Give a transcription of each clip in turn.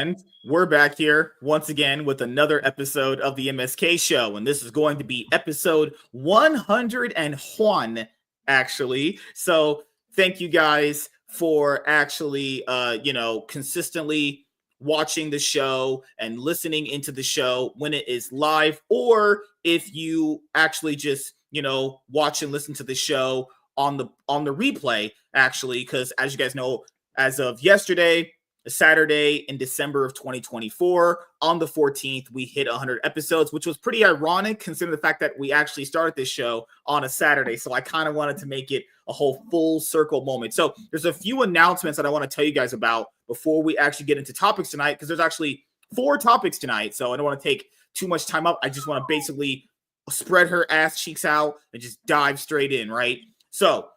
And we're back here once again with another episode of the MSK show. And this is going to be episode 101, actually. So thank you guys for actually, consistently watching the show and listening into the show when it is live, or if you actually just, watch and listen to the show on the replay, actually, because as you guys know, as of yesterday, Saturday in December of 2024, on the 14th, we hit 100 episodes, which was pretty ironic considering the fact that we actually started this show on a Saturday. So I kind of wanted to make it a whole full circle moment. So there's a few announcements that I want to tell you guys about before we actually get into topics tonight, because there's actually 4 topics tonight. So I don't want to take too much time up. I just want to basically spread her ass cheeks out and just dive straight in, right? So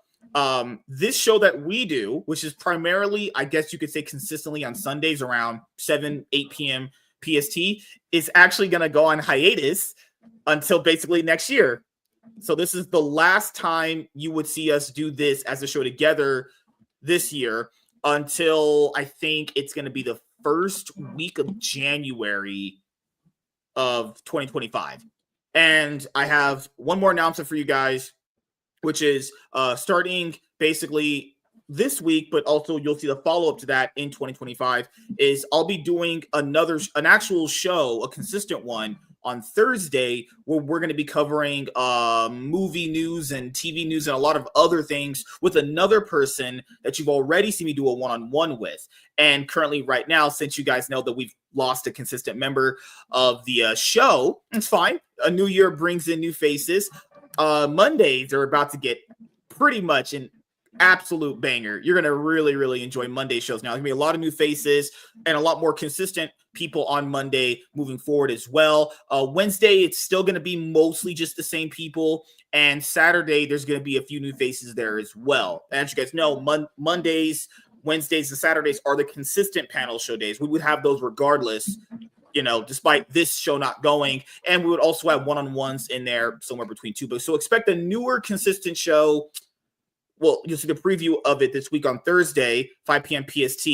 this show that we do, which is primarily, I guess you could say consistently on Sundays around 8 p.m. PST, is actually going to go on hiatus until basically next year. So this is the last time you would see us do this as a show together this year, until I think it's going to be the first week of January of 2025. And I have one more announcement for you guys, which is starting basically this week, but also you'll see the follow-up to that in 2025, is I'll be doing an actual show, a consistent one, on Thursday, where we're going to be covering movie news and TV news and a lot of other things with another person that you've already seen me do a one-on-one with. And currently right now, since you guys know that we've lost a consistent member of the show, it's fine. A new year brings in new faces. Mondays are about to get pretty much an absolute banger. You're going to really, really enjoy Monday shows now. There's going to be a lot of new faces and a lot more consistent people on Monday moving forward as well. Wednesday, it's still going to be mostly just the same people. And Saturday, there's going to be a few new faces there as well. And as you guys know, Mondays, Wednesdays, and Saturdays are the consistent panel show days. We would have those regardless, despite this show not going. And we would also have one-on-ones in there somewhere between 2 books. So expect a newer, consistent show. Well, you'll see the preview of it this week on Thursday, 5 p.m. PST.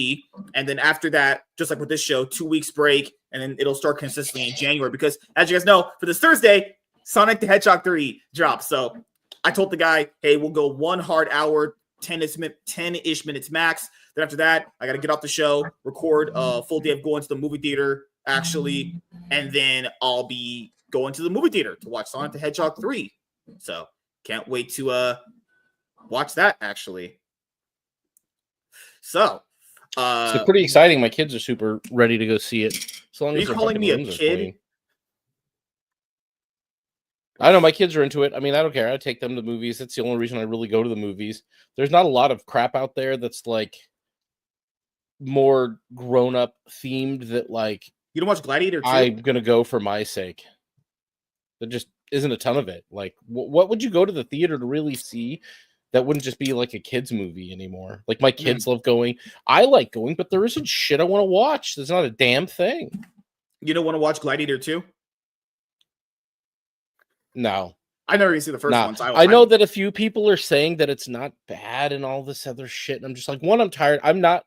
And then after that, just like with this show, 2 weeks break, and then it'll start consistently in January. Because as you guys know, for this Thursday, Sonic the Hedgehog 3 drops. So I told the guy, hey, we'll go 1 hard hour, 10-ish minutes max. Then after that, I got to get off the show, record a full day of going to the movie theater, actually. And then I'll be going to the movie theater to watch Sonic the Hedgehog 3. So can't wait to watch that, actually. So it's pretty exciting. My kids are super ready to go see it. As long as you're calling me a kid? I know my kids are into it. I mean, I don't care. I take them to movies. That's the only reason I really go to the movies. There's not a lot of crap out there that's like more grown-up themed that like you don't watch Gladiator 2? I'm gonna go for my sake. There just isn't a ton of it. Like, what would you go to the theater to really see? That wouldn't just be like a kid's movie anymore. Like, my kids love going. I like going, but there isn't shit I want to watch. There's not a damn thing. You don't want to watch Gladiator 2? No. I never even see the first one. So I know that a few people are saying that it's not bad and all this other shit. And I'm just like, one, I'm tired. I'm not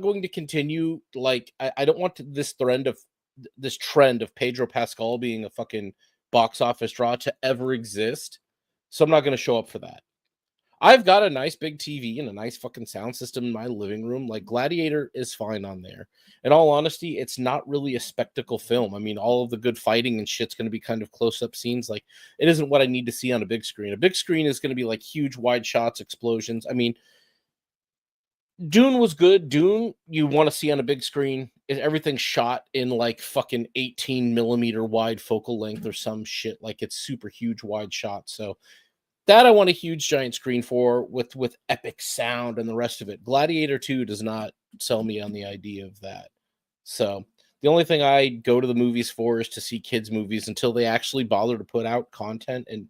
going to continue. Like, I don't want this trend of Pedro Pascal being a fucking box office draw to ever exist. So I'm not going to show up for that. I've got a nice big TV and a nice fucking sound system in my living room. Like, Gladiator is fine on there. In all honesty, it's not really a spectacle film. I mean, all of the good fighting and shit's going to be kind of close-up scenes. Like, it isn't what I need to see on a big screen. A big screen is going to be like huge wide shots, explosions. I mean, Dune was good. Dune, you want to see on a big screen. Everything's shot in like fucking 18 millimeter wide focal length or some shit. Like, it's super huge wide shots. So that I want a huge giant screen for with epic sound and the rest of it. Gladiator 2 does not sell me on the idea of that. So the only thing I go to the movies for is to see kids' movies until they actually bother to put out content and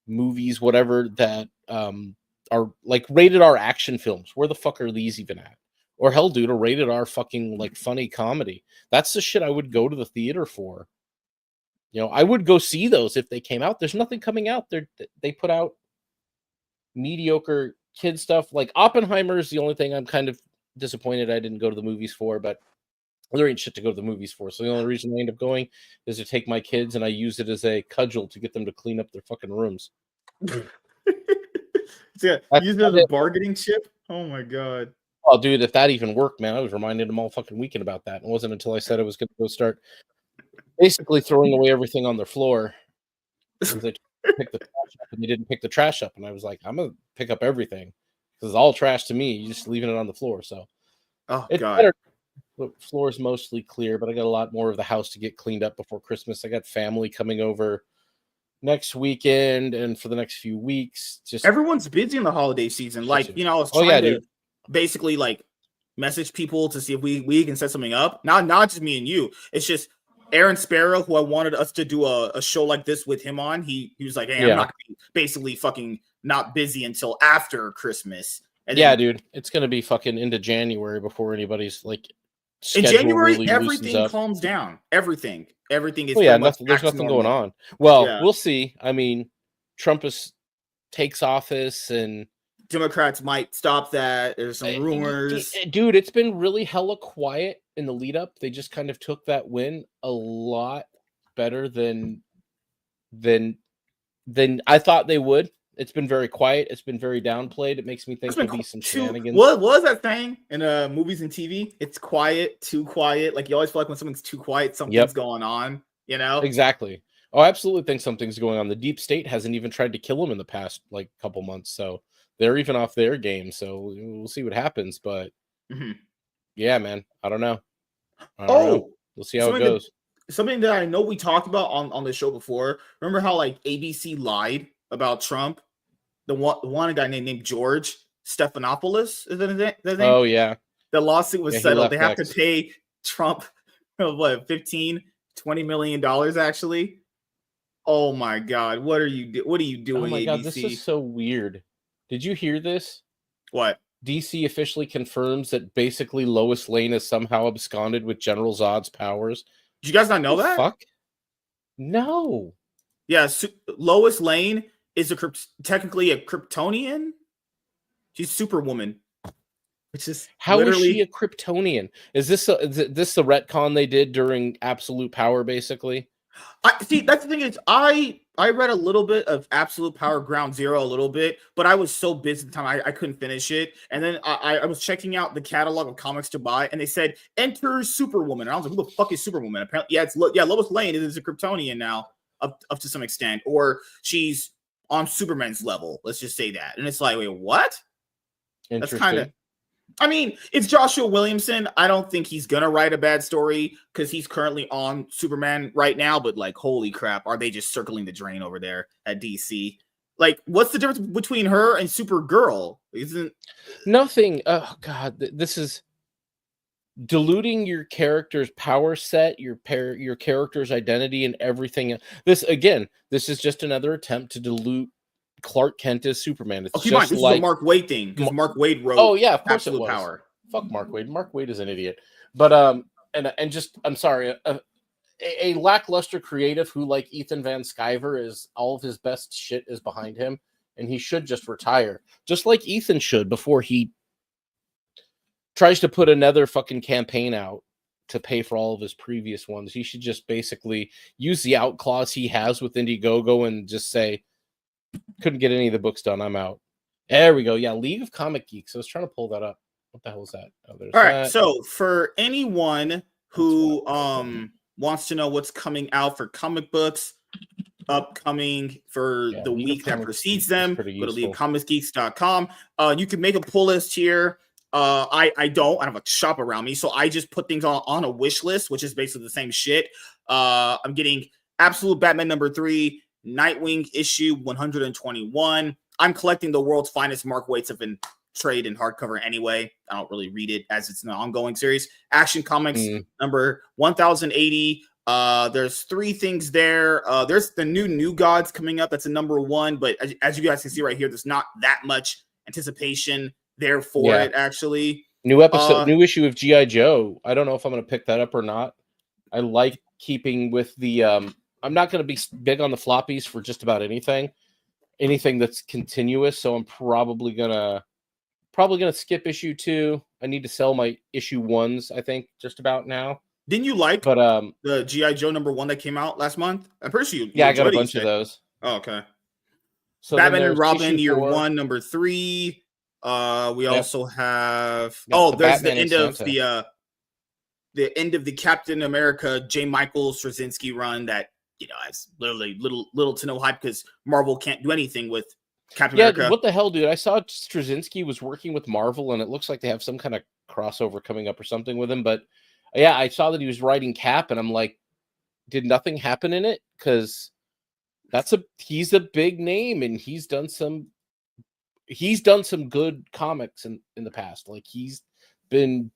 movies, whatever, that are like rated R action films. Where the fuck are these even at? Or hell, dude, a rated R fucking like funny comedy. That's the shit I would go to the theater for. I would go see those if they came out. There's nothing coming out. They put out mediocre kid stuff. Like Oppenheimer is the only thing I'm kind of disappointed I didn't go to the movies for, but There ain't shit to go to the movies for. So the only reason I end up going is to take my kids, and I use it as a cudgel to get them to clean up their fucking rooms. Yeah, That's use it as a bargaining chip. Oh my god. Oh, dude, if that even worked, man, I was reminding them all fucking weekend about that. It wasn't until I said I was going to go start basically throwing away everything on their floor. Because they picked the trash up and they didn't pick the trash up. And I was like, I'm going to pick up everything because it's all trash to me. You're just leaving it on the floor. So it's god. Better. The floor is mostly clear, but I got a lot more of the house to get cleaned up before Christmas. I got family coming over next weekend and for the next few weeks. Just everyone's busy in the holiday season. Like, I was trying to basically like message people to see if we can set something up. Not just me and you. It's just Aaron Sparrow, who I wanted us to do a show like this with him on. He was like, hey, I'm not gonna be basically fucking not busy until after Christmas. And then, dude, it's gonna be fucking into January before anybody's like. In January, really everything calms down. Everything is. There's nothing going on. Well, we'll see. I mean, Trump takes office, and Democrats might stop that. There's some rumors, dude. It's been really hella quiet in the lead up. They just kind of took that win a lot better than I thought they would. It's been very quiet. It's been very downplayed. It makes me think there'll be some shenanigans. What was that thing in movies and TV? It's quiet, too quiet. Like you always feel like when something's too quiet, something's going on. Exactly. Oh, I absolutely think something's going on. The deep state hasn't even tried to kill him in the past like couple months, so they're even off their game. So we'll see what happens. But yeah, man, I don't know. We'll see how it goes. Something that I know we talked about on the show before. Remember how like ABC lied about Trump? The one guy named George Stephanopoulos is that his name? Oh yeah. The lawsuit was settled. They have to pay Trump what $15-20 million actually. Oh my god, what are you doing? Oh my ABC? God, this is so weird. Did you hear this? What? DC officially confirms that basically Lois Lane is somehow absconded with General Zod's powers. Did you guys not know that? Fuck. No. Yeah, Lois Lane is technically a Kryptonian. She's Superwoman, which is how is she a Kryptonian? Is this the retcon they did during Absolute Power? Basically, see, that's the thing is I read a little bit of Absolute Power Ground Zero a little bit, but I was so busy at the time I couldn't finish it. And then I was checking out the catalog of comics to buy, and they said enter Superwoman, and I was like, who the fuck is Superwoman? Apparently, Lois Lane is a Kryptonian now. Up to some extent, or she's on Superman's level. Let's just say that. And it's like, wait, what? That's kind of. I mean, it's Joshua Williamson. I don't think he's gonna write a bad story because he's currently on Superman right now. But like, holy crap, are they just circling the drain over there at DC? Like, what's the difference between her and Supergirl? Isn't nothing? Oh God, this is diluting your character's power set, your character's identity, and everything. This is just another attempt to dilute Clark Kent as Superman. It's just this is a Mark Waid thing because Mark Waid wrote. Oh yeah, of course Absolute it was. Power. Fuck Mark Waid. Mark Waid is an idiot. But and just I'm sorry, a lackluster creative who like Ethan Van Sciver is all of his best shit is behind him, and he should just retire, just like Ethan should before he tries to put another fucking campaign out to pay for all of his previous ones. He should just basically use the out clause he has with Indiegogo and just say, couldn't get any of the books done, I'm out. There we go. Yeah, League of Comic Geeks. I was trying to pull that up. What the hell is that? Oh, there's all right. So for anyone who wants to know what's coming out for comic books, upcoming for the week that precedes them, go to leagueofcomicsgeeks.com. You can make a pull list here. I have a shop around me, so I just put things on a wish list, which is basically the same shit. I'm getting Absolute Batman #3, Nightwing issue 121. I'm collecting the world's finest Mark Waid stuff in trade and hardcover anyway. I don't really read it as it's an ongoing series. Action Comics number 1080. There's 3 things there. There's the new Gods coming up. That's a #1, but as you guys can see right here, there's not that much anticipation there for it. Actually, new issue of G.I. Joe. I don't know if I'm going to pick that up or not. I like keeping with the I'm not going to be big on the floppies for just about anything that's continuous, so I'm probably gonna skip issue 2. I need to sell my issue 1s, I think, just about now. Didn't you like But the G.I. Joe #1 that came out last month? I'm pretty sure you yeah, I got a enjoyed it, you bunch of said. those. Oh, okay. So then Batman and there's Robin issue Year 4. 1, #3. We Yep. also have Yep, the there's Batman the and end of Santa. the end of the Captain America J. Michael Straczynski run that has literally little to no hype because Marvel can't do anything with Captain Yeah, America. what the hell, dude? I saw Straczynski was working with Marvel, and it looks like they have some kind of crossover coming up or something with him. But yeah, I saw that he was writing Cap, and I'm like, did nothing happen in it? Because he's a big name, and he's done some good comics in the past. Like he's been,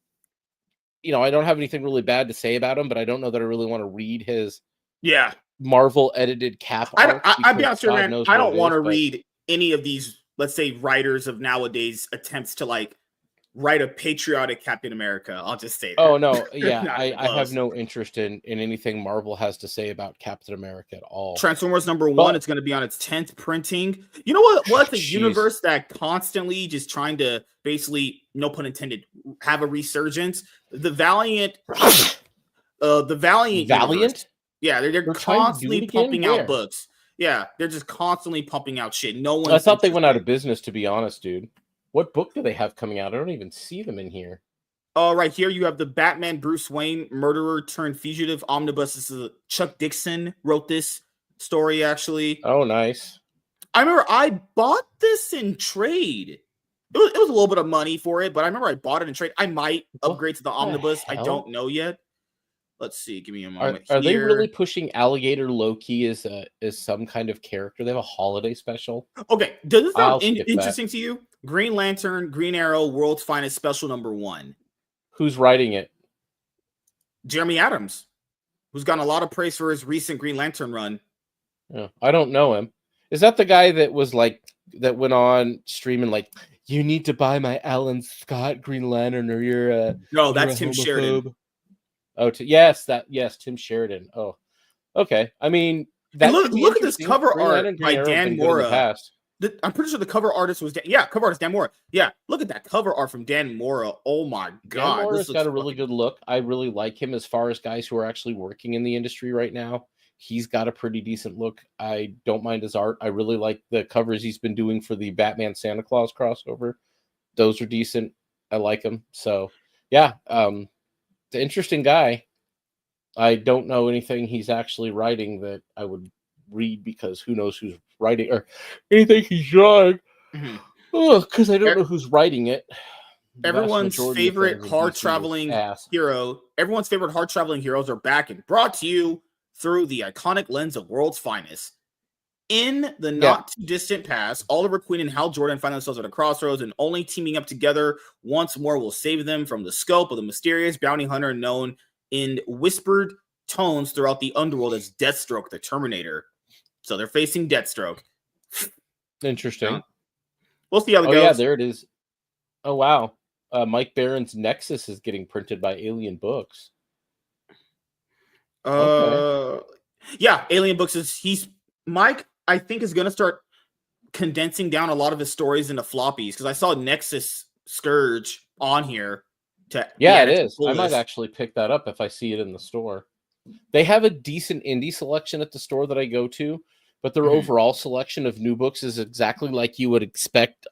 I don't have anything really bad to say about him, but I don't know that I really want to read his Marvel edited Cap art. I'll be honest with you, man. I don't want to but read any of these, let's say, writers of nowadays attempts to like write a patriotic Captain America. I'll just say that. Oh no, yeah, Not even I have close. no interest in anything Marvel has to say about Captain America at all. Transformers #1, it's going to be on its 10th printing. You know what? What's a universe that constantly just trying to basically, no pun intended, have a resurgence? The Valiant, Valiant. Universe. Yeah, they're constantly pumping out books. Yeah, they're just constantly pumping out shit. No one. I thought they went out of business, to be honest, dude. What book do they have coming out? I don't even see them in here. Right here you have the Batman Bruce Wayne murderer turned fugitive omnibus. This is Chuck Dixon wrote this story, actually. Oh, nice. I remember I bought this in trade. It was a little bit of money for it, but I remember I bought it in trade. I might upgrade to the omnibus. I don't know yet. Let's see. Give me a moment. Are they really pushing Alligator Loki as some kind of character? They have a holiday special. Okay, does this sound interesting to you? Green Lantern, Green Arrow, World's Finest Special #1. Who's writing it? Jeremy Adams, who's gotten a lot of praise for his recent Green Lantern run. Oh, I don't know him. Is that the guy that was like that went on streaming like, you need to buy my Alan Scott Green Lantern or you're no, that's Tim Sheridan. Oh, yes, Tim Sheridan. Oh, okay. I mean, look at this cover art by Dan Mora. I'm pretty sure the cover artist was cover artist Dan Mora. Yeah, look at that cover art from Dan Mora. Oh my god, Dan Mora's got a really good look. I really like him as far as guys who are actually working in the industry right now. He's got a pretty decent look. I don't mind his art. I really like the covers he's been doing for the Batman Santa Claus crossover. Those are decent. I like him. So yeah, the interesting guy. I don't know anything he's actually writing that I would read because who knows who's writing or anything he's drawing. Because I don't know who's writing it. Everyone's favorite hard traveling hero. Everyone's favorite hard traveling heroes are back and brought to you through the iconic lens of World's Finest. In the not too distant past, Oliver Queen and Hal Jordan find themselves at a crossroads, and only teaming up together once more will save them from the scope of the mysterious bounty hunter known in whispered tones throughout the underworld as Deathstroke, the Terminator. So they're facing Deathstroke. Interesting. We'll see how it goes. Oh, yeah, there it is. Oh, wow. Mike Barron's Nexus is getting printed by Alien Books. Okay. Yeah, Alien Books Mike, I think, is going to start condensing down a lot of his stories into floppies because I saw Nexus Scourge on here. It is. I might actually pick that up if I see it in the store. They have a decent indie selection at the store that I go to, but their overall selection of new books is exactly like you would expect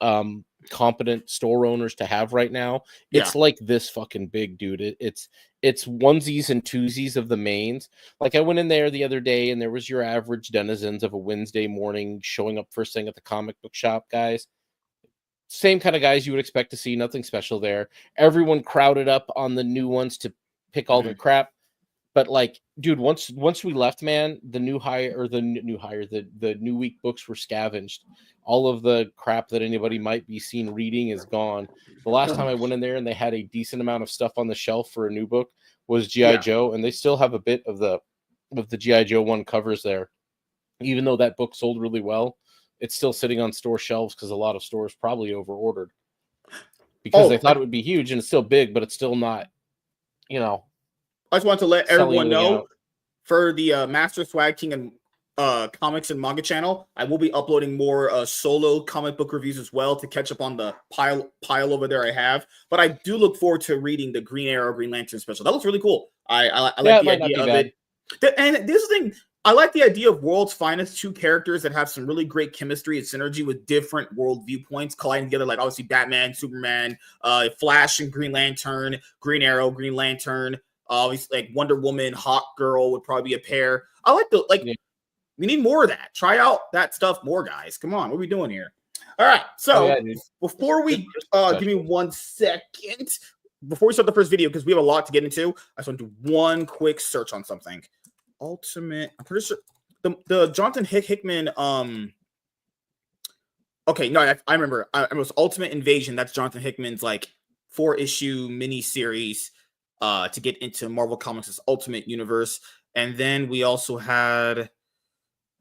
competent store owners to have right now. It's like this fucking big, dude. It's onesies and twosies of the mains. Like I went in there the other day and there was your average denizens of a Wednesday morning showing up first thing at the comic book shop, guys. Same kind of guys you would expect to see, nothing special there. Everyone crowded up on the new ones to pick all their crap. But like, dude, once we left, man, the new week books were scavenged. All of the crap that anybody might be seen reading is gone. The last time I went in there and they had a decent amount of stuff on the shelf for a new book was G.I. Joe, and they still have a bit of the G.I. Joe 1 covers there. Even though that book sold really well, it's still sitting on store shelves because a lot of stores probably over-ordered. Because they thought it would be huge, and it's still big, but it's still not, I just want to let everyone know for the Master Swag King and comics and manga channel. I will be uploading more solo comic book reviews as well to catch up on the pile over there I have. But I do look forward to reading the Green Arrow Green Lantern special. That looks really cool. I like the idea of it. And this thing, I like the idea of World's Finest, two characters that have some really great chemistry and synergy with different world viewpoints colliding together, like obviously Batman, Superman, Flash and Green Lantern, Green Arrow, Green Lantern, obviously like Wonder Woman, Hawk Girl would probably be a pair. I like the we need more of that. Try out that stuff more, guys. Come on, what are we doing here? All right, so before we give me 1 second. Before we start the first video, because we have a lot to get into, I just want to do one quick search on something. Ultimate, I'm pretty sure the Jonathan Hickman. Okay, no, I remember. It was Ultimate Invasion. That's Jonathan Hickman's like 4-issue mini series to get into Marvel Comics' Ultimate Universe, and then we also had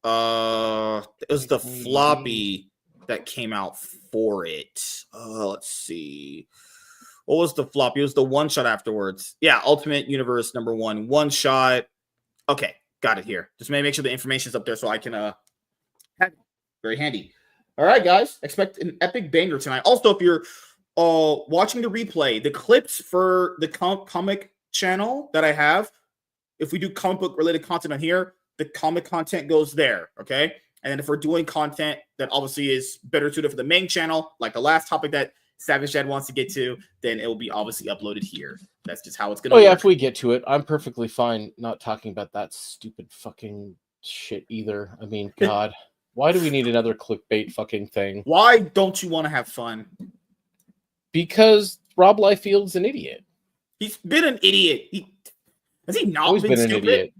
it was the floppy that came out for it. Let's see. What was the floppy? It was the one shot afterwards. Yeah, Ultimate Universe #1 one shot. Okay, got it here. Just make sure the information's up there so I can have it. Very handy. All right, guys. Expect an epic banger tonight. Also, if you're watching the replay, the clips for the comic channel that I have, if we do comic book related content on here, the comic content goes there, okay? And then if we're doing content that obviously is better suited for the main channel, like the last topic that Savage Dad wants to get to, then it will be obviously uploaded here. That's just how it's going to work. Yeah, if we get to it, I'm perfectly fine not talking about that stupid fucking shit either. I mean, God, why do we need another clickbait fucking thing? Why don't you want to have fun? Because Rob Liefeld's an idiot. He's been an idiot. Has he not always been stupid? An idiot?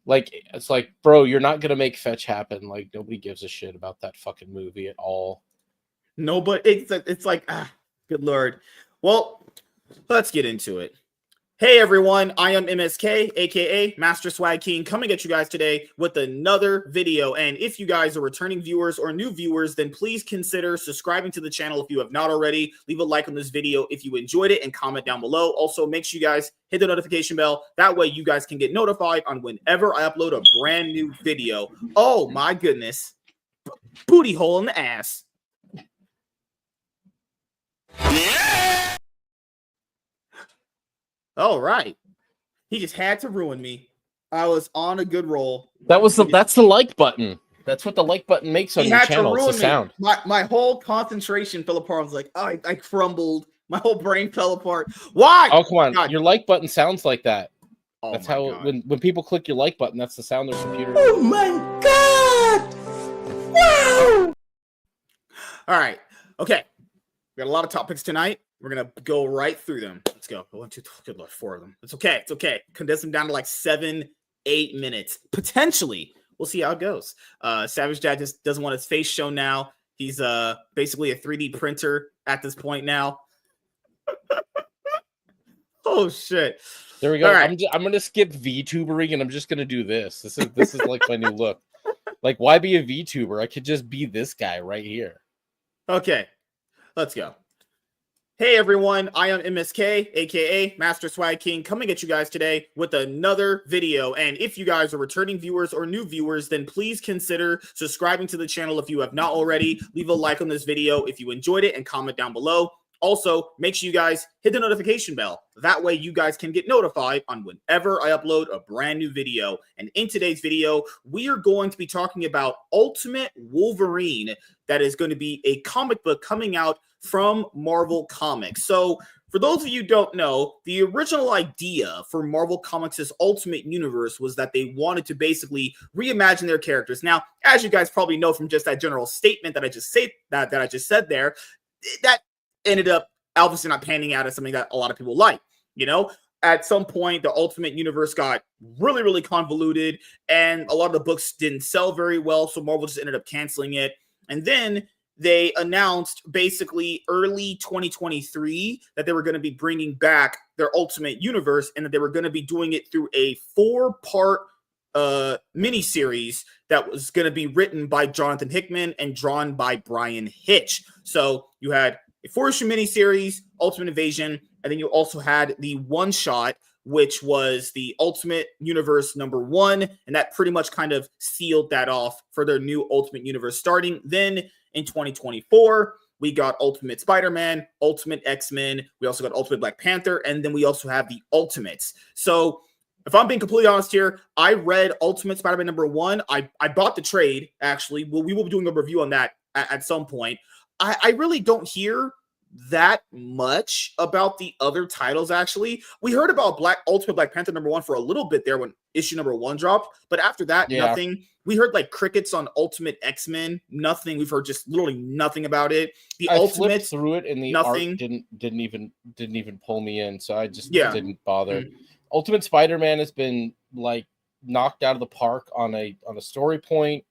Like, it's like, bro, you're not gonna make Fetch happen. Like, nobody gives a shit about that fucking movie at all. No, but it's like, good Lord. Well, let's get into it. Hey everyone, I am MSK, aka Master Swag King, coming at you guys today with another video. And if you guys are returning viewers or new viewers, then please consider subscribing to the channel if you have not already. Leave a like on this video if you enjoyed it and comment down below. Also, make sure you guys hit the notification bell. That way you guys can get notified on whenever I upload a brand new video. Oh my goodness. Booty hole in the ass. Yeah. All right. He just had to ruin me. I was on a good roll. That's the like button. That's what the like button makes on your channel. It's the sound. My whole concentration fell apart. I was like, oh, I crumbled. My whole brain fell apart. Why? Oh, come on. God. Your like button sounds like that. Oh, that's how when people click your like button, that's the sound their computer. Oh my God. Wow. All right. Okay. We got a lot of topics tonight. We're going to go right through them. Let's go. 1, 2, 3, good Lord, 4 of them. It's okay. It's okay. Condense them down to like 7, 8 minutes. Potentially. We'll see how it goes. Savage Dad just doesn't want his face shown now. He's basically a 3D printer at this point now. Oh, shit. There we go. Right. I'm going to skip VTubering and I'm just going to do this. This is like my new look. Like, why be a VTuber? I could just be this guy right here. Okay. Let's go. Hey everyone, I am MSK, aka Master Swag King, coming at you guys today with another video. And if you guys are returning viewers or new viewers, then please consider subscribing to the channel if you have not already. Leave a like on this video if you enjoyed it and comment down below. Also, make sure you guys hit the notification bell. That way you guys can get notified on whenever I upload a brand new video. And in today's video, we are going to be talking about Ultimate Wolverine. That is going to be a comic book coming out from Marvel Comics. So for those of you who don't know, the original idea for Marvel Comics' Ultimate Universe was that they wanted to basically reimagine their characters. Now, as you guys probably know from just that general statement that I just said there, that ended up obviously not panning out as something that a lot of people like. You know, at some point, the Ultimate Universe got really, really convoluted, and a lot of the books didn't sell very well, so Marvel just ended up canceling it. And then they announced basically early 2023 that they were going to be bringing back their Ultimate Universe and that they were going to be doing it through a 4-part miniseries that was going to be written by Jonathan Hickman and drawn by Brian Hitch. So you had a 4-issue miniseries, Ultimate Invasion, and then you also had the one-shot which was the Ultimate Universe #1, and that pretty much kind of sealed that off for their new Ultimate Universe starting. Then in 2024, we got Ultimate Spider-Man, Ultimate X-Men, we also got Ultimate Black Panther, and then we also have the Ultimates. So if I'm being completely honest here, I read Ultimate Spider-Man #1. I bought the trade, actually. We will be doing a review on that at some point. I really don't hear that much about the other titles, actually. We heard about Ultimate Black Panther #1 for a little bit there when issue #1 dropped, but after that, nothing. We heard like crickets on Ultimate X-Men, nothing. We've heard just literally nothing about it. The Ultimates through it, and the nothing. art didn't even pull me in, so I just didn't bother. Ultimate Spider-Man has been like knocked out of the park on a story point,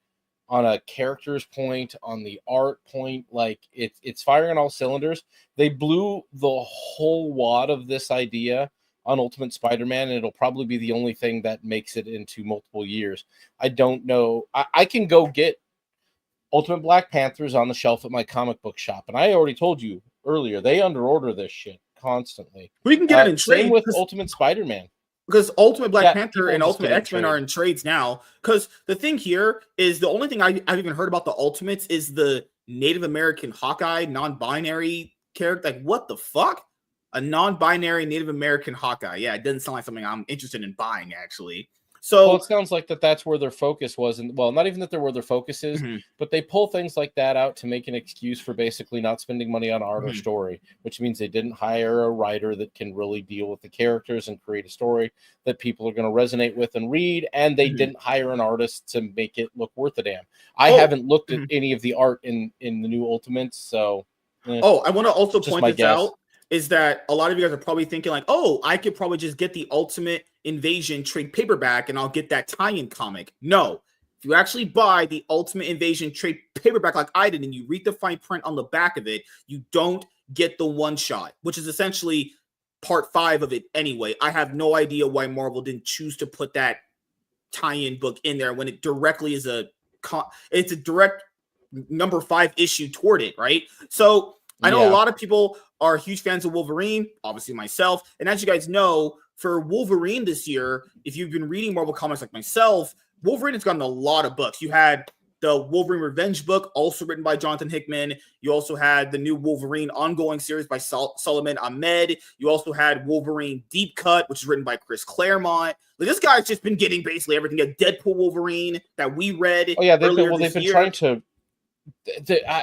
on a character's point, on the art point. Like it's firing on all cylinders. They blew the whole wad of this idea on Ultimate Spider-Man, and it'll probably be the only thing that makes it into multiple years. I don't know. I can go get Ultimate Black Panthers on the shelf at my comic book shop, and I already told you earlier, they underorder this shit constantly. We can get it in trade. Same with Ultimate Spider-Man. Because Ultimate Black Panther and Ultimate X-Men are in trades now. Because the thing here is the only thing I've even heard about the Ultimates is the Native American Hawkeye non-binary character. Like, what the fuck? A non-binary Native American Hawkeye. Yeah, it doesn't sound like something I'm interested in buying, actually. So it sounds like that's where their focus was. And well, not even that they're where their focus is, but they pull things like that out to make an excuse for basically not spending money on art or story, which means they didn't hire a writer that can really deal with the characters and create a story that people are going to resonate with and read. And they didn't hire an artist to make it look worth a damn. I haven't looked at any of the art in the new Ultimates. So, I want to also point this out. Is that a lot of you guys are probably thinking like, oh, I could probably just get the Ultimate Invasion trade paperback and I'll get that tie-in comic. No. If you actually buy the Ultimate Invasion trade paperback like I did and you read the fine print on the back of it, you don't get the one-shot, which is essentially part 5 of it anyway. I have no idea why Marvel didn't choose to put that tie-in book in there when it directly is it's a direct number 5 issue toward it, right? So I know a lot of people are huge fans of Wolverine, obviously myself. And as you guys know, for Wolverine this year, if you've been reading Marvel Comics like myself, Wolverine has gotten a lot of books. You had the Wolverine Revenge book, also written by Jonathan Hickman. You also had the new Wolverine ongoing series by Solomon Ahmed. You also had Wolverine Deep Cut, which is written by Chris Claremont. Like, this guy's just been getting basically everything. A Deadpool Wolverine that we read. Oh yeah, they've been trying to.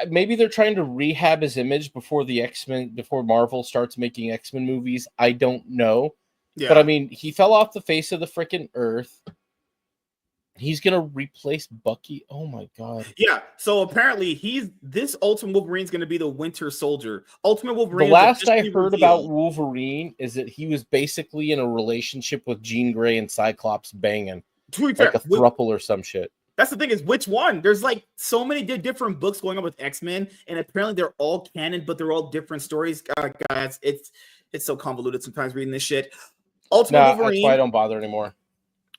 Maybe they're trying to rehab his image before Marvel starts making X-Men movies. I don't know. Yeah. But I mean, he fell off the face of the freaking earth. He's gonna replace Bucky. Oh my god. Yeah. So apparently this Ultimate Wolverine is gonna be the Winter Soldier. Ultimate Wolverine. The last I heard about Wolverine is that he was basically in a relationship with Jean Grey and Cyclops banging. To be fair, like a throuple or some shit. That's the thing is which one? There's like so many different books going on with X-Men, and apparently they're all canon, but they're all different stories. Guys, it's so convoluted sometimes reading this shit. Wolverine. That's why I don't bother anymore.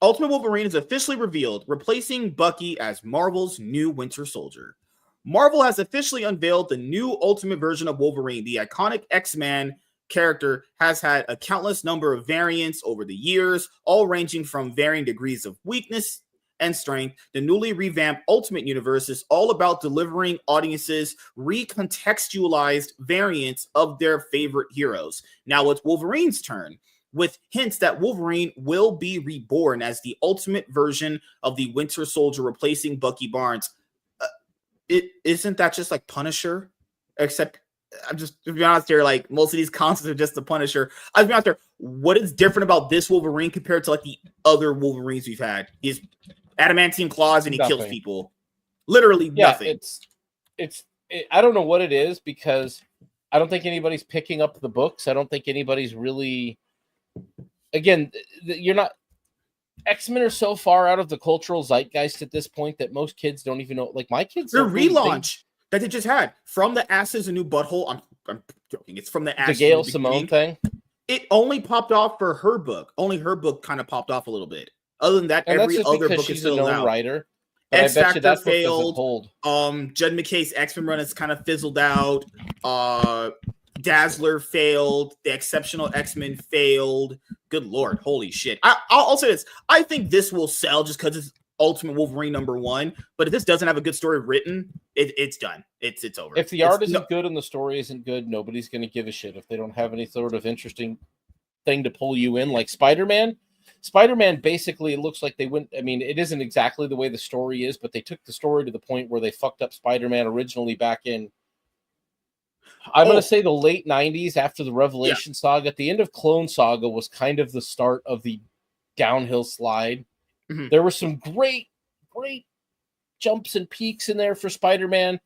Ultimate Wolverine is officially revealed, replacing Bucky as Marvel's new Winter Soldier. Marvel has officially unveiled the new Ultimate version of Wolverine. The iconic X-Man character has had a countless number of variants over the years, all ranging from varying degrees of weakness and strength. The newly revamped Ultimate Universe is all about delivering audiences recontextualized variants of their favorite heroes. Now it's Wolverine's turn, with hints that Wolverine will be reborn as the ultimate version of the Winter Soldier, replacing Bucky Barnes. Isn't that just like Punisher? Except, I'm just, to be honest here, like most of these concepts are just the Punisher. I'll be honest here, what is different about this Wolverine compared to like the other Wolverines we've had? He's adamantine claws and he kills people. Literally nothing. I don't know what it is, because I don't think anybody's picking up the books. I don't think anybody's really, again, you're not, X-Men are so far out of the cultural zeitgeist at this point that most kids don't even know. Like my kids, the relaunch that they just had, From the Asses, a New Butthole. I'm joking. It's From the Ashes. The Gail Simone thing. It only popped off for her book. Only her book kind of popped off a little bit. Other than that, and every other book she's is still a known out. Writer. X Factor failed. Judd McKay's X-Men run has kind of fizzled out. Dazzler failed. The Exceptional X-Men failed. good Lord, holy shit. I'll say this. I think this will sell just because it's Ultimate Wolverine #1. But if this doesn't have a good story written, it's done. It's over. If the art isn't good and the story isn't good, nobody's going to give a shit. If they don't have any sort of interesting thing to pull you in, like Spider-Man. Spider-Man basically, it looks like they went. I mean, it isn't exactly the way the story is, but they took the story to the point where they fucked up Spider-Man originally back in. I'm going to say the late 90s after the Revelation saga. At the end of Clone Saga was kind of the start of the downhill slide. Mm-hmm. There were some great jumps and peaks in there for Spider-Man,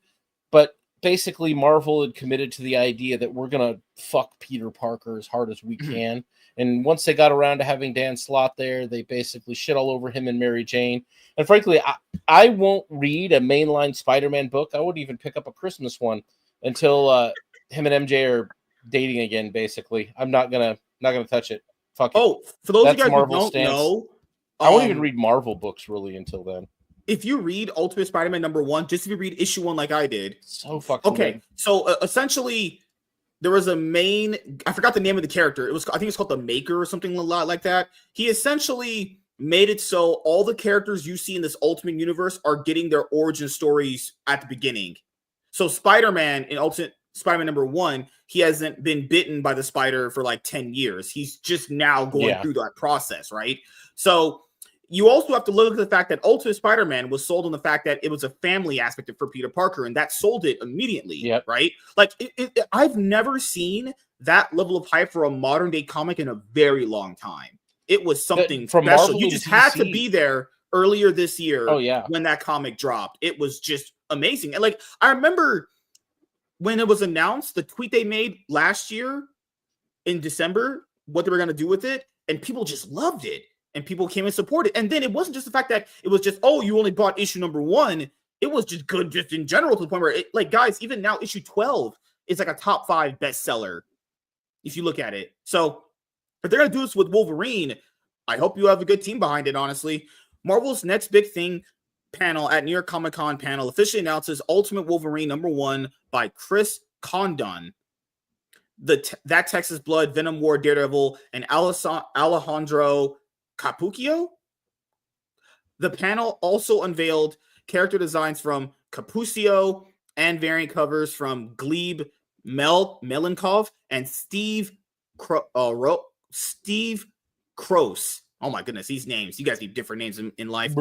but basically Marvel had committed to the idea that we're going to fuck Peter Parker as hard as we can. And once they got around to having Dan Slott there, they basically shit all over him and Mary Jane. And frankly, I won't read a mainline Spider-Man book. I wouldn't even pick up a Christmas one until him and MJ are dating again, basically. I'm not gonna touch it. Fuck it. Oh, for those of you guys who don't know, I won't even read Marvel books really until then. If you read Ultimate Spider-Man #1, just if you read issue 1 like I did. So fucking good. So essentially, there was a main, I forgot the name of the character. I think it's called the Maker or something a lot like that. He essentially made it so all the characters you see in this Ultimate Universe are getting their origin stories at the beginning. So Spider-Man in Ultimate Spider-Man #1, he hasn't been bitten by the spider for like 10 years. He's just now going through that process, right? So you also have to look at the fact that Ultimate Spider-Man was sold on the fact that it was a family aspect for Peter Parker, and that sold it immediately, right? Like, I've never seen that level of hype for a modern-day comic in a very long time. It was something special. Marvel, you just had to be there earlier this year when that comic dropped. It was just amazing. And, like, I remember when it was announced, the tweet they made last year in December, what they were going to do with it, and people just loved it. And people came and supported. And then it wasn't just the fact that it was just, oh, you only bought issue #1. It was just good just in general to the point where, like, guys, even now, issue 12 is like a top 5 bestseller if you look at it. So if they're going to do this with Wolverine, I hope you have a good team behind it, honestly. Marvel's next big thing panel at New York Comic Con panel officially announces Ultimate Wolverine #1 by Chris Condon. That Texas Blood, Venom War, Daredevil, and Alejandro Capuccio. The panel also unveiled character designs from Capuccio and variant covers from Gleb Melenkov and Steve Kroos. Oh my goodness, these names. You guys need different names in life.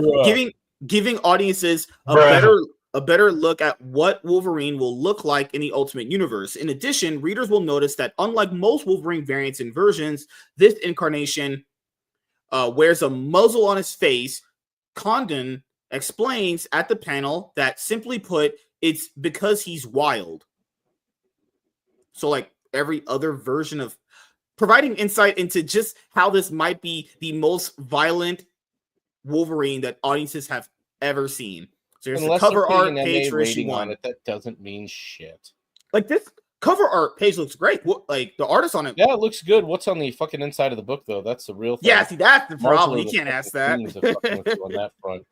Giving audiences a better look at what Wolverine will look like in the Ultimate Universe. In addition, readers will notice that unlike most Wolverine variants and versions, this incarnation wears a muzzle on his face. Condon explains at the panel that, simply put, it's because he's wild. So, like every other version of providing insight into just how this might be the most violent Wolverine that audiences have ever seen. So here's the cover art page for issue 1. That doesn't mean shit. Like, this cover art page looks great. Like, the artist on it. Yeah, it looks good. What's on the fucking inside of the book, though? That's the real thing. Yeah, see, that's the problem. You can't ask that. On that front.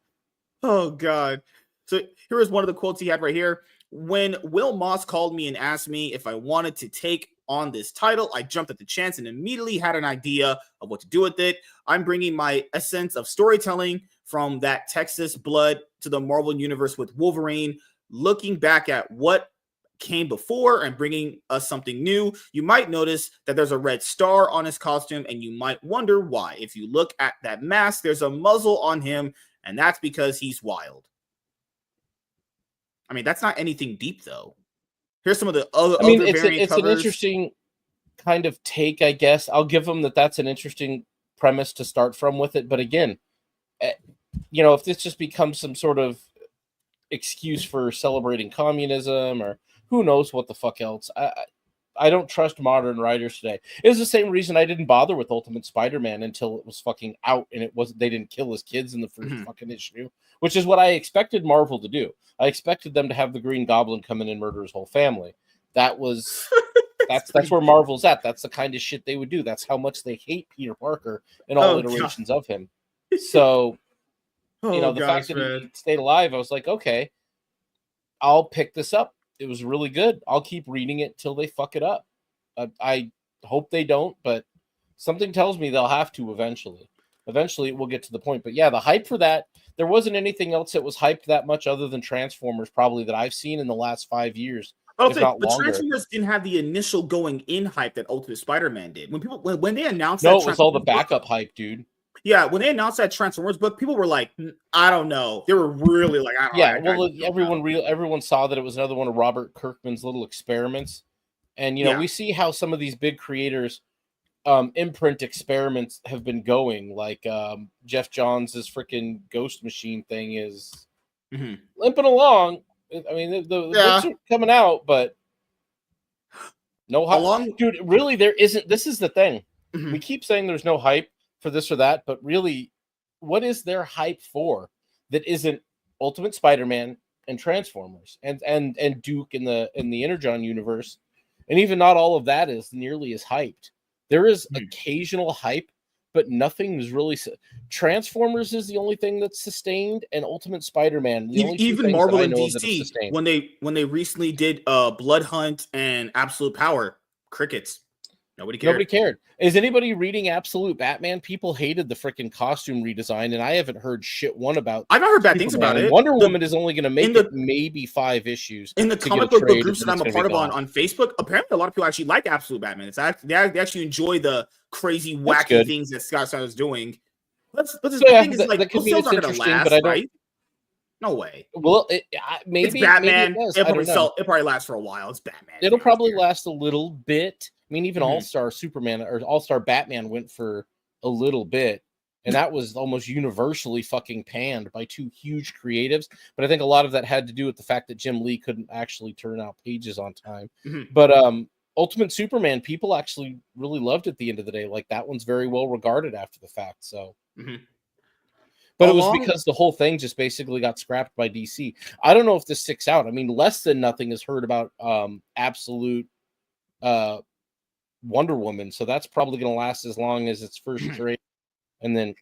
Oh, God. So here is one of the quotes he had right here. When Will Moss called me and asked me if I wanted to take on this title, I jumped at the chance and immediately had an idea of what to do with it. I'm bringing my essence of storytelling from that Texas Blood to the Marvel Universe with Wolverine, looking back at what came before and bringing us something new. You might notice that there's a red star on his costume, and you might wonder why. If you look at that mask, there's a muzzle on him, and that's because he's wild. I mean, that's not anything deep, though. Here's some of the other variant covers. It's an interesting kind of take, I guess. I'll give them that's an interesting premise to start from with it. But again, you know, if this just becomes some sort of excuse for celebrating communism or who knows what the fuck else, I don't trust modern writers today. It's the same reason I didn't bother with Ultimate Spider-Man until it was fucking out and they didn't kill his kids in the first fucking issue, which is what I expected Marvel to do. I expected them to have the Green Goblin come in and murder his whole family. That's where Marvel's at. That's the kind of shit they would do. That's how much they hate Peter Parker and all iterations of him. So, the fact that he stayed alive, I was like, okay, I'll pick this up. It was really good. I'll keep reading it till they fuck it up. I hope they don't, but Something tells me they'll have to eventually. Eventually, we'll get to the point. But yeah, the hype for that, there wasn't anything else that was hyped that much other than Transformers, probably that I've seen in the last 5 years, if not But longer. Transformers didn't have the initial going in hype that Ultimate Spider-Man did. When people when they announced No, that it was all the Transformers book, backup hype, dude. yeah, when they announced that Transformers book, people were like, I don't know. They were really like, I don't know. Yeah, well, everyone saw that it was another one of Robert Kirkman's little experiments, and Yeah. we see how some of these big creators imprint experiments have been going. Like Jeff Johns' freaking Ghost Machine thing is limping along. I mean, the books are coming out, but no hype. Dude, really, there isn't. This is the thing. We keep saying there's no hype for this or that, but really, what is there hype for that isn't Ultimate Spider-Man and Transformers and Duke in the Energon universe? And even not all of that is nearly as hyped. There is occasional hype, but nothing is really. Transformers is the only thing that's sustained, and Ultimate Spider-Man. The only even Marvel and DC when they recently did Blood Hunt and Absolute Power, crickets. Nobody cared. Is anybody reading Absolute Batman? People hated the freaking costume redesign, and I haven't heard shit one about. I've not heard bad things about it. Wonder Woman is only going to make it maybe 5 issues. In the comic book groups that I'm a part of on Facebook, apparently a lot of people actually like Absolute Batman. It's they actually enjoy the crazy, wacky things that Scott Snyder's doing. But the thing is, like, those sales aren't going to last, but right? No way. Well, maybe it's Batman. Maybe it'll probably last for a while. It's Batman. It'll probably last a little bit. I mean, even All-Star Superman or All-Star Batman went for a little bit, and that was almost universally fucking panned by 2 huge creatives. But I think a lot of that had to do with the fact that Jim Lee couldn't actually turn out pages on time. But Ultimate Superman, people actually really loved at the end of the day. Like, that one's very well regarded after the fact. So, but it was because the whole thing just basically got scrapped by DC. I don't know if this sticks out. I mean, less than nothing is heard about Absolute Wonder Woman, so that's probably going to last as long as its first trade, and then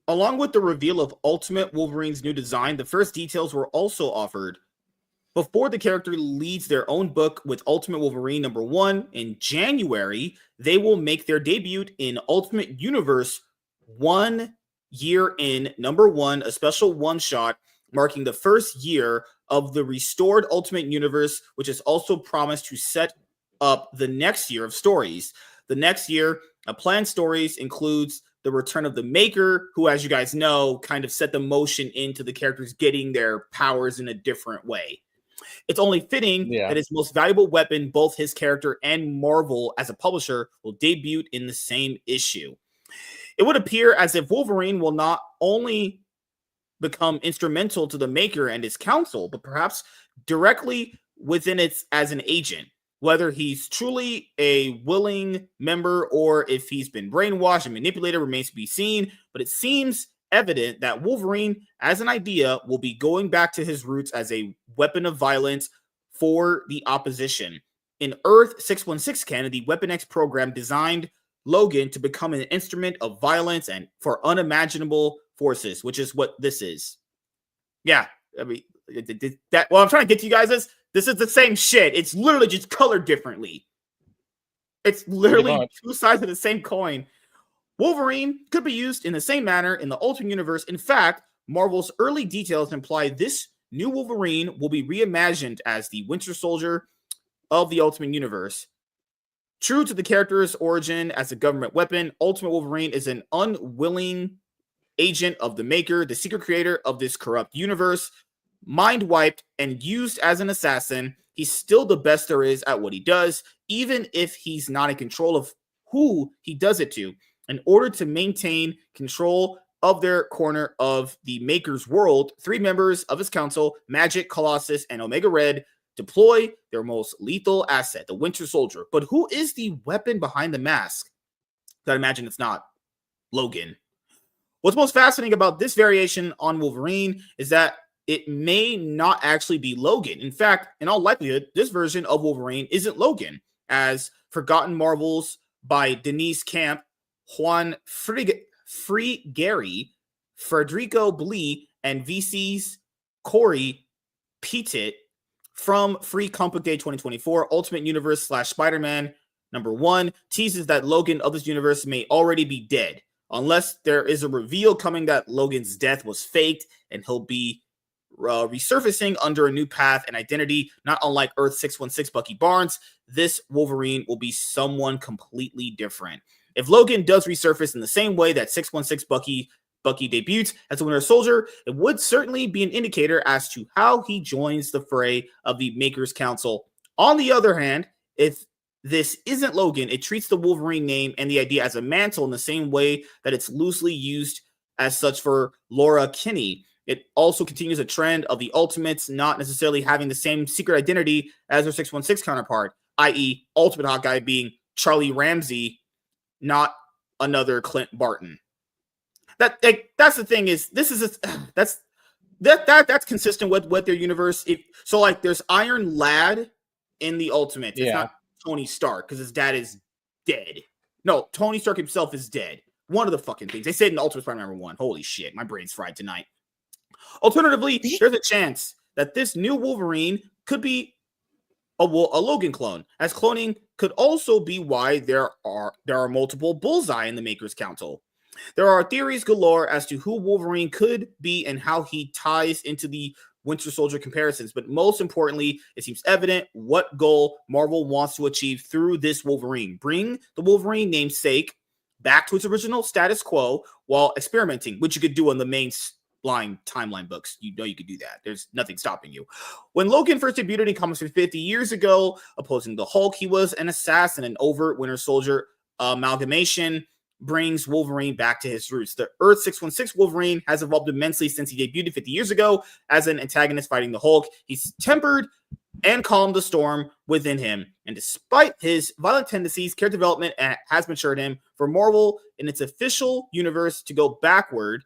along with the reveal of Ultimate Wolverine's new design, the first details were also offered before the character leads their own book with Ultimate Wolverine #1 in January. They will make their debut in Ultimate Universe 1 year in #1, a special one-shot marking the first year of the restored Ultimate Universe, which is also promised to set up the next year of stories. The next year of planned stories includes the return of the Maker, who, as you guys know, kind of set the motion into the characters getting their powers in a different way. It's only fitting that his most valuable weapon, both his character and Marvel as a publisher, will debut in the same issue. It would appear as if Wolverine will not only become instrumental to the Maker and his council, but perhaps directly within it as an agent. Whether he's truly a willing member or if he's been brainwashed and manipulated remains to be seen, but it seems evident that Wolverine, as an idea, will be going back to his roots as a weapon of violence for the opposition. In Earth 616 canon, the Weapon X program designed Logan to become an instrument of violence and for unimaginable forces, which is what this is. Yeah, I mean, that what I'm trying to get to you guys is this is the same shit. It's literally just colored differently. It's literally 2 sides of the same coin. Wolverine could be used in the same manner in the Ultimate Universe. In fact, Marvel's early details imply this new Wolverine will be reimagined as the Winter Soldier of the Ultimate Universe. True to the character's origin as a government weapon, Ultimate Wolverine is an unwilling agent of the Maker, the secret creator of this corrupt universe. Mind wiped and used as an assassin, he's still the best there is at what he does, even if he's not in control of who he does it to. In order to maintain control of their corner of the Maker's world, 3 members of his council, Magic, Colossus, and Omega Red, deploy their most lethal asset, the Winter Soldier. But who is the weapon behind the mask? I imagine it's not Logan. What's most fascinating about this variation on Wolverine is that it may not actually be Logan. In fact, in all likelihood, this version of Wolverine isn't Logan, as Forgotten Marvels by Denise Camp, Juan Frigeri, Federico Blee, and VC's Corey Petit from Free Comic Book Day 2024, Ultimate Universe / Spider-Man Number 1 teases that Logan of this universe may already be dead, unless there is a reveal coming that Logan's death was faked and he'll be resurfacing under a new path and identity. Not unlike Earth 616 Bucky Barnes, this Wolverine will be someone completely different. If Logan does resurface in the same way that 616 Bucky debuts as a Winter Soldier, it would certainly be an indicator as to how he joins the fray of the Makers Council. On the other hand, if this isn't Logan, it treats the Wolverine name and the idea as a mantle in the same way that it's loosely used as such for Laura Kinney. It also continues a trend of the Ultimates not necessarily having the same secret identity as their 616 counterpart, i.e. Ultimate Hawkeye being Charlie Ramsey, not another Clint Barton. That's the thing is that's consistent with their universe. So like there's Iron Lad in the Ultimates. It's not Tony Stark because his dad is dead. No, Tony Stark himself is dead. One of the fucking things they said in Ultimate Spider-Man #1. Holy shit, my brain's fried tonight. Alternatively, there's a chance that this new Wolverine could be a Logan clone, as cloning could also be why there are multiple Bullseye in the Makers Council. There are theories galore as to who Wolverine could be and how he ties into the Winter Soldier comparisons, but most importantly, it seems evident what goal Marvel wants to achieve through this Wolverine. Bring the Wolverine namesake back to its original status quo while experimenting, which you could do on the main line timeline books. You know you could do that. There's nothing stopping you. When Logan first debuted in comics 50 years ago, opposing the Hulk, he was an assassin, an overt Winter Soldier amalgamation brings Wolverine back to his roots. The Earth 616 Wolverine has evolved immensely since he debuted 50 years ago as an antagonist fighting the Hulk. He's tempered and calmed the storm within him. And despite his violent tendencies, character development has matured him. For Marvel in its official universe to go backward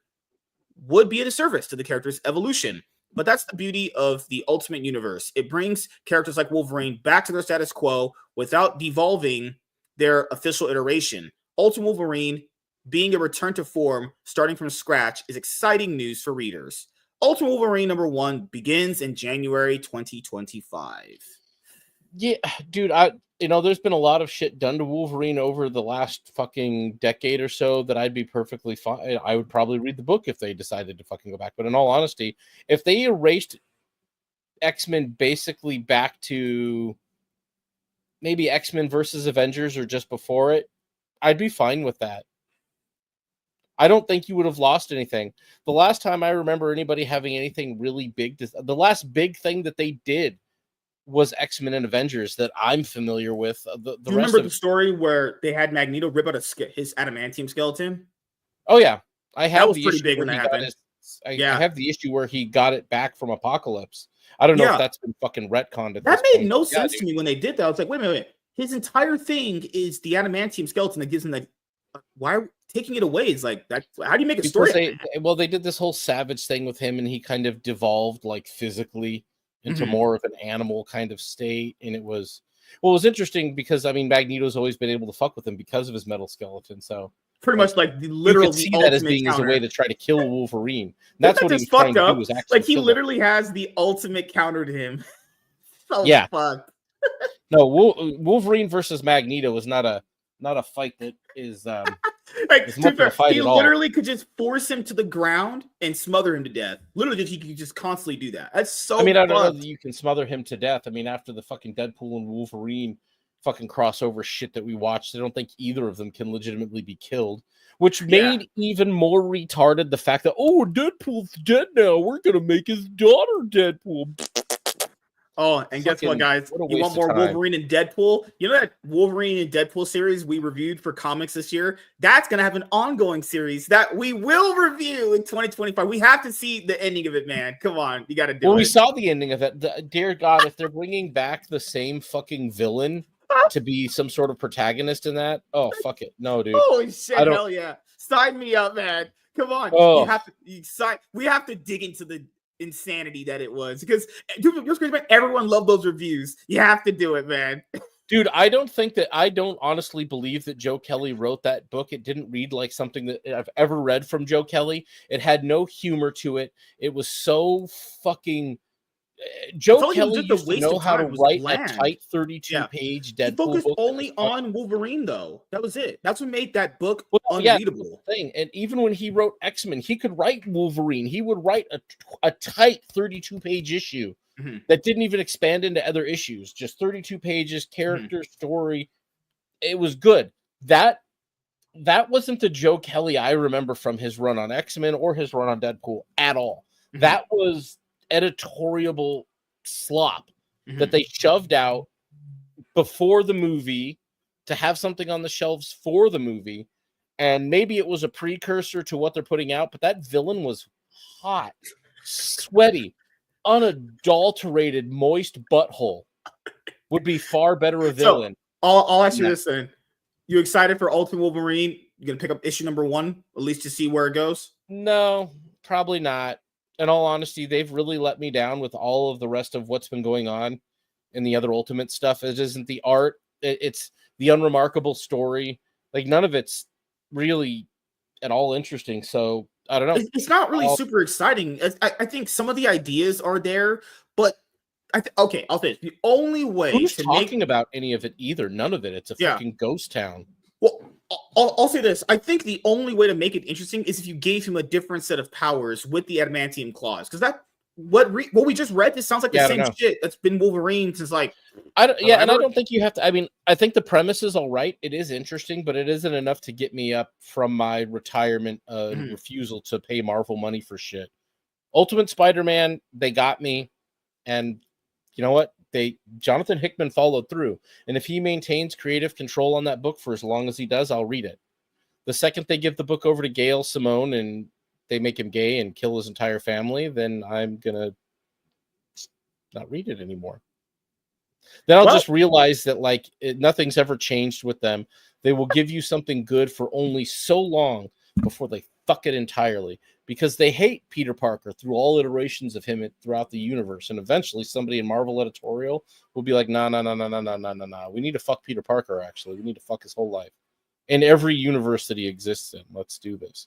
would be a disservice to the character's evolution. But that's the beauty of the Ultimate Universe. It brings characters like Wolverine back to their status quo without devolving their official iteration. Ultimate Wolverine being a return to form, starting from scratch, is exciting news for readers. Ultimate Wolverine #1 begins in January 2025. Yeah, dude, there's been a lot of shit done to Wolverine over the last fucking decade or so that I'd be perfectly fine. I would probably read the book if they decided to fucking go back. But in all honesty, if they erased X-Men basically back to maybe X-Men versus Avengers or just before it, I'd be fine with that. I don't think you would have lost anything. The last time I remember anybody having anything really big, the last big thing that they did was X-Men and Avengers that I'm familiar with. Do you remember the story where they had Magneto rip out his adamantium skeleton? Oh yeah, I have. That was pretty big when that happened. I have the issue where he got it back from Apocalypse. I don't know if that's been fucking retconned. That made no sense to me when they did that. I was like, wait a minute. His entire thing is the adamantium skeleton that gives him the. Why are taking it away? Is like that. How do you make a story? They did this whole Savage thing with him, and he kind of devolved like physically into more of an animal kind of state. And it was interesting because Magneto's always been able to fuck with him because of his metal skeleton. So pretty much like the literal. You could see that as being as a way to try to kill Wolverine. That's what he was trying to do. Was actually like he literally has the ultimate counter to him. Fuck. No, Wolverine versus Magneto was not a fight that is he literally could just force him to the ground and smother him to death. Literally, he could just constantly do that. That's so. I don't know that you can smother him to death. After the fucking Deadpool and Wolverine fucking crossover shit that we watched, I don't think either of them can legitimately be killed. Which made even more retarded the fact that Deadpool's dead now. We're gonna make his daughter Deadpool. Oh, and guess what, guys? You want more Wolverine and Deadpool? You know that Wolverine and Deadpool series we reviewed for comics this year? That's going to have an ongoing series that we will review in 2025. We have to see the ending of it, man. Come on. You got to do it. Well, we saw the ending of it. Dear God, if they're bringing back the same fucking villain to be some sort of protagonist in that, fuck it. No, dude. Holy shit, hell yeah. Sign me up, man. Come on. Oh. We have to dig into the insanity that it was, because everyone loved those reviews. You have to do it, man. Dude, I don't honestly believe that Joe Kelly wrote that book. It didn't read like something that I've ever read from Joe Kelly. It had no humor to it. It was so fucking Joe felt like it was Kelly just a used to waste know of how to time. It was write a bland. tight 32-page He Deadpool focused book. only on Wolverine, though. That was it. That's what made that book Well, yeah, that's unreadable. the thing. And even when he wrote X-Men, he could write Wolverine. He would write a tight 32-page issue that didn't even expand into other issues. Just 32 pages, character, story. It was good. That wasn't the Joe Kelly I remember from his run on X-Men or his run on Deadpool at all. That was editorial slop that they shoved out before the movie to have something on the shelves for the movie. And maybe it was a precursor to what they're putting out, but that villain was hot, sweaty, unadulterated, moist butthole. Would be far better a villain. So, I'll ask you this then. You excited for Ultimate Wolverine? You gonna pick up issue number 1, at least to see where it goes? No, probably not. In all honesty, they've really let me down with all of the rest of what's been going on in the other Ultimate stuff. It isn't the art, it's the unremarkable story. Like, none of it's really at all interesting. So I don't know. It's not really super exciting. I think some of the ideas are there, but okay, I'll say this. The only way who's to talking about any of it either? None of it. It's a fucking ghost town. Well, I'll say this. I think the only way to make it interesting is if you gave him a different set of powers with the adamantium claws, because that what we just read. This sounds like the same shit that's been Wolverine since like. And I don't think you have to. I mean, I think the premise is all right. It is interesting, but it isn't enough to get me up from my retirement refusal to pay Marvel money for shit. Ultimate Spider-Man, they got me, and you know what? Jonathan Hickman followed through, and if he maintains creative control on that book for as long as he does, I'll read it. The second they give the book over to Gail Simone and they make him gay and kill his entire family, then I'm gonna not read it anymore. Then I'll just realize that nothing's ever changed with them. They will give you something good for only so long before they fuck it entirely, because they hate Peter Parker through all iterations of him throughout the universe. And eventually somebody in Marvel editorial will be like, no. We need to fuck Peter Parker, actually. We need to fuck his whole life. In every universe that he exists in. Let's do this.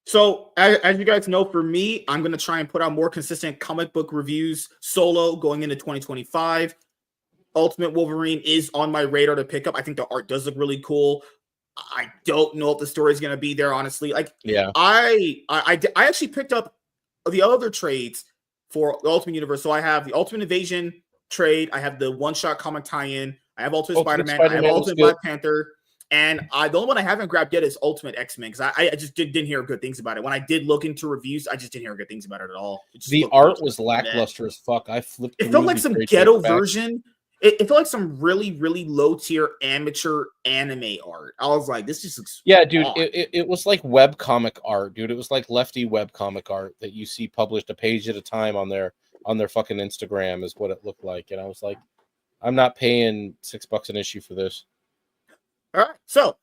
So, as you guys know, for me, I'm going to try and put out more consistent comic book reviews solo going into 2025. Ultimate Wolverine is on my radar to pick up. I think the art does look really cool. I don't know if the story is going to be there, honestly. I actually picked up the other trades for the Ultimate Universe. So I have the Ultimate Invasion trade. I have the one-shot comic tie-in. I have Ultimate Spider-Man. I have Ultimate Black Panther. And the only one I haven't grabbed yet is Ultimate X-Men, because I just didn't hear good things about it. When I did look into reviews, I just didn't hear good things about it at all. The art was lackluster as fuck. I flipped. It felt like some ghetto version. It felt like some really, really low-tier amateur anime art. I was like, this just looks dude, it was like webcomic art, dude. It was like lefty webcomic art that you see published a page at a time on their fucking Instagram is what it looked like. And I was like, I'm not paying $6 an issue for this. All right, so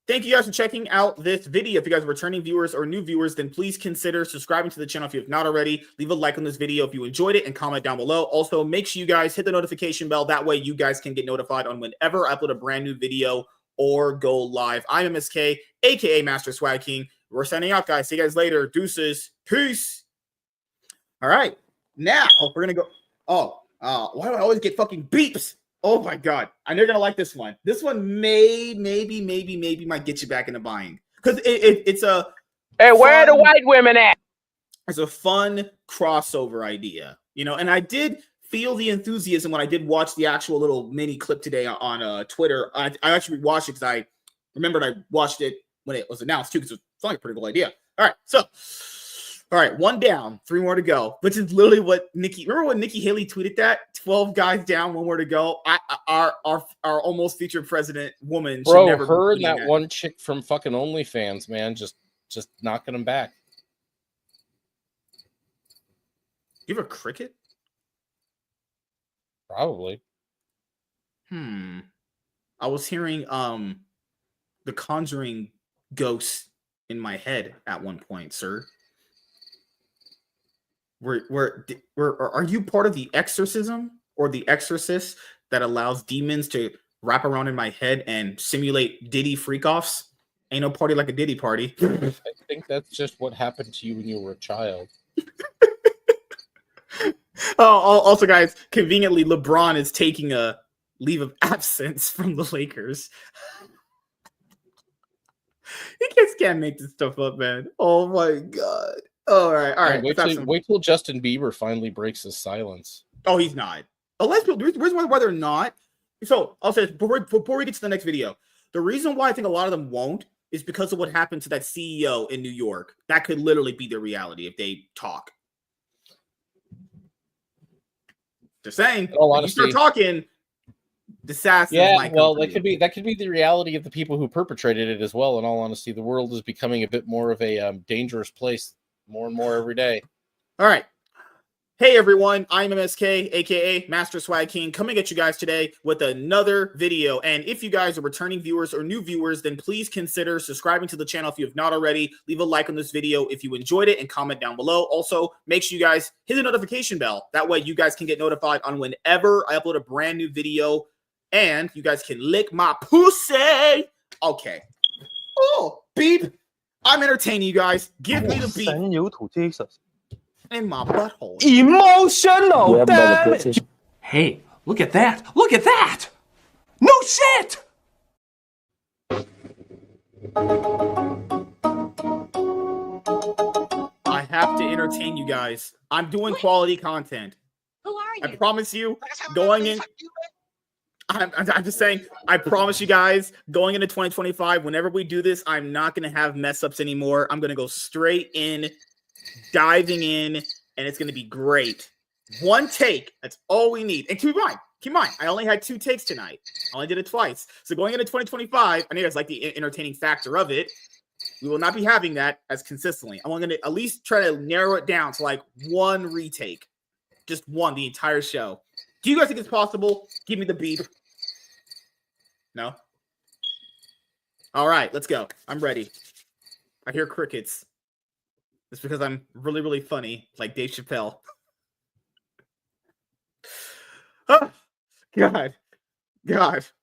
thank you guys for checking out this video. If you guys are returning viewers or new viewers, then please consider subscribing to the channel if you have not already. Leave a like on this video if you enjoyed it and comment down below. Also, make sure you guys hit the notification bell. That way you guys can get notified on whenever I upload a brand new video or go live. I'm MSK, aka Master Swag King. We're signing out, guys. See you guys later. Deuces. Peace. All right, now we're going to go. Why do I always get fucking beeps? Oh my god, I know you're gonna like this one. This one maybe might get you back into buying, because it's a where are the white women at? It's a fun crossover idea, and I did feel the enthusiasm when I did watch the actual little mini clip today on Twitter. I actually watched it because I remembered I watched it when it was announced too, because it was like a pretty cool idea. All right, one down, 3 more to go, which is literally what remember when Nikki Haley tweeted that? 12 guys down, 1 more to go. Our almost featured president woman. Bro, her and that one chick from fucking OnlyFans, man, just knocking them back. You have a cricket? Probably. I was hearing the Conjuring ghost in my head at one point, sir. Are you part of the exorcism or the exorcist that allows demons to wrap around in my head and simulate Diddy freak-offs? Ain't no party like a Diddy party. I think that's just what happened to you when you were a child. Also, guys, conveniently, LeBron is taking a leave of absence from the Lakers. You just can't make this stuff up, man. Oh my god. All right. Wait till Justin Bieber finally breaks his silence. Oh, he's not. Unless the reason why they're not. So I'll say before we get to the next video, the reason why I think a lot of them won't is because of what happened to that CEO in New York. That could literally be their reality if they talk. Just saying, if you start talking, disasters. Yeah, well, that could be the reality of the people who perpetrated it as well. In all honesty, the world is becoming a bit more of a dangerous place, more and more every day. All right. Hey everyone, I'm MSK, aka Master Swag King, coming at you guys today with another video. And if you guys are returning viewers or new viewers, then please consider subscribing to the channel if you have not already. Leave a like on this video if you enjoyed it and comment down below. Also, make sure you guys hit the notification bell. That way you guys can get notified on whenever I upload a brand new video. And you guys can lick my pussy. Okay. Oh, beep. I'm entertaining you guys. Give me the beep. In my butthole. Emotional damage. Hey, look at that. Look at that. No shit. I have to entertain you guys. I'm doing quality content. Who are you? I promise you, going in. I'm just saying, I promise you guys, going into 2025, whenever we do this, I'm not going to have mess ups anymore. I'm going to go straight in, diving in, and it's going to be great. One take. That's all we need. And keep in mind, I only had 2 takes tonight. I only did it twice. So going into 2025, I know it's like the entertaining factor of it. We will not be having that as consistently. I'm going to at least try to narrow it down to like 1 retake. Just 1 the entire show. Do you guys think it's possible? Give me the beep. No? All right, let's go. I'm ready. I hear crickets. It's because I'm really, really funny, like Dave Chappelle. Oh, God.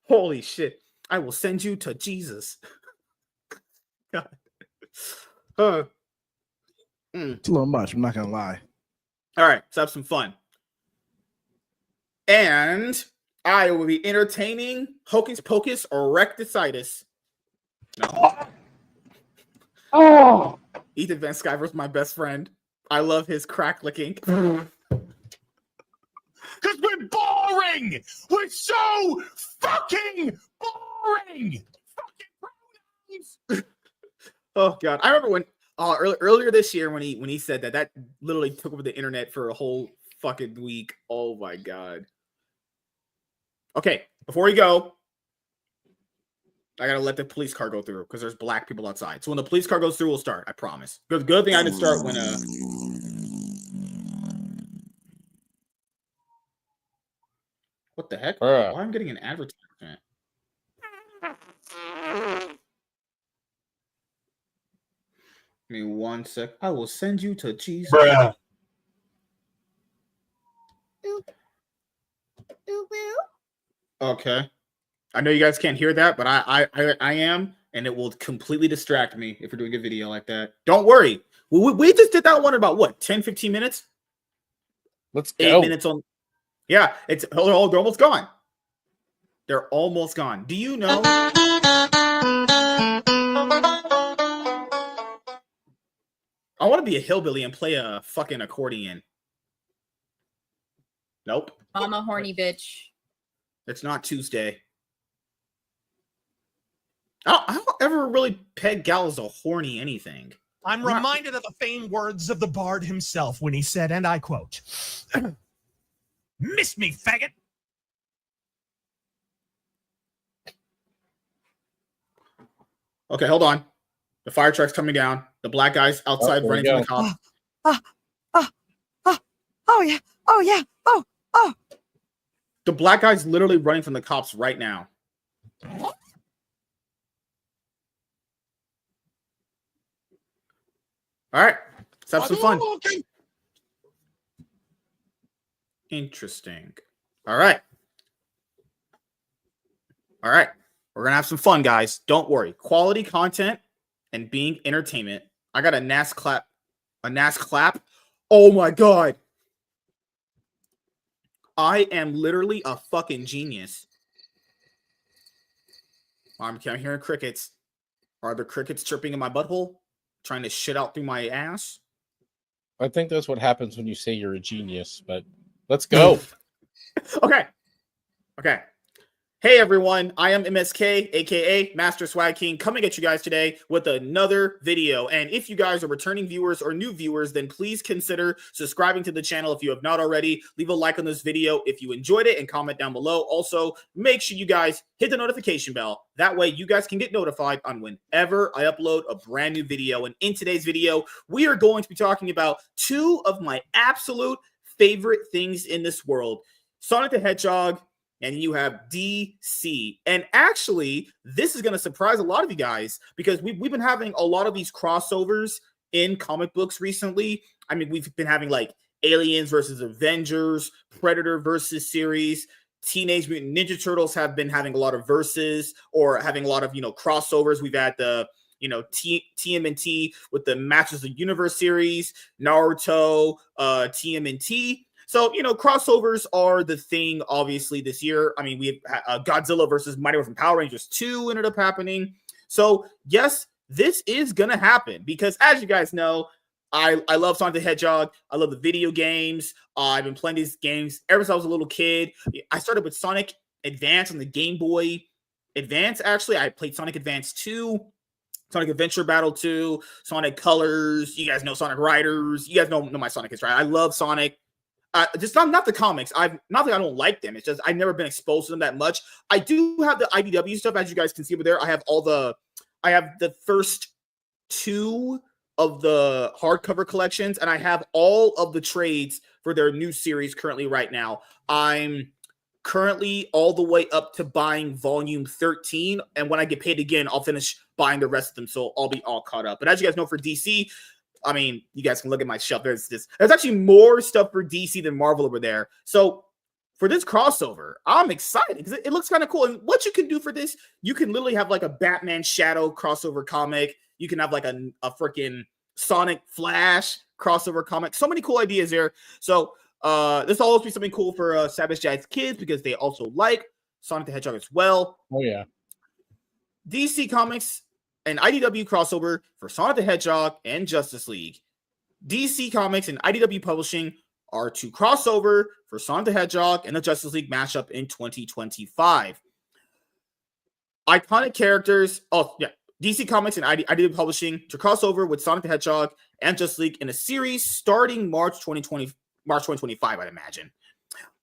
Holy shit. I will send you to Jesus. God. It's a little much, I'm not going to lie. All right, let's have some fun. And I will be entertaining Hocus Pocus or Recticitis. No. Oh, Ethan Van Sciver's my best friend. I love his crack licking. Because we're boring! We're so fucking boring! Fucking pronouns! Oh god. I remember when earlier this year when he said that literally took over the internet for a whole fucking week. Oh my god. Okay, before we go, I gotta let the police car go through because there's black people outside. So when the police car goes through, we'll start. I promise. Good thing I didn't start when What the heck? Why am I getting an advertisement? Give me 1 sec. I will send you to Jesus. Bruh. Okay. I know you guys can't hear that, but I am, and it will completely distract me if we're doing a video like that. Don't worry. We just did that one in about, what, 10, 15 minutes? Let's 8 go. minutes on. Yeah, they're almost gone. They're almost gone. Do you know? I want to be a hillbilly and play a fucking accordion. Nope. I'm a horny bitch. It's not Tuesday. I don't ever really peg gal as a horny anything. I'm reminded of the famed words of the bard himself when he said, and I quote, "Miss me, faggot." Okay, hold on. The fire truck's coming down. The black guy's outside running from the cop. Oh yeah. Oh. The black guy's literally running from the cops right now. All right, let's have some fun. Interesting. All right. We're going to have some fun, guys. Don't worry. Quality content and being entertainment. I got a NAS clap. Oh, my God. I am literally a fucking genius. I'm hearing crickets. Are there crickets chirping in my butthole? Trying to shit out through my ass? I think that's what happens when you say you're a genius, but let's go. Okay. Hey everyone, I am MSK, aka Master Swag King, coming at you guys today with another video. And if you guys are returning viewers or new viewers, then please consider subscribing to the channel if you have not already. Leave a like on this video if you enjoyed it and comment down below. Also, make sure you guys hit the notification bell. That way you guys can get notified on whenever I upload a brand new video. And in today's video, we are going to be talking about two of my absolute favorite things in this world, Sonic the Hedgehog, and you have DC. And actually, this is going to surprise a lot of you guys because we've been having a lot of these crossovers in comic books recently. I mean, we've been having like Aliens versus Avengers, Predator versus series. Teenage Mutant Ninja Turtles have been having a lot of verses or having a lot of, crossovers. We've had the, TMNT with the Masters of the Universe series, Naruto, TMNT. So, crossovers are the thing, obviously, this year. I mean, we have Godzilla versus Mighty Morphin Power Rangers 2 ended up happening. So, yes, this is going to happen because, as you guys know, I love Sonic the Hedgehog. I love the video games. I've been playing these games ever since I was a little kid. I started with Sonic Advance on the Game Boy Advance, actually. I played Sonic Advance 2. Sonic Adventure Battle 2, Sonic Colors. You guys know Sonic Riders. You guys know my Sonic history. I love Sonic. Just not the comics. Not that I don't like them. It's just I've never been exposed to them that much. I do have the IDW stuff, as you guys can see over there. I have the first 2 of the hardcover collections, and I have all of the trades for their new series currently right now. I'm currently all the way up to buying volume 13, and when I get paid again, I'll finish buying the rest of them, so I'll be all caught up. But as you guys know, for DC, I mean, you guys can look at my shelf. There's actually more stuff for DC than Marvel over there. So for this crossover, I'm excited because it looks kind of cool. And what you can do for this, you can literally have like a Batman Shadow crossover comic. You can have like a freaking Sonic Flash crossover comic. So many cool ideas there. So this will always be something cool for Savage Jazz kids because they also like Sonic the Hedgehog as well. Oh, yeah. DC Comics and IDW crossover for Sonic the Hedgehog and Justice League. DC Comics and IDW Publishing are to crossover for Sonic the Hedgehog and the Justice League mashup in 2025. Iconic characters. Oh, yeah. DC Comics and IDW Publishing to crossover with Sonic the Hedgehog and Justice League in a series starting March 2025, I'd imagine.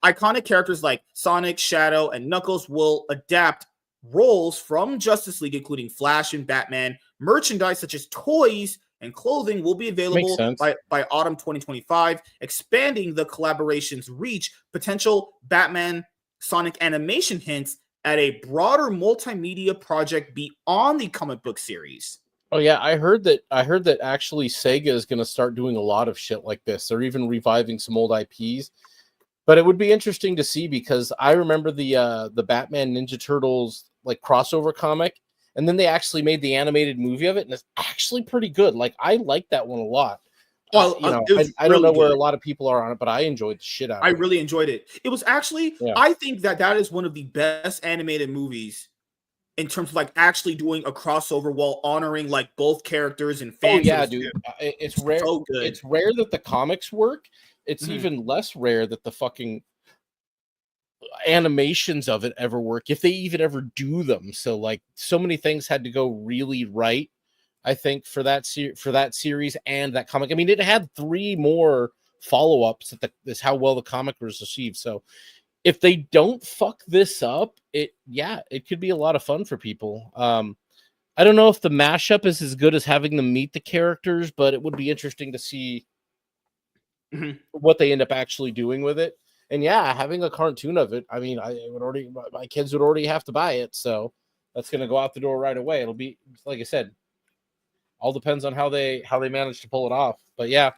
Iconic characters like Sonic, Shadow, and Knuckles will adapt roles from Justice League, including Flash and Batman. Merchandise such as toys and clothing will be available by autumn 2025, expanding the collaboration's reach. Potential Batman Sonic animation hints at a broader multimedia project beyond the comic book series. Oh yeah, I heard that actually Sega is going to start doing a lot of shit like this. They're even reviving some old IPs. But it would be interesting to see because I remember the Batman Ninja Turtles like crossover comic, and then they actually made the animated movie of it, and it's actually pretty good. Like I like that one a lot. Well, I don't know where a lot of people are on it, but I enjoyed the shit out of it. I really enjoyed it. It was actually, I think that is one of the best animated movies in terms of like actually doing a crossover while honoring like both characters and fans. Oh yeah, dude. It's rare. So good. It's rare that the comics work. It's even less rare that the fucking animations of it ever work, if they even ever do them. So like so many things had to go really right, I think, for that series and that comic. I mean, it had 3 more follow-ups is how well the comic was received. So if they don't fuck this up, it could be a lot of fun for people. I don't know if the mashup is as good as having them meet the characters, but it would be interesting to see what they end up actually doing with it. And yeah, having a cartoon of it, I mean, my kids would already have to buy it, so that's going to go out the door right away. It'll be, like I said, all depends on how they manage to pull it off. But yeah,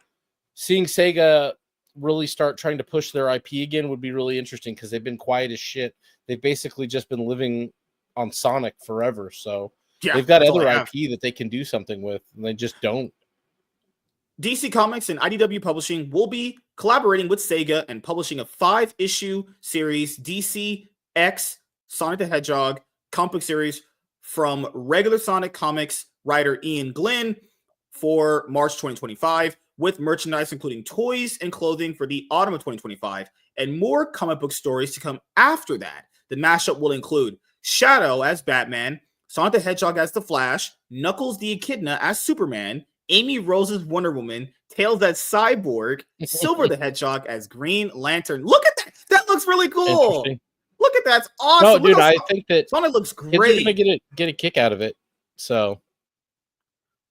seeing Sega really start trying to push their IP again would be really interesting because they've been quiet as shit. They've basically just been living on Sonic forever, so they've got other IP that they can do something with, and they just don't. DC Comics and IDW Publishing will be collaborating with Sega and publishing a 5-issue series, DC X Sonic the Hedgehog comic book series from regular Sonic Comics writer Ian Glynn for March 2025, with merchandise including toys and clothing for the autumn of 2025, and more comic book stories to come after that. The mashup will include Shadow as Batman, Sonic the Hedgehog as the Flash, Knuckles the Echidna as Superman, Amy Rose as Wonder Woman, Tails as Cyborg, Silver the Hedgehog as Green Lantern. Look at that! That looks really cool. Look at that! It's awesome. No, dude, I think that Sonic looks great. Kids are gonna get a kick out of it. So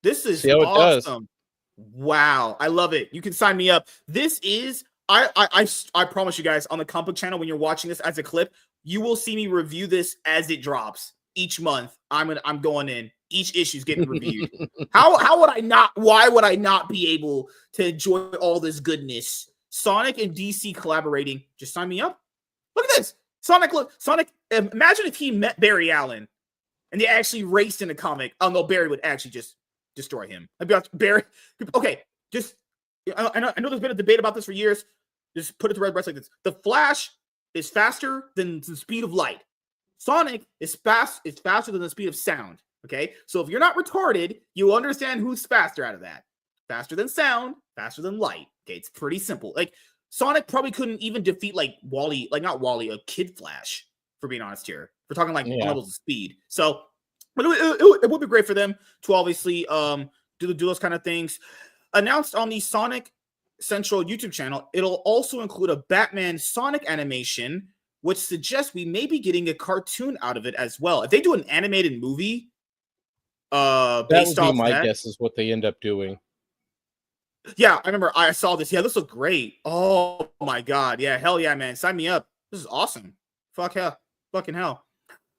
this is see how awesome. Wow, I love it. You can sign me up. This is I promise you guys, on the comic book channel, when you're watching this as a clip, you will see me review this as it drops each month. I'm going in. Each issue is getting reviewed. How would I not? Why would I not be able to enjoy all this goodness? Sonic and DC collaborating. Just sign me up. Look at this. Sonic. Imagine if he met Barry Allen and they actually raced in a comic. Oh no, Barry would actually just destroy him. I'd be like, Barry. Okay, just I know there's been a debate about this for years. Just put it to red breast like this. The Flash is faster than the speed of light. Sonic is faster than the speed of sound. Okay, so if you're not retarded, you understand who's faster out of that. Faster than sound, faster than light. Okay, it's pretty simple. Like Sonic probably couldn't even defeat like Wally, like not Wally, a Kid Flash, for being honest here. We're talking like levels of speed. So it would be great for them to obviously do those kind of things. Announced on the Sonic Central YouTube channel, it'll also include a Batman Sonic animation, which suggests we may be getting a cartoon out of it as well. If they do an animated movie, based off my guess is what they end up doing. Yeah, I remember I saw this. Yeah, this looked great. Oh my god. Yeah, hell yeah, man. Sign me up. This is awesome. Fucking hell.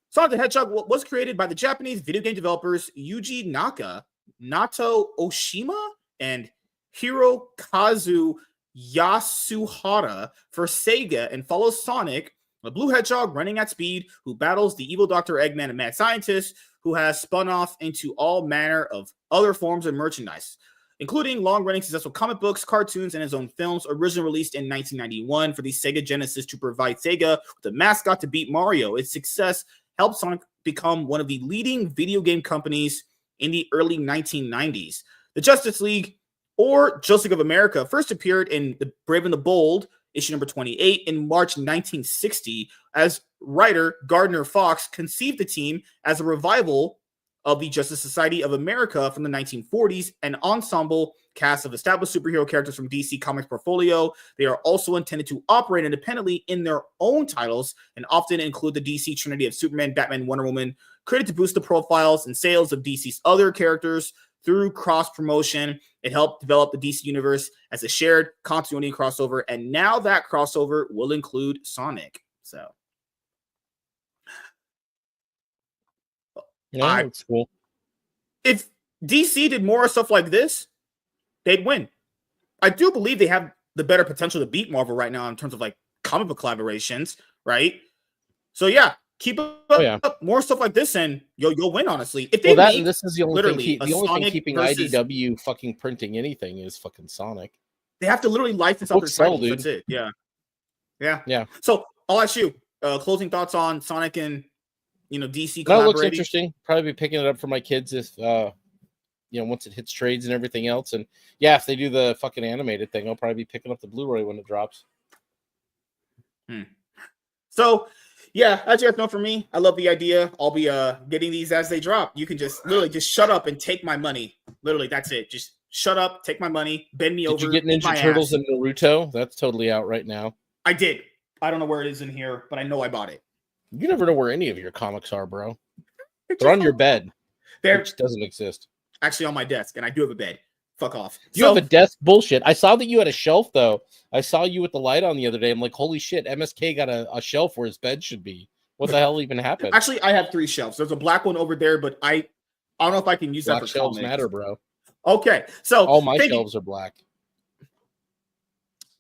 Sonic the Hedgehog was created by the Japanese video game developers Yuji Naka, Nato Oshima, and Hirokazu Yasuhara for Sega, and follows Sonic, a blue hedgehog running at speed who battles the evil Dr. Eggman, a mad scientist who has spun off into all manner of other forms of merchandise, including long-running successful comic books, cartoons, and his own films, originally released in 1991 for the Sega Genesis to provide Sega with a mascot to beat Mario. Its success helped Sonic become one of the leading video game companies in the early 1990s. The Justice League, or Justice League of America, first appeared in The Brave and the Bold, issue number 28, in March 1960, as writer Gardner Fox conceived the team as a revival of the Justice Society of America from the 1940s, an ensemble cast of established superhero characters from DC Comics portfolio. They are also intended to operate independently in their own titles and often include the DC Trinity of Superman, Batman, Wonder Woman, created to boost the profiles and sales of DC's other characters through cross-promotion. It helped develop the DC universe as a shared continuity crossover, and now that crossover will include Sonic. So yeah, that's cool. If DC did more stuff like this, they'd win. I do believe they have the better potential to beat Marvel right now in terms of like comic book collaborations, right? So yeah, keep up more stuff like this, and you'll win. Honestly, if they this is the only thing. The only thing keeping IDW fucking printing anything is fucking Sonic. They have to literally license out their titles. That's it. Yeah. So I'll ask you closing thoughts on Sonic and DC collaborating. That looks interesting. Probably be picking it up for my kids if once it hits trades and everything else. And yeah, if they do the fucking animated thing, I'll probably be picking up the Blu-ray when it drops. So yeah, as you guys know, for me, I love the idea. I'll be getting these as they drop. You can just literally just shut up and take my money. Literally, that's it. Just shut up, take my money, bend me over. Did you get Ninja Turtles and Naruto? That's totally out right now. I did. I don't know where it is in here, but I know I bought it. You never know where any of your comics are, bro. They're on your bed, which doesn't exist. Actually, on my desk, and I do have a bed. Fuck off. You have a desk? Bullshit. I saw that you had a shelf, though. I saw you with the light on the other day. I'm like, holy shit, MSK got a shelf where his bed should be. What the hell even happened? Actually, I have 3 shelves. There's a black one over there, but I don't know if I can use black that for shelves comics. Matter, bro. Okay, so all my shelves are black.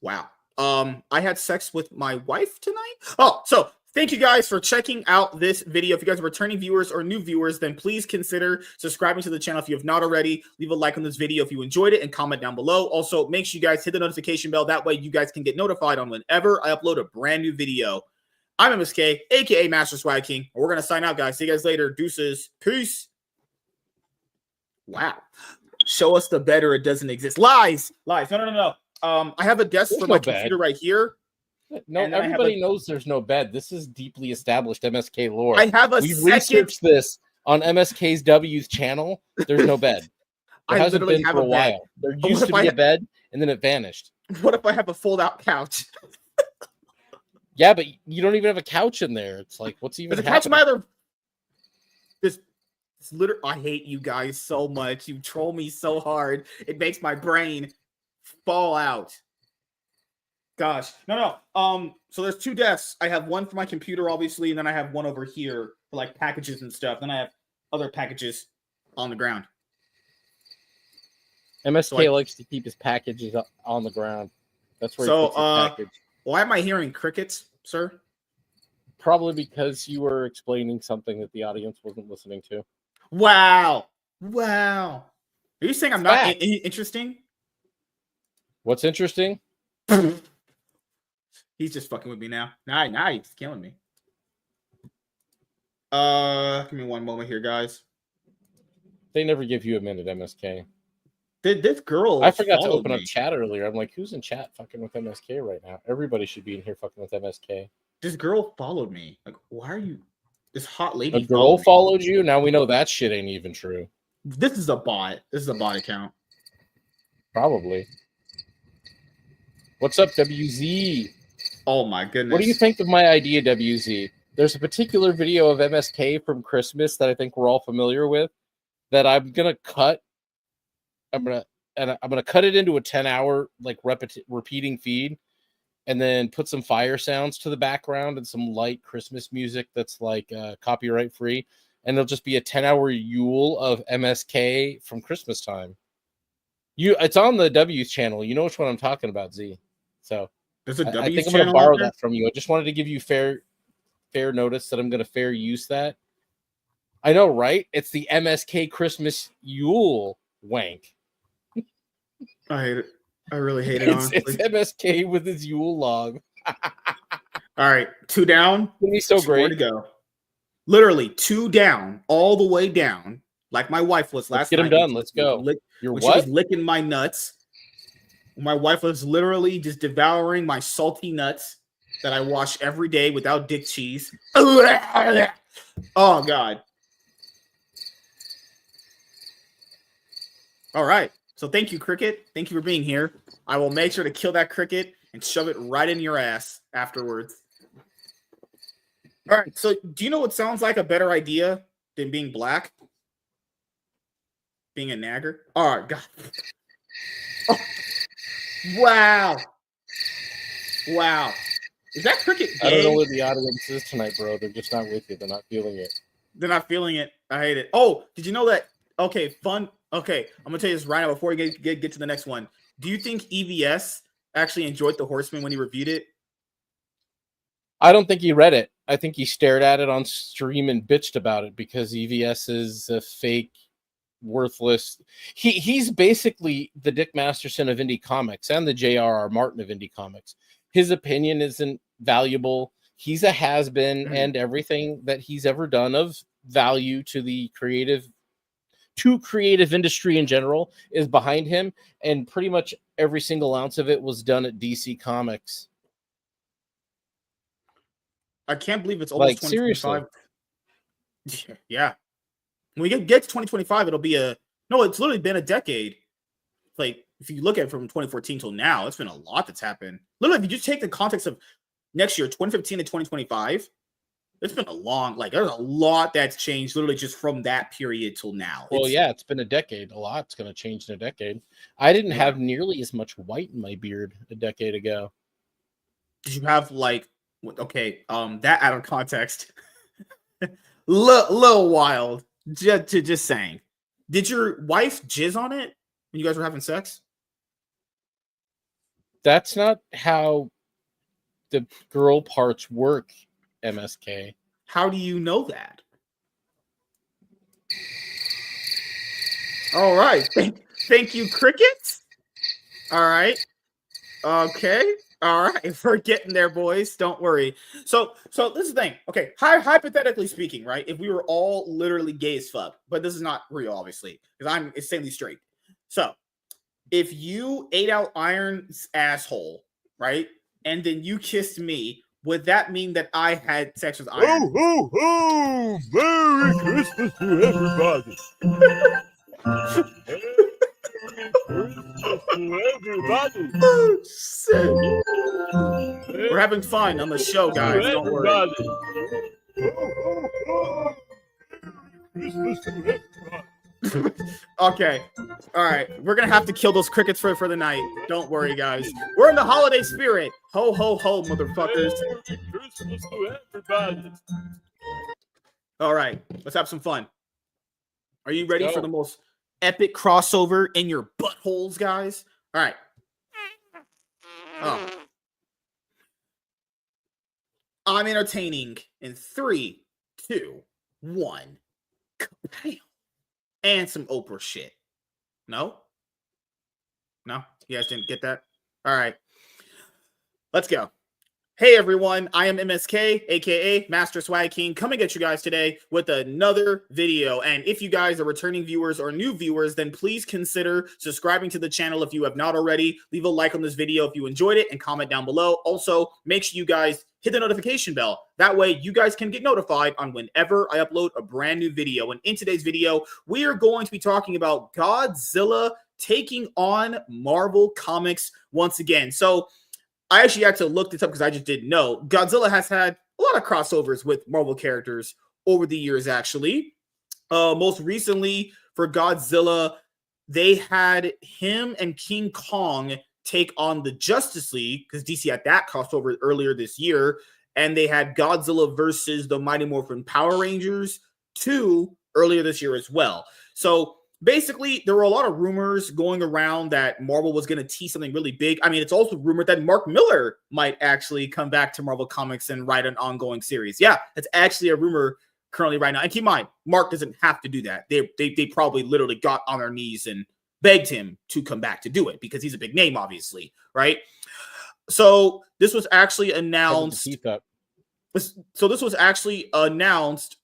Wow. I had sex with my wife tonight. Oh, so Thank you guys for checking out this video. If you guys are returning viewers or new viewers, then please consider subscribing to the channel if you have not already. Leave a like on this video if you enjoyed it and comment down below. Also, make sure you guys hit the notification bell. That way you guys can get notified on whenever I upload a brand new video. I'm MSK, aka Master Swag King. We're going to sign out, guys. See you guys later. Deuces. Peace. Wow. Show us the better it doesn't exist. Lies. Lies. No. I have a desk for my computer right here. No, everybody knows there's no bed. This is deeply established MSK lore. I have a We researched this on MSK's W's channel. There's no bed. It hasn't been for a while. There used to be a bed, and then it vanished. What if I have a fold-out couch? Yeah, but you don't even have a couch in there. It's like, what's even happening? Couch my other... This literally... I hate you guys so much. You troll me so hard. It makes my brain fall out. Gosh. No. So there's two desks. I have one for my computer, obviously, and then I have one over here for like packages and stuff. Then I have other packages on the ground. MSK likes to keep his packages on the ground. That's where he puts his package. Why am I hearing crickets, sir? Probably because you were explaining something that the audience wasn't listening to. Wow. Are you saying I'm not interesting? What's interesting? He's just fucking with me now. Nah, he's killing me. Give me one moment here, guys. They never give you a minute, MSK. This girl... I forgot to open up chat earlier. I'm like, who's in chat fucking with MSK right now? Everybody should be in here fucking with MSK. This girl followed me. Like, why are you... This hot lady... A girl followed you? Now we know that shit ain't even true. This is a bot. This is a bot account. Probably. What's up, WZ? Oh my goodness. What do you think of my idea, WZ? There's a particular video of MSK from Christmas that I think we're all familiar with that I'm gonna cut. I'm gonna cut it into a 10-hour like repeating feed, and then put some fire sounds to the background and some light Christmas music that's like copyright free, and it'll just be a 10-hour Yule of MSK from Christmas time. It's on the W's channel. You know which one I'm talking about, Z. So there's a W I think I'm going to borrow that from you. I just wanted to give you fair notice that I'm going to fair use that. I know, right? It's the MSK Christmas Yule wank. I hate it. I really hate it. It's MSK with his Yule log. All right, 2 down. It's gonna be so great. More to go. Literally 2 down, all the way down, like my wife was last night. Get him done. Let's go. She was licking my nuts. My wife was literally just devouring my salty nuts that I wash every day without dick cheese. Oh, God. All right. So thank you, Cricket. Thank you for being here. I will make sure to kill that cricket and shove it right in your ass afterwards. All right. So do you know what sounds like a better idea than being black? Being a nagger? All right. God. Oh. Wow. Is that cricket gay? I don't know where the audience is tonight, bro. They're just not with you. They're not feeling it. They're not feeling it. I hate it. Oh, did you know that? Okay, fun. Okay, I'm going to tell you this right now before we get to the next one. Do you think EVS actually enjoyed The Horseman when he reviewed it? I don't think he read it. I think he stared at it on stream and bitched about it because EVS is a fake, worthless. He's basically the Dick Masterson of indie comics and the J.R.R. Martin of indie comics. His opinion isn't valuable. He's a has-been, and everything that he's ever done of value to the creative industry in general is behind him, and pretty much every single ounce of it was done at DC Comics. I can't believe it's almost 2025. Seriously. Yeah. When we get to 2025, it'll be it's literally been a decade. Like, if you look at it from 2014 till now, it's been a lot that's happened. Literally, if you just take the context of next year, 2015 to 2025, it's been there's a lot that's changed literally just from that period till now. Well, it's been a decade. A lot's going to change in a decade. I didn't have nearly as much white in my beard a decade ago. Did you have that out of context? little wild. Just saying. Did your wife jizz on it when you guys were having sex? That's not how the girl parts work, MSK. How do you know that? All right. Thank you, Crickets. All right. Okay. All right. We're getting there, boys. Don't worry. So this is the thing. Okay. Hypothetically speaking, right? If we were all literally gay as fuck, but this is not real, obviously, because I'm insanely straight. So if you ate out Iron's asshole, right, and then you kissed me, would that mean that I had sex with Iron? Oh, Merry Christmas to everybody. Everybody. Oh, shit. We're having fun on the show, guys. Don't worry. Okay. All right. We're going to have to kill those crickets for the night. Don't worry, guys. We're in the holiday spirit. Ho, ho, ho, motherfuckers. Merry Christmas to everybody. All right. Let's have some fun. Are you ready for the most epic crossover in your buttholes, guys? All right. Oh. I'm entertaining in 3, 2, 1. Kapow. And some Oprah shit. No? No? You guys didn't get that? All right. Let's go. Hey everyone, I am MSK, aka Master Swag King, coming at you guys today with another video. And if you guys are returning viewers or new viewers, then please consider subscribing to the channel if you have not already. Leave a like on this video if you enjoyed it and comment down below. Also, make sure you guys hit the notification bell. That way you guys can get notified on whenever I upload a brand new video. And in today's video, we are going to be talking about Godzilla taking on Marvel Comics once again. So I actually had to look this up because I just didn't know. Godzilla has had a lot of crossovers with Marvel characters over the years, actually. Most recently, for Godzilla, they had him and King Kong take on the Justice League, because DC had that crossover earlier this year, and they had Godzilla versus the Mighty Morphin Power Rangers 2 earlier this year as well. So basically, there were a lot of rumors going around that Marvel was going to tease something really big. I mean, it's also rumored that Mark Miller might actually come back to Marvel Comics and write an ongoing series. Yeah, it's actually a rumor currently right now. And keep in mind, Mark doesn't have to do that. They probably literally got on their knees and begged him to come back to do it because he's a big name, obviously, right? So this was actually announced. So this was actually announced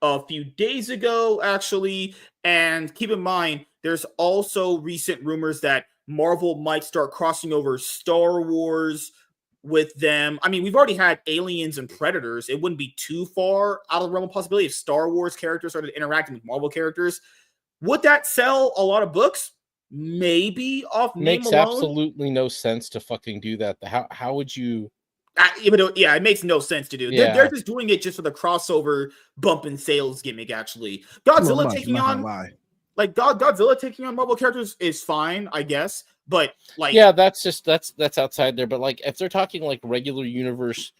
a few days ago, actually. And keep in mind, there's also recent rumors that Marvel might start crossing over Star Wars with them. I mean, we've already had Aliens and Predators. It wouldn't be too far out of the realm of possibility if Star Wars characters started interacting with Marvel characters. Would that sell a lot of books? Maybe off name alone. Makes absolutely no sense to fucking do that. How would you? Yeah, it makes no sense to do. Yeah. They're just doing it just for the crossover bump in sales gimmick. Actually, Godzilla taking on Godzilla taking on Marvel characters is fine, I guess. But like, yeah, that's outside there. But like, if they're talking like regular universe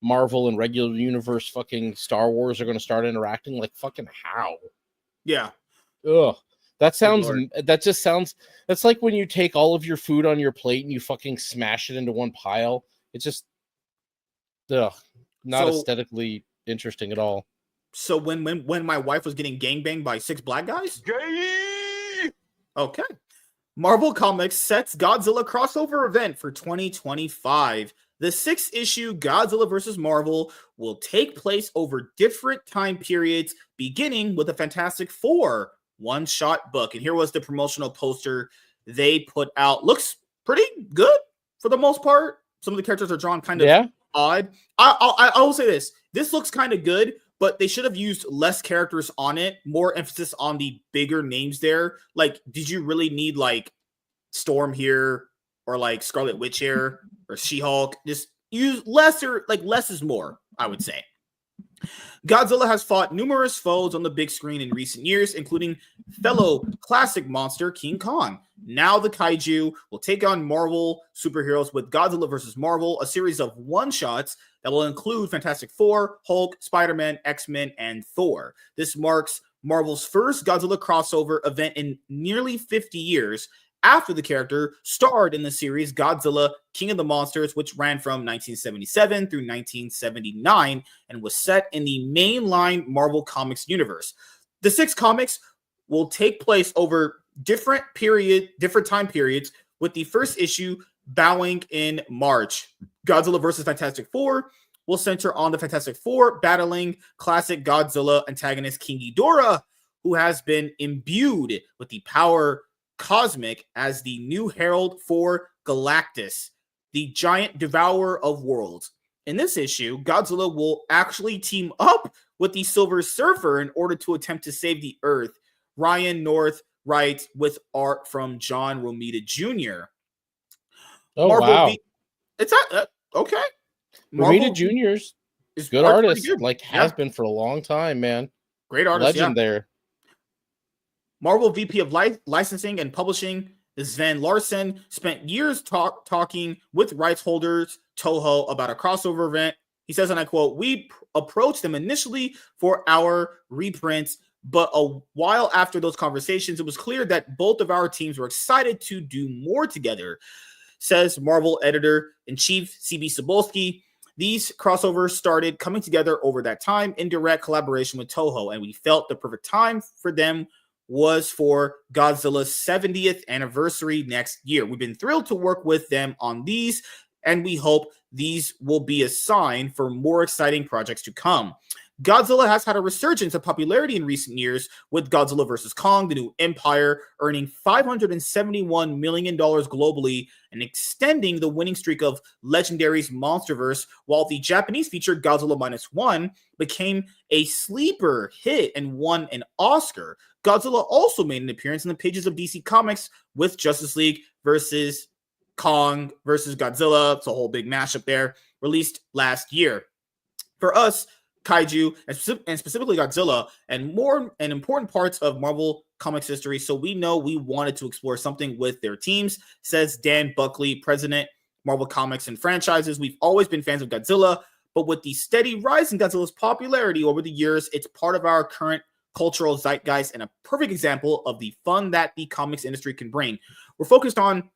Marvel and regular universe fucking Star Wars are going to start interacting, like fucking how? Yeah. Ugh. That's like when you take all of your food on your plate and you fucking smash it into one pile. It's just not aesthetically interesting at all. So when my wife was getting gangbanged by 6 black guys? Gay! Okay. Marvel Comics sets Godzilla crossover event for 2025. The 6-issue Godzilla vs. Marvel will take place over different time periods, beginning with the Fantastic Four one-shot book. And here was the promotional poster they put out. Looks pretty good for the most part. Some of the characters are drawn kind of odd. I will say this. This looks kind of good, but they should have used less characters on it, more emphasis on the bigger names there. Like, did you really need like Storm here or like Scarlet Witch here or She-Hulk? Just use lesser, like less is more, I would say. Godzilla has fought numerous foes on the big screen in recent years, including fellow classic monster King Kong. Now the kaiju will take on Marvel superheroes with Godzilla vs. Marvel, a series of one-shots that will include Fantastic Four, Hulk, Spider-Man, X-Men, and Thor. This marks Marvel's first Godzilla crossover event in nearly 50 years, after the character starred in the series Godzilla, King of the Monsters, which ran from 1977 through 1979 and was set in the mainline Marvel Comics universe. The 6 comics will take place over different time periods, with the first issue bowing in March. Godzilla vs. Fantastic Four will center on the Fantastic Four battling classic Godzilla antagonist King Ghidorah, who has been imbued with the power cosmic as the new herald for Galactus, the giant devourer of worlds. In this issue, Godzilla will actually team up with the Silver Surfer in order to attempt to save the Earth. Ryan North writes with art from John Romita Jr. Oh, Marvel wow. It's not okay. Marvel Romita Jr.'s is good art's pretty artist, good. like has been for a long time, man. Great artist, Legend there. Marvel VP of Licensing and Publishing, Sven Larsen, spent years talking with rights holders Toho about a crossover event. He says, and I quote, "We approached them initially for our reprints, but a while after those conversations, it was clear that both of our teams were excited to do more together," says Marvel editor-in-chief CB Cebulski. These crossovers started coming together over that time in direct collaboration with Toho, and we felt the perfect time for them was for Godzilla's 70th anniversary next year. We've been thrilled to work with them on these, and we hope these will be a sign for more exciting projects to come. Godzilla has had a resurgence of popularity in recent years, with Godzilla vs. Kong, The New Empire, earning $571 million globally and extending the winning streak of Legendary's Monsterverse, while the Japanese feature Godzilla -1 became a sleeper hit and won an Oscar. Godzilla also made an appearance in the pages of DC Comics with Justice League versus Kong versus Godzilla. It's a whole big mashup there, released last year. For us, kaiju, and specifically Godzilla, and important parts of Marvel Comics history, so we know we wanted to explore something with their teams, says Dan Buckley, president, Marvel Comics and Franchises. We've always been fans of Godzilla, but with the steady rise in Godzilla's popularity over the years, it's part of our current cultural zeitgeist and a perfect example of the fun that the comics industry can bring. We're focused on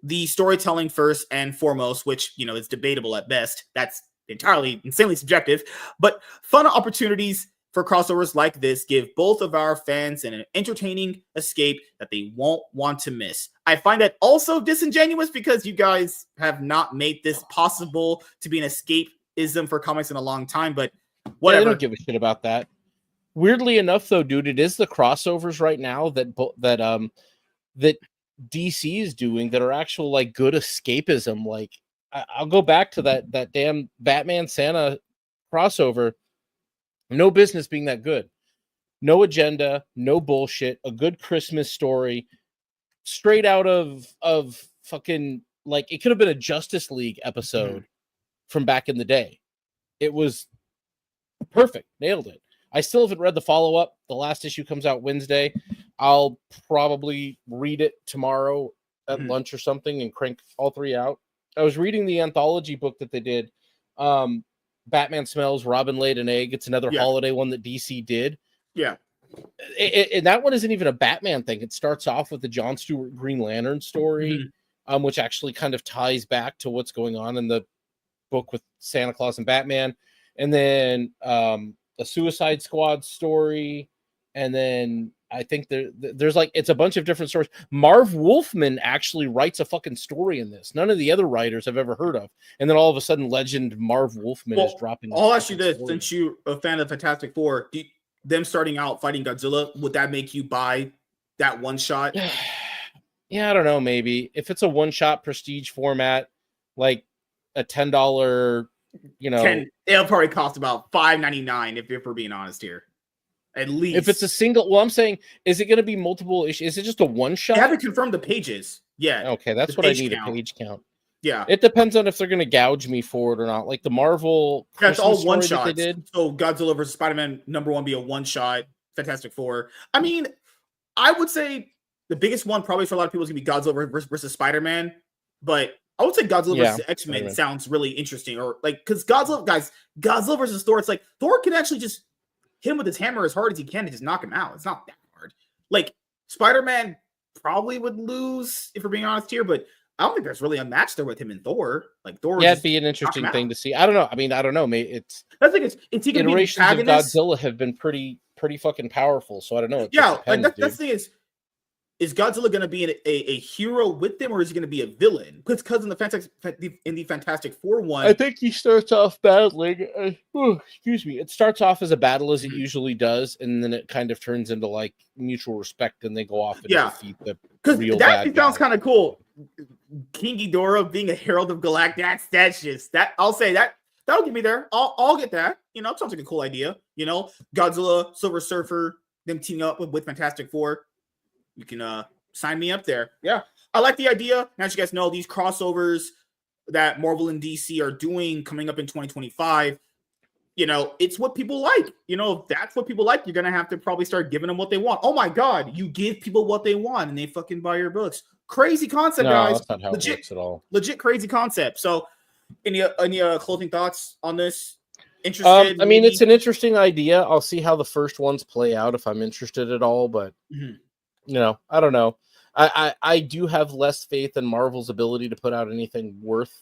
the storytelling first and foremost, which, is debatable at best. That's entirely insanely subjective, but fun opportunities for crossovers like this give both of our fans an entertaining escape that they won't want to miss. I find that also disingenuous because you guys have not made this possible to be an escapism for comics in a long time, but whatever. Yeah, they don't give a shit about that. Weirdly enough, though, dude, it is the crossovers right now that DC is doing that are actual like good escapism. Like I'll go back to that damn Batman Santa crossover. No business being that good. No agenda, no bullshit. A good Christmas story, straight out of fucking, like, it could have been a Justice League episode from back in the day. It was perfect. Nailed it. I still haven't read the follow-up. The last issue comes out Wednesday. I'll probably read it tomorrow at lunch or something and crank all 3 out. I was reading the anthology book that they did. Batman Smells, Robin Laid an Egg. It's another holiday one that DC did. Yeah. And that one isn't even a Batman thing. It starts off with the John Stewart Green Lantern story, which actually kind of ties back to what's going on in the book with Santa Claus and Batman. And then a Suicide Squad story. And then I think there's like, it's a bunch of different stories. Marv Wolfman actually writes a fucking story in this. None of the other writers I've ever heard of. And then all of a sudden, legend Marv Wolfman is dropping. I'll ask you this, since you're a fan of Fantastic Four, them starting out fighting Godzilla, would that make you buy that one shot? Yeah, I don't know, maybe. If it's a one-shot prestige format, like a $10, it'll probably cost about $5.99 if we're being honest here. At least. If it's a single, well, I'm saying, is it going to be multiple issues? Is it just a one-shot? They haven't confirmed the pages. Yeah. Okay, that's what I need, a page count. Yeah. It depends on if they're going to gouge me for it or not. Like the Marvel That's all one shot shots. they did. So Godzilla versus Spider-Man #1 be a one shot. Fantastic Four. I mean, I would say the biggest one probably for a lot of people is going to be Godzilla versus Spider-Man. But I would say Godzilla versus X-Men sounds really interesting. Or like, because Godzilla versus Thor, it's like Thor can actually just hit him with his hammer as hard as he can and just knock him out. It's not that hard. Like Spider-Man probably would lose if we're being honest here, but I don't think there's really a match there with him and Thor. Like Thor, Yeah, just it'd be an knock him interesting out. thing to see. I don't know. I mean, I don't know. It's I think it's he gonna be an iterations of antagonist. Godzilla have been pretty fucking powerful. So I don't know. It Yeah, just depends, like that's the thing is Godzilla going to be a hero with them, or is he going to be a villain? Because in the Fantastic Four one, I think he starts off battling. Excuse me. It starts off as a battle as it usually does, and then it kind of turns into like mutual respect, and they go off and defeat the real that bad actually sounds guy. kind of cool. King Ghidorah being a herald of Galactic. That's just that. I'll say that that'll get me there. I'll get that. You know, it sounds like a cool idea. You know, Godzilla, Silver Surfer, them teaming up with Fantastic Four. You can sign me up there. Yeah, I like the idea. Now, as you guys know, these crossovers that Marvel and DC are doing coming up in 2025, you know, it's what people like. You know, if that's what people like, you're going to have to probably start giving them what they want. Oh my God, you give people what they want and they fucking buy your books. Crazy concept, guys. That's not how it works at all. Legit crazy concept. So, any closing thoughts on this? Interested? I mean, it's an interesting idea. I'll see how the first ones play out if I'm interested at all, but you know, I don't know. I do have less faith in Marvel's ability to put out anything worth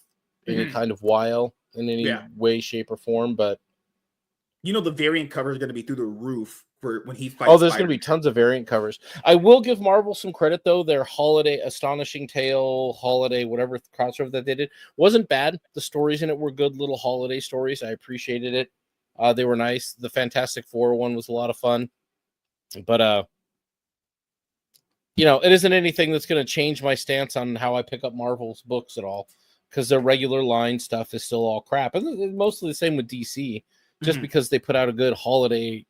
any kind of while in any way, shape, or form. But you know, the variant cover is going to be through the roof for when he fights. Oh, there's going to be tons of variant covers. I will give Marvel some credit though. Their Holiday, Astonishing Tale, Holiday, whatever crossover that they did wasn't bad. The stories in it were good little holiday stories. I appreciated it. They were nice. The Fantastic Four one was a lot of fun. But you know, it isn't anything that's going to change my stance on how I pick up Marvel's books at all, because their regular line stuff is still all crap. And it's mostly the same with DC. Just because they put out a good holiday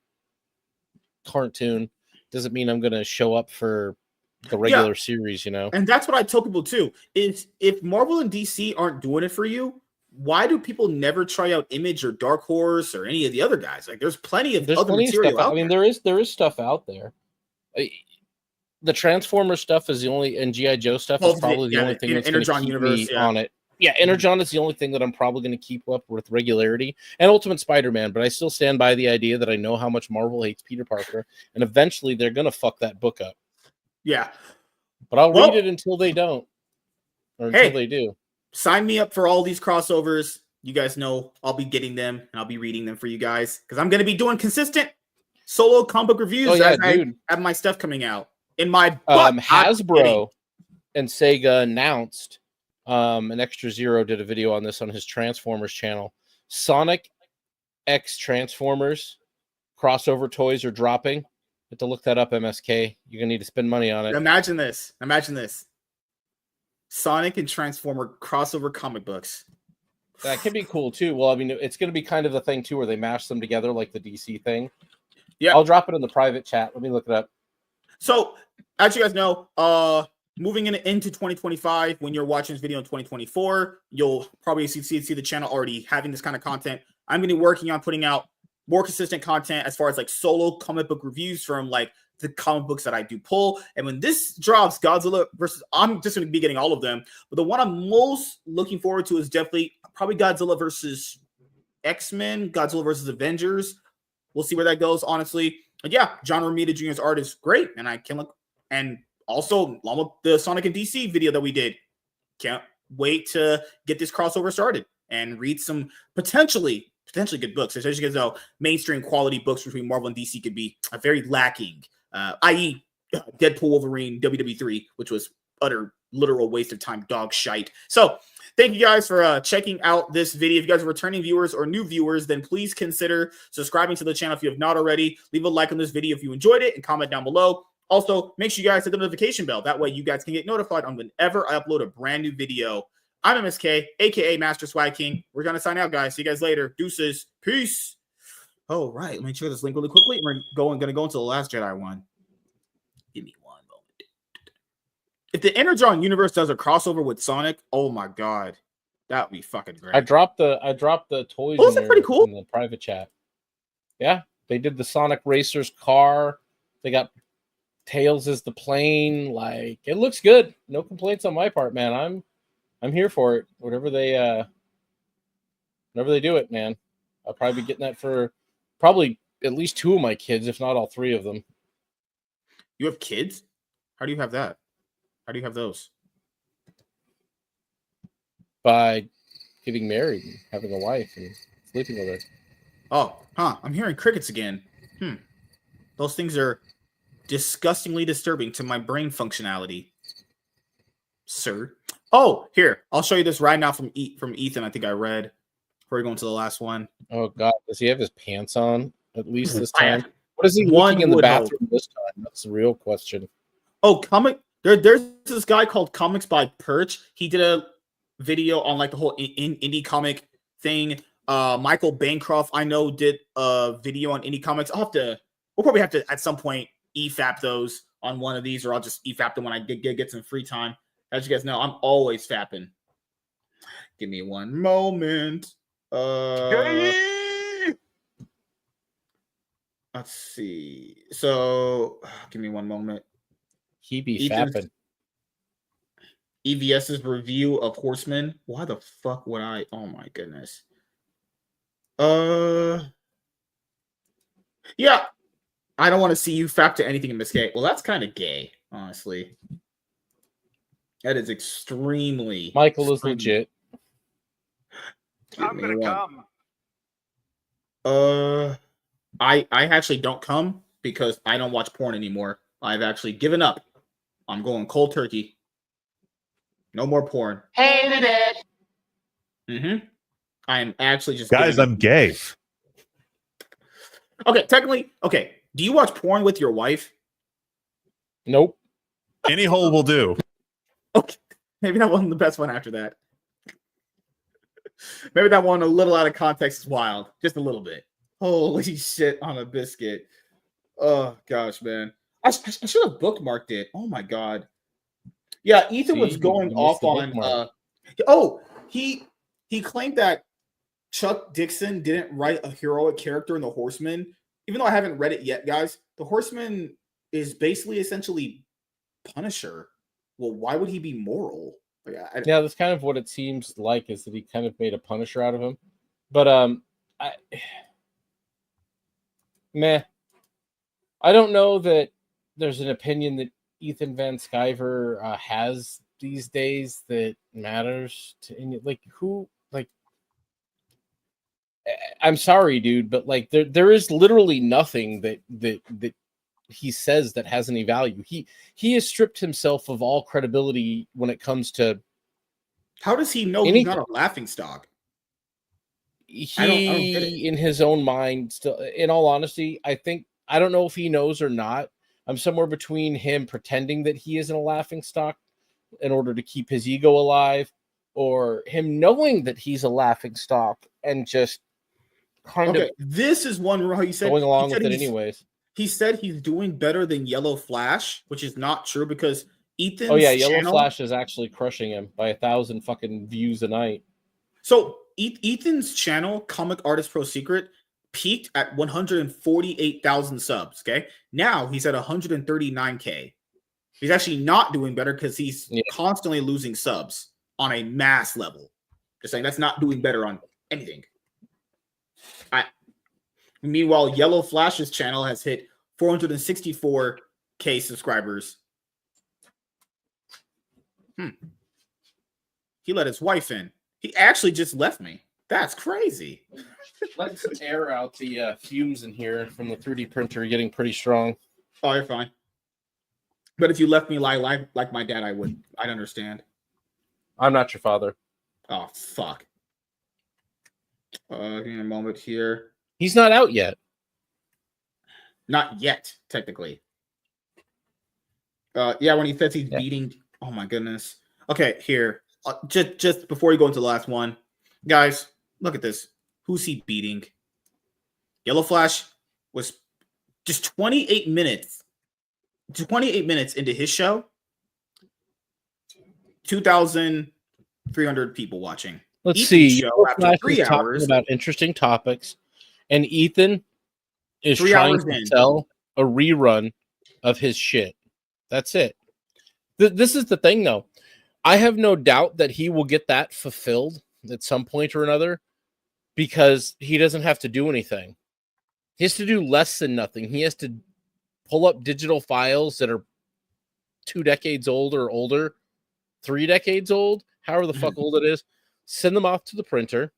cartoon doesn't mean I'm going to show up for the regular series, you know? And that's what I tell people too, is if Marvel and DC aren't doing it for you, why do people never try out Image or Dark Horse or any of the other guys? Like there's plenty of other material out there. I mean, there is stuff out there. The Transformer stuff is the only, and G.I. Joe stuff is probably the only thing that's going to keep me on it. Yeah, Energon is the only thing that I'm probably going to keep up with regularity, and Ultimate Spider-Man, but I still stand by the idea that I know how much Marvel hates Peter Parker, and eventually they're going to fuck that book up. Yeah. But I'll read it until they don't, or until they do. Sign me up for all these crossovers. You guys know I'll be getting them, and I'll be reading them for you guys, because I'm going to be doing consistent solo comic book reviews as I have my stuff coming out. In my Hasbro and Sega announced, an Extra Zero did a video on this on his Transformers channel. Sonic X Transformers crossover toys are dropping. You have to look that up, MSK. You're gonna need to spend money on it. Imagine this. Sonic and Transformer crossover comic books. That could be cool too. Well, I mean, it's gonna be kind of the thing too, where they mash them together like the DC thing. Yeah, I'll drop it in the private chat. Let me look it up. So, as you guys know, moving into 2025, when you're watching this video in 2024, you'll probably see the channel already having this kind of content. I'm going to be working on putting out more consistent content as far as like solo comic book reviews from like the comic books that I do pull. And when this drops, Godzilla versus, I'm just going to be getting all of them. But the one I'm most looking forward to is definitely probably Godzilla versus X-Men, Godzilla versus Avengers. We'll see where that goes, honestly. But yeah, John Romita Jr.'s art is great, and I can look. And also, along with the Sonic and DC video that we did, can't wait to get this crossover started and read some potentially good books. As you guys know, mainstream quality books between Marvel and DC could be very lacking, i.e., Deadpool, Wolverine, WW3, which was utter literal waste of time, dog shite. So thank you guys for checking out this video. If you guys are returning viewers or new viewers, then please consider subscribing to the channel if you have not already. Leave a like on this video if you enjoyed it and comment down below. Also, make sure you guys hit the notification bell. That way you guys can get notified on whenever I upload a brand new video. I'm MSK, aka Master Swag King. We're going to sign out, guys. See you guys later. Deuces. Peace. Oh, right. Let me check this link really quickly. We're going to go into the Last Jedi one. Give me one moment. If the Energon universe does a crossover with Sonic, oh my God. That would be fucking great. I dropped the toys in there, pretty cool. In the private chat. Yeah, they did the Sonic Racers car. They got Tails as the plane. Like, it looks good. No complaints on my part, man. I'm here for it. Whatever they do it, man. I'll probably be getting that for probably at least 2 of my kids, if not all 3 of them. You have kids? How do you have that? How do you have those? By getting married and having a wife and sleeping with her. Oh, I'm hearing crickets again. Those things are disgustingly disturbing to my brain functionality, sir. Oh, here, I'll show you this right now from Ethan. I think I read before we go into the last one. Oh God, does he have his pants on at least this I- time? What is he one looking in the would hope. bathroom this time? That's the real question. Oh, there's this guy called Comics by Perch. He did a video on like the whole indie comic thing. Michael Bancroft, I know, did a video on indie comics. We'll probably have to at some point EFAP those on one of these, or I'll just EFAP them when I get some free time. As you guys know, I'm always fapping. Give me one moment. Let's see. So, give me one moment. He be Ethan's- fapping. EVS's review of Horseman. Why the fuck would I? Oh my goodness. Yeah. I don't want to see you fap to anything in MSK. Well, that's kind of gay, honestly. That is extremely. Michael is legit. I'm gonna come. I actually don't come because I don't watch porn anymore. I've actually given up. I'm going cold turkey. No more porn. Hated it. Mm-hmm. I am actually just Guys, I'm gay. Okay, technically, okay. Do you watch porn with your wife? Nope. Any hole will do. Okay, maybe that wasn't the best one after that. Maybe that one a little out of context is wild. Just a little bit. Holy shit on a biscuit. Oh, gosh, man. I should have bookmarked it. Oh, my God. Yeah, Ethan was going off on... he claimed that Chuck Dixon didn't write a heroic character in The Horseman. Even though I haven't read it yet, guys, The Horseman is basically essentially Punisher. Well, why would he be moral? Yeah, that's kind of what it seems like, is that he kind of made a Punisher out of him. But I don't know that there's an opinion that Ethan Van Sciver has these days that matters to any, like, who, like, I'm sorry, dude, but like there is literally nothing that he says that has any value. He has stripped himself of all credibility when it comes to. How does he know he's not a laughingstock? He, I don't get it. In his own mind, still, in all honesty, I don't know if he knows or not. I'm somewhere between him pretending that he isn't a laughingstock in order to keep his ego alive, or him knowing that he's a laughingstock and just kind of. This is one where he said going along with it anyways. He said he's doing better than Yellow Flash, which is not true because Ethan's Yellow Flash is actually crushing him by 1,000 fucking views a night. So Ethan's channel, Comic Artist Pro Secret, peaked at 148,000 subs. Okay, now he's at 139K. He's actually not doing better because he's constantly losing subs on a mass level. Just saying, that's not doing better on anything. Meanwhile, Yellow Flash's channel has hit 464K subscribers. He let his wife in. He actually just left me. That's crazy. Let's air out the fumes in here from the 3D printer getting pretty strong. Oh, you're fine. But if you left me like my dad, I'd understand. I'm not your father. Oh, fuck. Give me a moment here. He's not out yet. Not yet, technically. Yeah, when he says he's beating. Oh my goodness. Okay, here. Just before we go into the last one, guys, look at this. Who's he beating? Yellow Flash was just 28 minutes. 28 minutes into his show. 2,300 people watching. Let's Ethan's see. Show after 3 hours about interesting topics, and Ethan is 3 trying hours to in. sell a rerun of his shit. That's it. This is the thing, though. I have no doubt that he will get that fulfilled at some point or another because he doesn't have to do anything. He has to do less than nothing. He has to pull up digital files that are 2 decades old or older, 3 decades old, however the fuck old it is, send them off to the printer,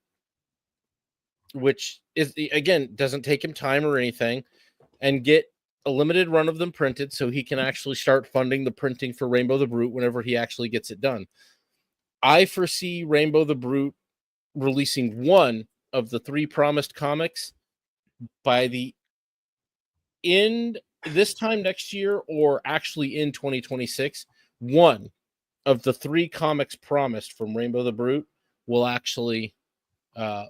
which is, again, doesn't take him time or anything, and get a limited run of them printed so he can actually start funding the printing for Rainbow the Brute whenever he actually gets it done. I foresee Rainbow the Brute releasing one of the 3 promised comics by the end this time next year, or actually in 2026. One of the 3 comics promised from Rainbow the Brute will actually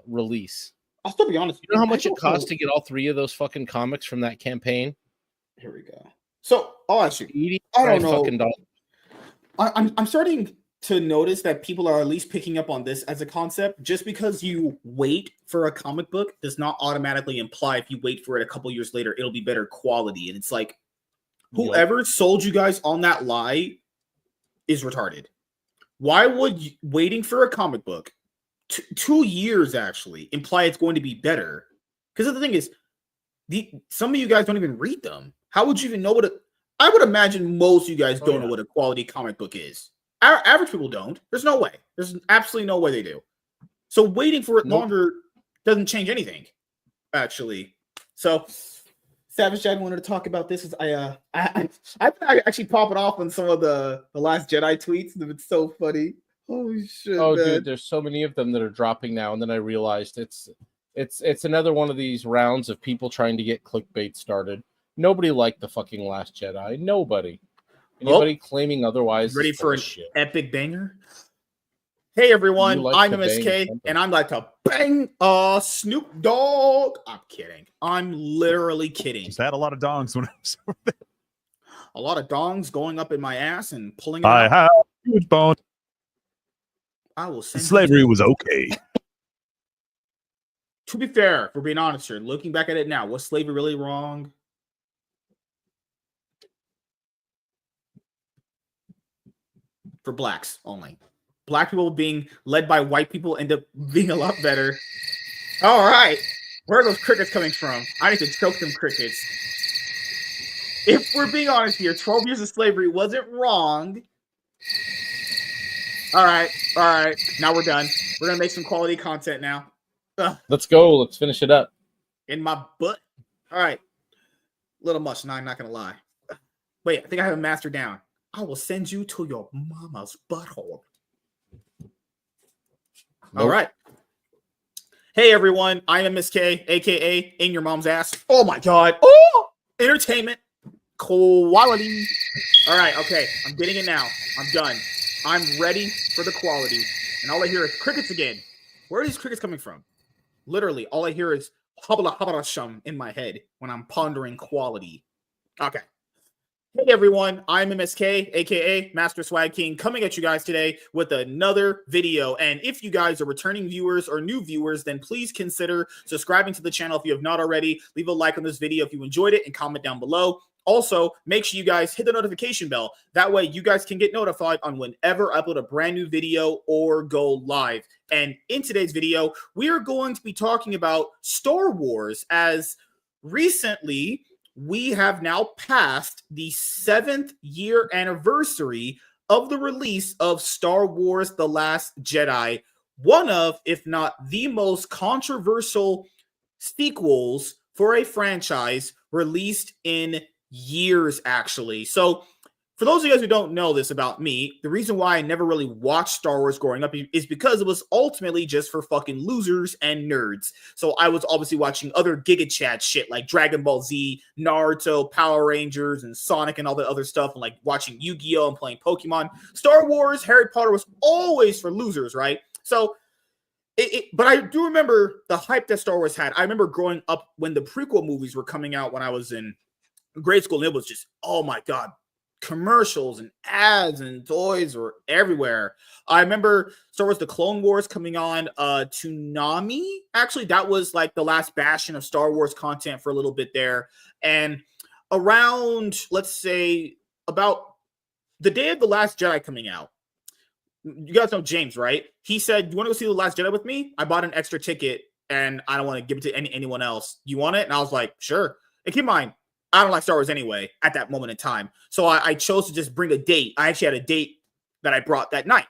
release. I'll still be honest. You know how much it costs to get all 3 of those fucking comics from that campaign? Here we go. So I'll ask you. I don't know. I'm starting to notice that people are at least picking up on this as a concept. Just because you wait for a comic book does not automatically imply if you wait for it a couple years later, it'll be better quality. And it's like, whoever sold you guys on that lie is retarded. Why would waiting for a comic book 2 years actually imply it's going to be better? Because the thing is, some of you guys don't even read them. How would you even know what I would imagine most of you guys don't know what a quality comic book is. Our average people don't. There's no way. There's absolutely no way they do. So waiting for it longer doesn't change anything, actually. So Savage Dad wanted to talk about this. I actually pop it off on some of the Last Jedi tweets. It's so funny. Holy shit! Oh, man. dude, there's so many of them that are dropping now, and then I realized it's another one of these rounds of people trying to get clickbait started. Nobody liked the fucking Last Jedi. Nobody. Anybody claiming otherwise? Ready for an epic banger? Hey everyone, like I'm to MSK, and I'm like to bang Snoop Dogg. I'm kidding. I'm literally kidding. Just had a lot of dongs when I was over there. A lot of dongs going up in my ass and pulling it I out. have huge bone. I will send Slavery was okay. To be fair, for being honest here, looking back at it now, was slavery really wrong? For blacks only. Black people being led by white people end up being a lot better. All right. Where are those crickets coming from? I need to choke them crickets. If we're being honest here, 12 years of slavery wasn't wrong. All right. All right. Now we're done. We're going to make some quality content now. Ugh. Let's go. Let's finish it up. In my butt. All right. Little much. No, I'm not going to lie. Wait, I think I have a master down. I will send you to your mama's butthole. All right. Hey, everyone. I am MSK, a.k.a. In Your Mom's Ass. Oh, my God. Oh! Entertainment. Quality. All right. Okay. I'm getting it now. I'm done. I'm ready for the quality. And all I hear is crickets again. Where are these crickets coming from? Literally, all I hear is habla habla shum in my head when I'm pondering quality. Okay. Hey everyone, I'm MSK, aka Master Swag King, coming at you guys today with another video. And if you guys are returning viewers or new viewers, then please consider subscribing to the channel if you have not already. Leave a like on this video if you enjoyed it and comment down below. Also, make sure you guys hit the notification bell. That way you guys can get notified on whenever I upload a brand new video or go live. And in today's video, we are going to be talking about Star Wars, as recently we have now passed the 7th year anniversary of the release of Star Wars The Last Jedi, one of, if not the most controversial sequels for a franchise released in years, actually. So for those of you guys who don't know this about me, the reason why I never really watched Star Wars growing up is because it was ultimately just for fucking losers and nerds. So I was obviously watching other Giga Chat shit like Dragon Ball Z, Naruto, Power Rangers, and Sonic and all the other stuff, and like watching Yu-Gi-Oh! And playing Pokemon. Star Wars, Harry Potter was always for losers, right? So but I do remember the hype that Star Wars had. I remember growing up when the prequel movies were coming out when I was in grade school, and it was just, oh my God, commercials and ads and toys were everywhere. I remember Star Wars The Clone Wars coming on Toonami. Actually, that was like the last bastion of Star Wars content for a little bit there. And around, let's say, about the day of The Last Jedi coming out, you guys know James, right? He said, you want to go see The Last Jedi with me? I bought an extra ticket and I don't want to give it to anyone else. You want it? And I was like, sure. And keep in mind, I don't like Star Wars anyway at that moment in time. So I chose to just bring a date. I actually had a date that I brought that night.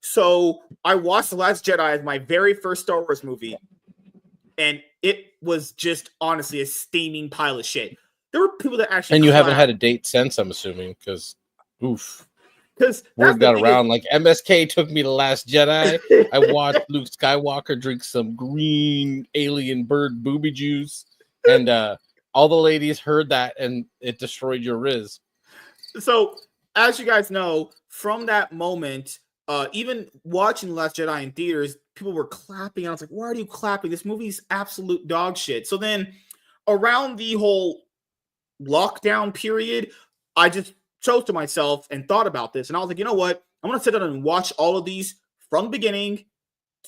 So I watched The Last Jedi as my very first Star Wars movie. And it was just honestly a steaming pile of shit. There were people that actually. And you haven't had a date since, I'm assuming, because oof. Because word got around like MSK took me to Last Jedi. I watched Luke Skywalker drink some green alien bird booby juice, and all the ladies heard that, and it destroyed your Riz. So, as you guys know, from that moment, even watching The Last Jedi in theaters, people were clapping. I was like, "Why are you clapping? This movie's absolute dog shit." So then, around the whole lockdown period, I just chose to myself and thought about this, and I was like, you know what? I'm gonna sit down and watch all of these from the beginning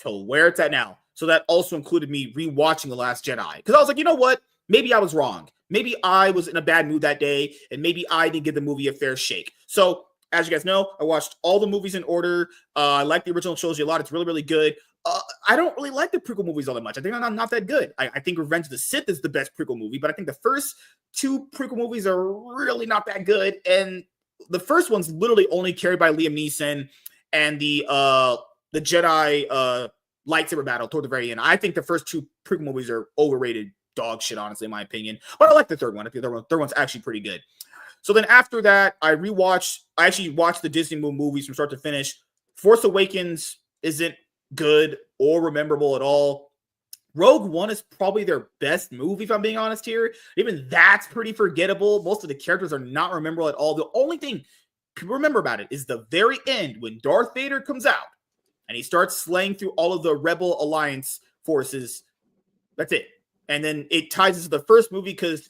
to where it's at now. So that also included me rewatching The Last Jedi, because I was like, you know what? Maybe I was wrong. Maybe I was in a bad mood that day, and maybe I didn't give the movie a fair shake. So, as you guys know, I watched all the movies in order. I like the original trilogy a lot. It's really, really good. I don't really like the prequel movies all that much. I think I'm not that good. I think Revenge of the Sith is the best prequel movie, but I think the first two prequel movies are really not that good. And the first one's literally only carried by Liam Neeson and the Jedi lightsaber battle toward the very end. I think the first two prequel movies are overrated dog shit, honestly, in my opinion. But I like the third one. I think the third one's actually pretty good. So then after that, I actually watched the Disney movies from start to finish. Force Awakens isn't good or memorable at all. Rogue One is probably their best movie, if I'm being honest here. Even that's pretty forgettable. Most of the characters are not memorable at all. The only thing people remember about it is the very end when Darth Vader comes out and he starts slaying through all of the Rebel Alliance forces. That's it. And then it ties into the first movie because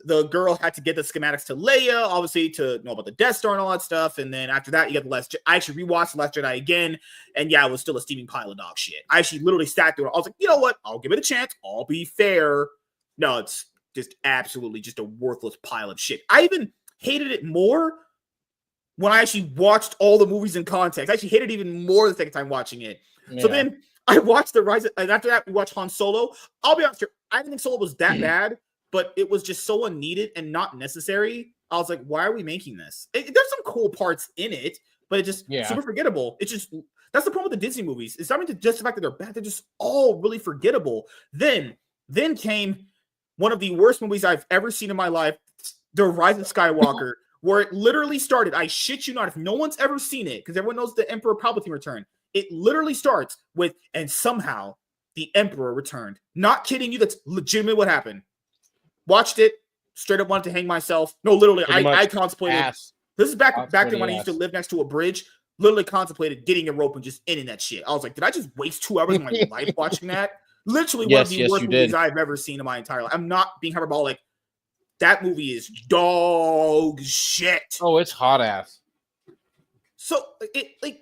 the girl had to get the schematics to Leia, obviously, to know about the Death Star and all that stuff. And then after that, you got The Last Jedi. I actually rewatched The Last Jedi again. And yeah, it was still a steaming pile of dog shit. I actually literally sat through it. I was like, you know what? I'll give it a chance. I'll be fair. No, it's just absolutely just a worthless pile of shit. I even hated it more when I actually watched all the movies in context. I actually hated it even more the second time watching it. Yeah. So then I watched The Rise, and after that, we watched Han Solo. I'll be honest here, I didn't think Solo was that bad, but it was just so unneeded and not necessary. I was like, why are we making this? There's some cool parts in it, but it's just super forgettable. It's just, that's the problem with the Disney movies. It's not just the fact that they're bad. They're just all really forgettable. Then came one of the worst movies I've ever seen in my life, The Rise of Skywalker, where it literally started. I shit you not, if no one's ever seen it, because everyone knows the Emperor Palpatine returned. It literally starts with, and somehow the Emperor returned. Not kidding you. That's legitimately what happened. Watched it, straight up wanted to hang myself. No, literally, I contemplated. This is back then when I used to live next to a bridge. Literally contemplated getting a rope and just ending that shit. I was like, did I just waste 2 hours of my life watching that? Literally one of the worst movies I've ever seen in my entire life. I'm not being hyperbolic. That movie is dog shit. Oh, it's hot ass. So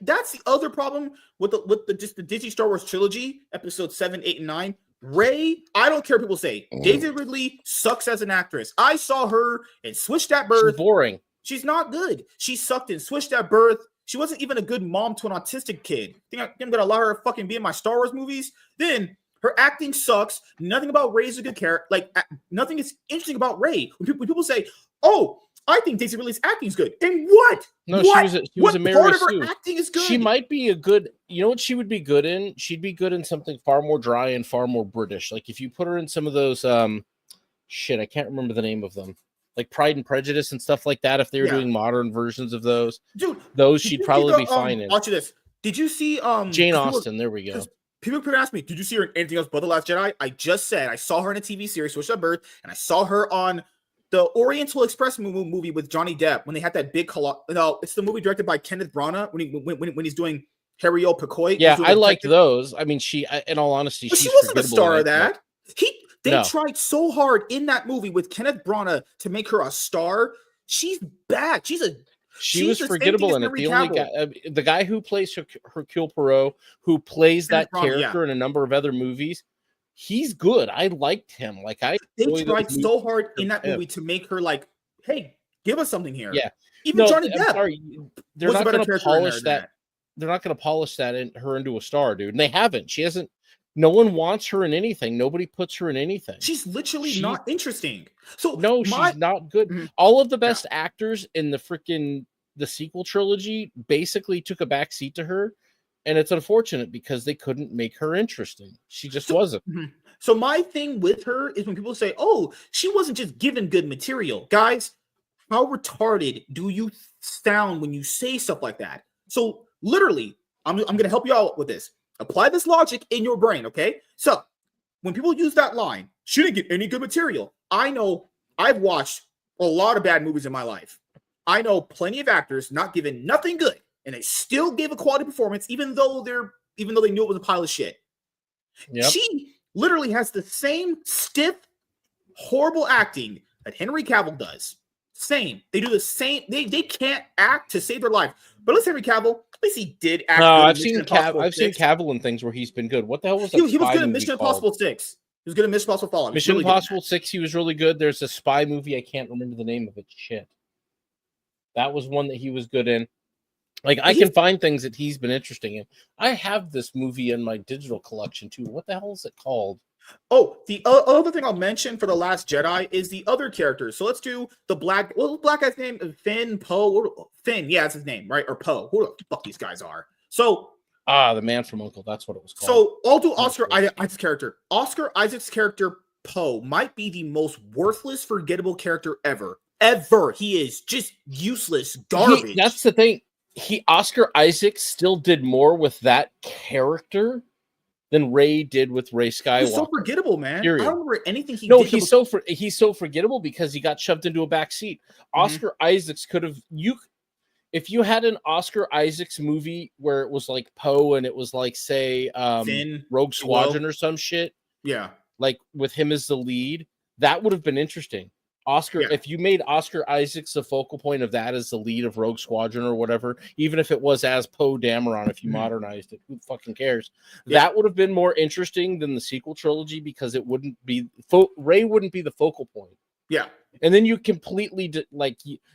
that's the other problem with the Disney Star Wars trilogy, episode 7, 8, and 9. Rey, I don't care what people say. Daisy Ridley sucks as an actress. I saw her in Switched at Birth. She's boring. She's not good. She sucked in Switched at Birth. She wasn't even a good mom to an autistic kid. Think I'm gonna allow her to fucking be in my Star Wars movies? Then her acting sucks. Nothing about Rey is a good character. Like, nothing is interesting about Rey. When people say, "Oh, I think Daisy Ridley's acting is good," then what? No, what? she was a Mary part of Sue. her acting is good? She might be a good. You know what she would be good in? She'd be good in something far more dry and far more British. Like if you put her in some of those, shit, I can't remember the name of them. Like Pride and Prejudice and stuff like that. If they were doing modern versions of those, dude, those she'd probably be fine in. Watch this. Did you see Jane Austen? There we go. People ask me, did you see her in anything else but The Last Jedi? I just said I saw her in a TV series, Switched at Birth, and I saw her on the Oriental Express movie with Johnny Depp when they had that big no, it's the movie directed by Kenneth Branagh when he's doing Harriel Picoy. Yeah, I liked those. I mean, in all honesty, she wasn't the star of that. They tried so hard in that movie with Kenneth Branagh to make her a star. She's bad. She was forgettable in it. The only guy, the guy who plays Hercule Poirot, who plays that character in a number of other movies, he's good. I liked him. Like they tried so hard in that movie to make her like, hey, give us something here. Yeah, even Johnny Depp. Sorry, they're not going to polish that. They're not going to polish her into a star, dude. And they haven't. She hasn't. No one wants her in anything. Nobody puts her in anything. She's literally not interesting. So no, she's not good. Mhm. All of the best actors in the sequel trilogy basically took a back seat to her, and it's unfortunate because they couldn't make her interesting. She just wasn't. Mhm. So my thing with her is when people say, "Oh, she wasn't just given good material." Guys, how retarded do you sound when you say stuff like that? So literally, I'm going to help you out with this. Apply this logic in your brain, okay? So when people use that line, she didn't get any good material. I know I've watched a lot of bad movies in my life. I know plenty of actors not given nothing good, and they still gave a quality performance, even though they knew it was a pile of shit. Yep. She literally has the same stiff, horrible acting that Henry Cavill does. Same. They do the same. They can't act to save their life. But let's Henry Cavill. At least he did act. No, good in I've seen Mission Impossible I've seen 6. Cavill in things where he's been good. What the hell was that? He was spy good in movie Mission called? Impossible 6. He was good in Mission Impossible Fallout. Mission Really good in Impossible 6, he was really good. There's a spy movie. I can't remember the name of it. Shit. That was one that he was good in. Like, I can find things that he's been interesting in. I have this movie in my digital collection, too. What the hell is it called? Oh, the other thing I'll mention for The Last Jedi is the other characters. So let's do the black guy's name? Finn, Poe? Finn, yeah, that's his name, right? Or Poe. Who the fuck these guys are? So... the Man from U.N.C.L.E. That's what it was called. So I'll do Oscar Isaac's character. Oscar Isaac's character, Poe, might be the most worthless, forgettable character ever. Ever. He is just useless garbage. That's the thing. Oscar Isaac still did more with that character than Rey did with Rey Skywalker. He's so forgettable, man. Period. I don't remember anything he did. He's so forgettable because he got shoved into a back seat. Oscar Isaacs could have if you had an Oscar Isaacs movie where it was like Poe and it was like, say, Finn, Rogue Squadron or some shit. Yeah. Like with him as the lead, that would have been interesting. If you made Oscar Isaacs the focal point of that as the lead of Rogue Squadron or whatever, even if it was as Poe Dameron, if you modernized it, who fucking cares? Yeah. That would have been more interesting than the sequel trilogy because it wouldn't be Rey wouldn't be the focal point. Yeah. And then you completely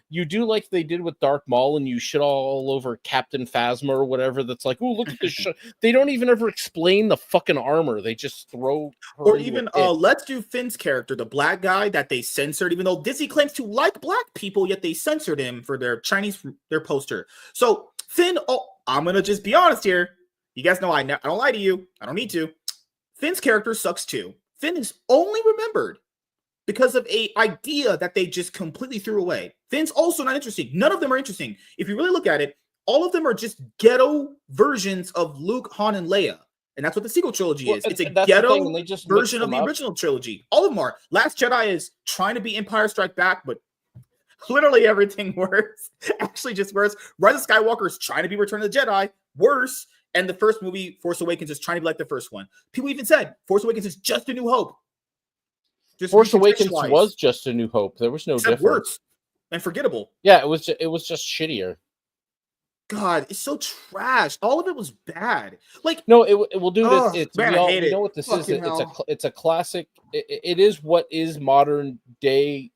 you do like they did with Darth Maul and you shit all over Captain Phasma or whatever. That's like, oh, look at this. They don't even ever explain the fucking armor. They just throw. Or even let's do Finn's character, the black guy that they censored, even though Disney claims to like black people, yet they censored him for their poster. So Finn, I'm gonna just be honest here. You guys know I don't lie to you. I don't need to. Finn's character sucks too. Finn is only remembered because of a idea that they just completely threw away. Finn's also not interesting. None of them are interesting. If you really look at it, all of them are just ghetto versions of Luke, Han, and Leia. And that's what the sequel trilogy is. It's a ghetto version of the original trilogy. All of them are. Last Jedi is trying to be Empire Strike Back, but literally everything worse. Actually just worse. Rise of Skywalker is trying to be Return of the Jedi. Worse. And the first movie, Force Awakens, is trying to be like the first one. People even said Force Awakens is just a New Hope. Force Awakens was just a New Hope. There was no difference. Worse and forgettable. Yeah, it was just shittier. God, it's so trash. All of it was bad. Like no, it will do this. We know what this is. It's a classic. It is what is modern day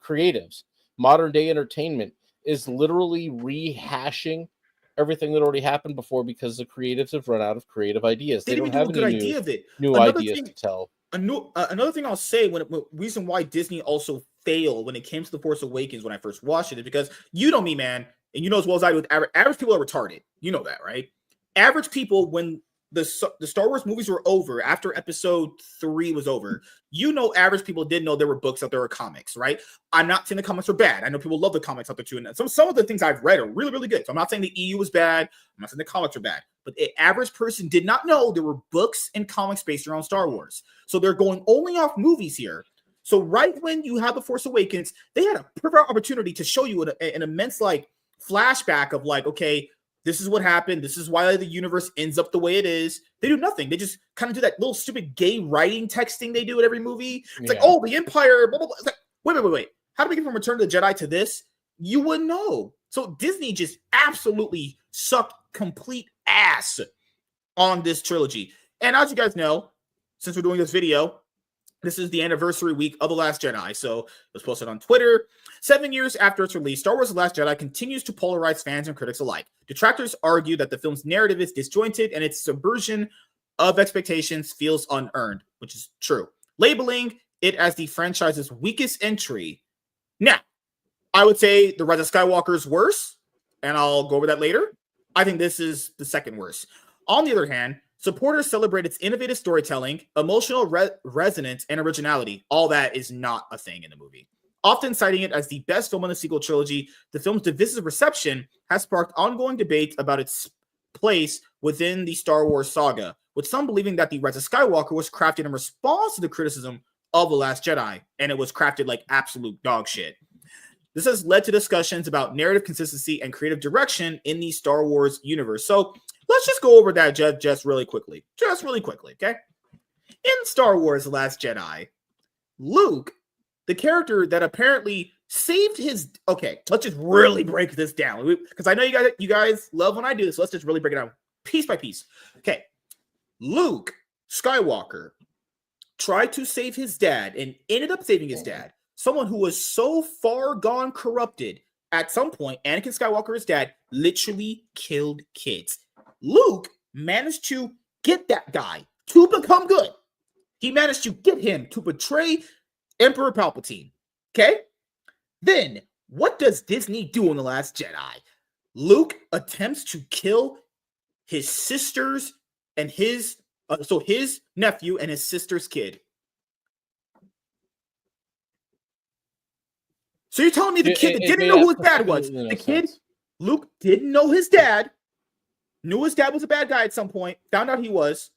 creatives. Modern day entertainment is literally rehashing everything that already happened before because the creatives have run out of creative ideas. They don't have any new ideas to tell. Another thing I'll say reason why Disney also failed when it came to The Force Awakens when I first watched it is because you know me, man, and you know as well as I do, average people are retarded. You know that, right? Average people, when the Star Wars movies were over, after episode 3 was over, you know average people didn't know there were books out there or comics, right? I'm not saying the comics are bad. I know people love the comics out there too, and some of the things I've read are really, really good. So I'm not saying the EU was bad. I'm not saying the comics are bad. But the average person did not know there were books and comics based around Star Wars. So they're going only off movies here. So right when you have The Force Awakens, they had a perfect opportunity to show you an immense like flashback of like, okay, this is what happened. This is why the universe ends up the way it is. They do nothing. They just kind of do that little stupid gay writing texting they do at every movie. It's like, oh, the Empire, blah, blah, blah. It's like, wait. How do we get from Return of the Jedi to this? You wouldn't know. So Disney just absolutely sucked complete ass on this trilogy. And as you guys know, since we're doing this video, this is the anniversary week of The Last Jedi. So it was posted on Twitter. 7 years after its release, Star Wars The Last Jedi continues to polarize fans and critics alike. Detractors argue that the film's narrative is disjointed and its subversion of expectations feels unearned, which is true. Labeling it as the franchise's weakest entry. Now, I would say The Rise of Skywalker is worse, and I'll go over that later. I think this is the second worst. On the other hand, supporters celebrate its innovative storytelling, emotional resonance, and originality. All that is not a thing in the movie. Often citing it as the best film in the sequel trilogy, the film's divisive reception has sparked ongoing debates about its place within the Star Wars saga, with some believing that The Rise of Skywalker was crafted in response to the criticism of The Last Jedi, and it was crafted like absolute dog shit. This has led to discussions about narrative consistency and creative direction in the Star Wars universe. So let's just go over that just really quickly. Just really quickly, okay? In Star Wars The Last Jedi, Luke, the character that apparently saved his... Okay, let's just really break this down, because I know you guys love when I do this, so let's just really break it down piece by piece. Okay, Luke Skywalker tried to save his dad and ended up saving his dad. Someone who was so far gone corrupted, at some point, Anakin Skywalker's dad literally killed kids. Luke managed to get that guy to become good. He managed to get him to betray Emperor Palpatine. Okay? Then, what does Disney do in The Last Jedi? Luke attempts to kill his sisters and his nephew and his sister's kid. So you're telling me the kid that didn't know who his dad was, the kid, Luke didn't know his dad, knew his dad was a bad guy at some point, found out he was,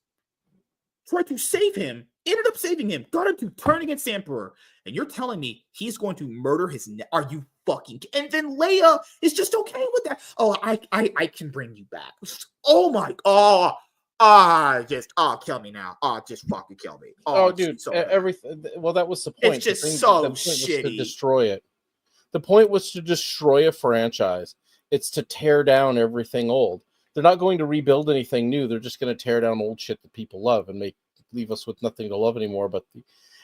tried to save him, ended up saving him, got him to turn against the Emperor, and you're telling me he's going to murder his... Are you fucking... And then Leia is just okay with that. Oh, I can bring you back. Oh my... kill me now. Just fucking kill me. Dude, so everything... Well, that was the point. It's just so shitty. To destroy it. The point was to destroy a franchise. It's to tear down everything old. They're not going to rebuild anything new. They're just going to tear down old shit that people love and leave us with nothing to love anymore.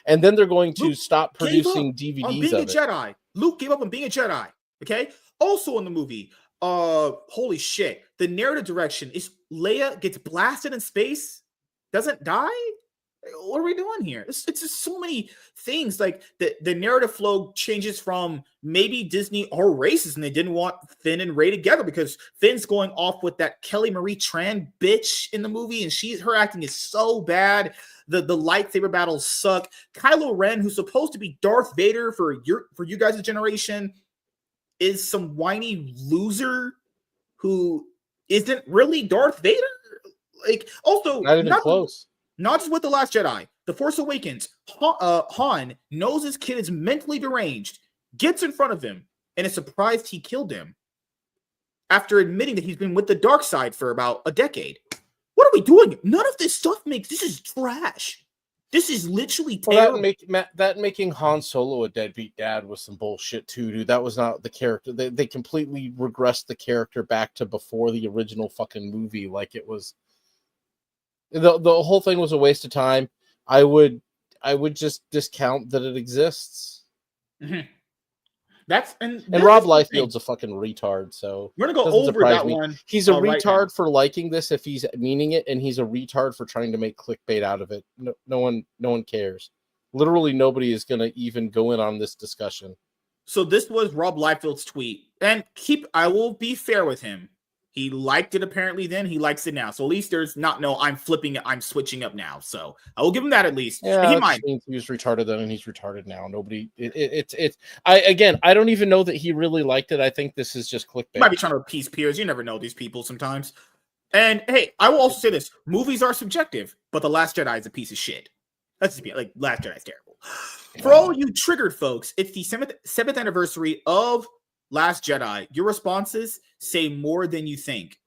And then they're going to stop producing DVDs on being of a Jedi. Luke gave up on being a Jedi. Okay. Also in the movie, holy shit, the narrative direction is Leia gets blasted in space, doesn't die. What are we doing here? It's just so many things. Like the narrative flow changes from maybe Disney are racist and they didn't want Finn and Rey together because Finn's going off with that Kelly Marie Tran bitch in the movie, and her acting is so bad. The lightsaber battles suck. Kylo Ren, who's supposed to be Darth Vader for you guys' generation, is some whiny loser who isn't really Darth Vader. Like, also not even close. Not just with The Last Jedi, The Force Awakens, Han knows his kid is mentally deranged, gets in front of him, and is surprised he killed him after admitting that he's been with the dark side for about a decade. What are we doing? None of this stuff this is trash. This is literally terrible. That making Han Solo a deadbeat dad was some bullshit too, dude. That was not the character. They completely regressed the character back to before the original fucking movie. Like it was... The whole thing was a waste of time. I would just discount that it exists. Mm-hmm. And Rob Liefeld's a fucking retard, so we're gonna go over that one. He's a retard for liking this if he's meaning it, and he's a retard for trying to make clickbait out of it. No one cares. Literally nobody is gonna even go in on this discussion. So this was Rob Liefeld's tweet, and I will be fair with him. He liked it apparently then. He likes it now. So at least there's I'm flipping it. I'm switching up now. So I will give him that at least. Yeah, he was retarded then and he's retarded now. I don't even know that he really liked it. I think this is just clickbait. He might be trying to appease peers. You never know these people sometimes. And hey, I will also say this. Movies are subjective, but The Last Jedi is a piece of shit. Let's just be like, Last Jedi is terrible. For all you triggered folks, it's the 7th anniversary of Last Jedi. Your responses say more than you think.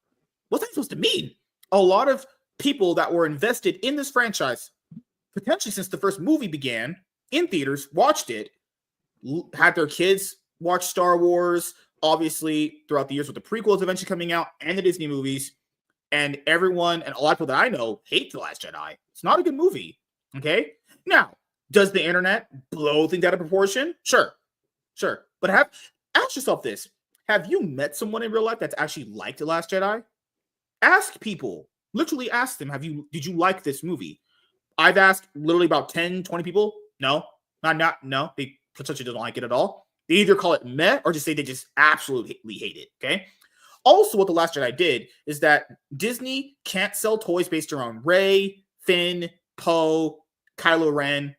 What's that supposed to mean? A lot of people that were invested in this franchise, potentially since the first movie began in theaters, watched it, had their kids watch Star Wars, obviously throughout the years with the prequels eventually coming out and the Disney movies. And everyone, and a lot of people that I know, hate The Last Jedi. It's not a good movie. Okay? Now, does the internet blow things out of proportion? Sure. But ask yourself this. Have you met someone in real life that's actually liked The Last Jedi? Ask people literally asked them, did you like this movie? I've asked literally about 10, 20 people. No, no. They potentially don't like it at all. They either call it meh or just say they just absolutely hate it. Okay. Also, what The Last Jedi did is that Disney can't sell toys based around Rey, Finn, Poe, Kylo Ren.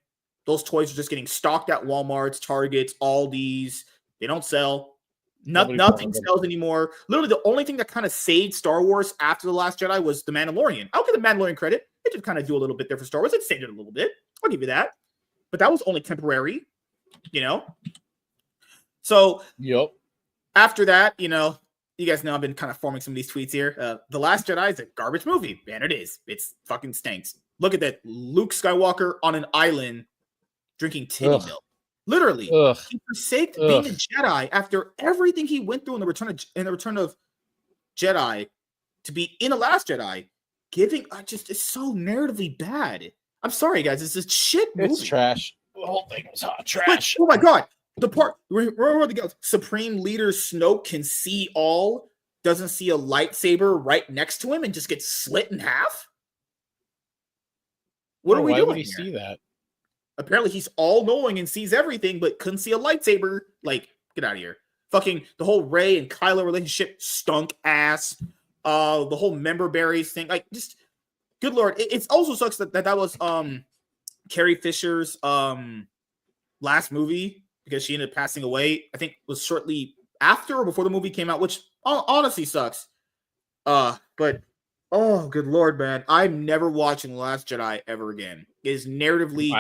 Those toys are just getting stocked at Walmart's, Targets, Aldi's. They don't sell. Nothing sells anymore. Literally, the only thing that kind of saved Star Wars after The Last Jedi was The Mandalorian. I'll give The Mandalorian credit. It did kind of do a little bit there for Star Wars. It saved it a little bit. I'll give you that. But that was only temporary, you know? So, Yep. After that, you know, you guys know I've been kind of forming some of these tweets here. The Last Jedi is a garbage movie. Man, it is. It's fucking stinks. Look at that. Luke Skywalker on an island drinking titty milk. Literally. He forsaked being a Jedi after everything he went through in the Return of Jedi to be in The Last Jedi. It's so narratively bad. I'm sorry, guys. It's a shit movie. It's trash. The whole thing was hot trash. Oh my god. The part where the Supreme Leader Snoke can see all, doesn't see a lightsaber right next to him and just gets slit in half? What are we doing? Why would he here? see that? Apparently he's all knowing and sees everything, but couldn't see a lightsaber. Like, get out of here. Fucking the whole Rey and Kylo relationship stunk ass. The whole member berries thing. Like, just good lord. It also sucks that was Carrie Fisher's last movie, because she ended up passing away. I think it was shortly after or before the movie came out, which honestly sucks. But oh, good lord, man. I'm never watching The Last Jedi ever again. It is narratively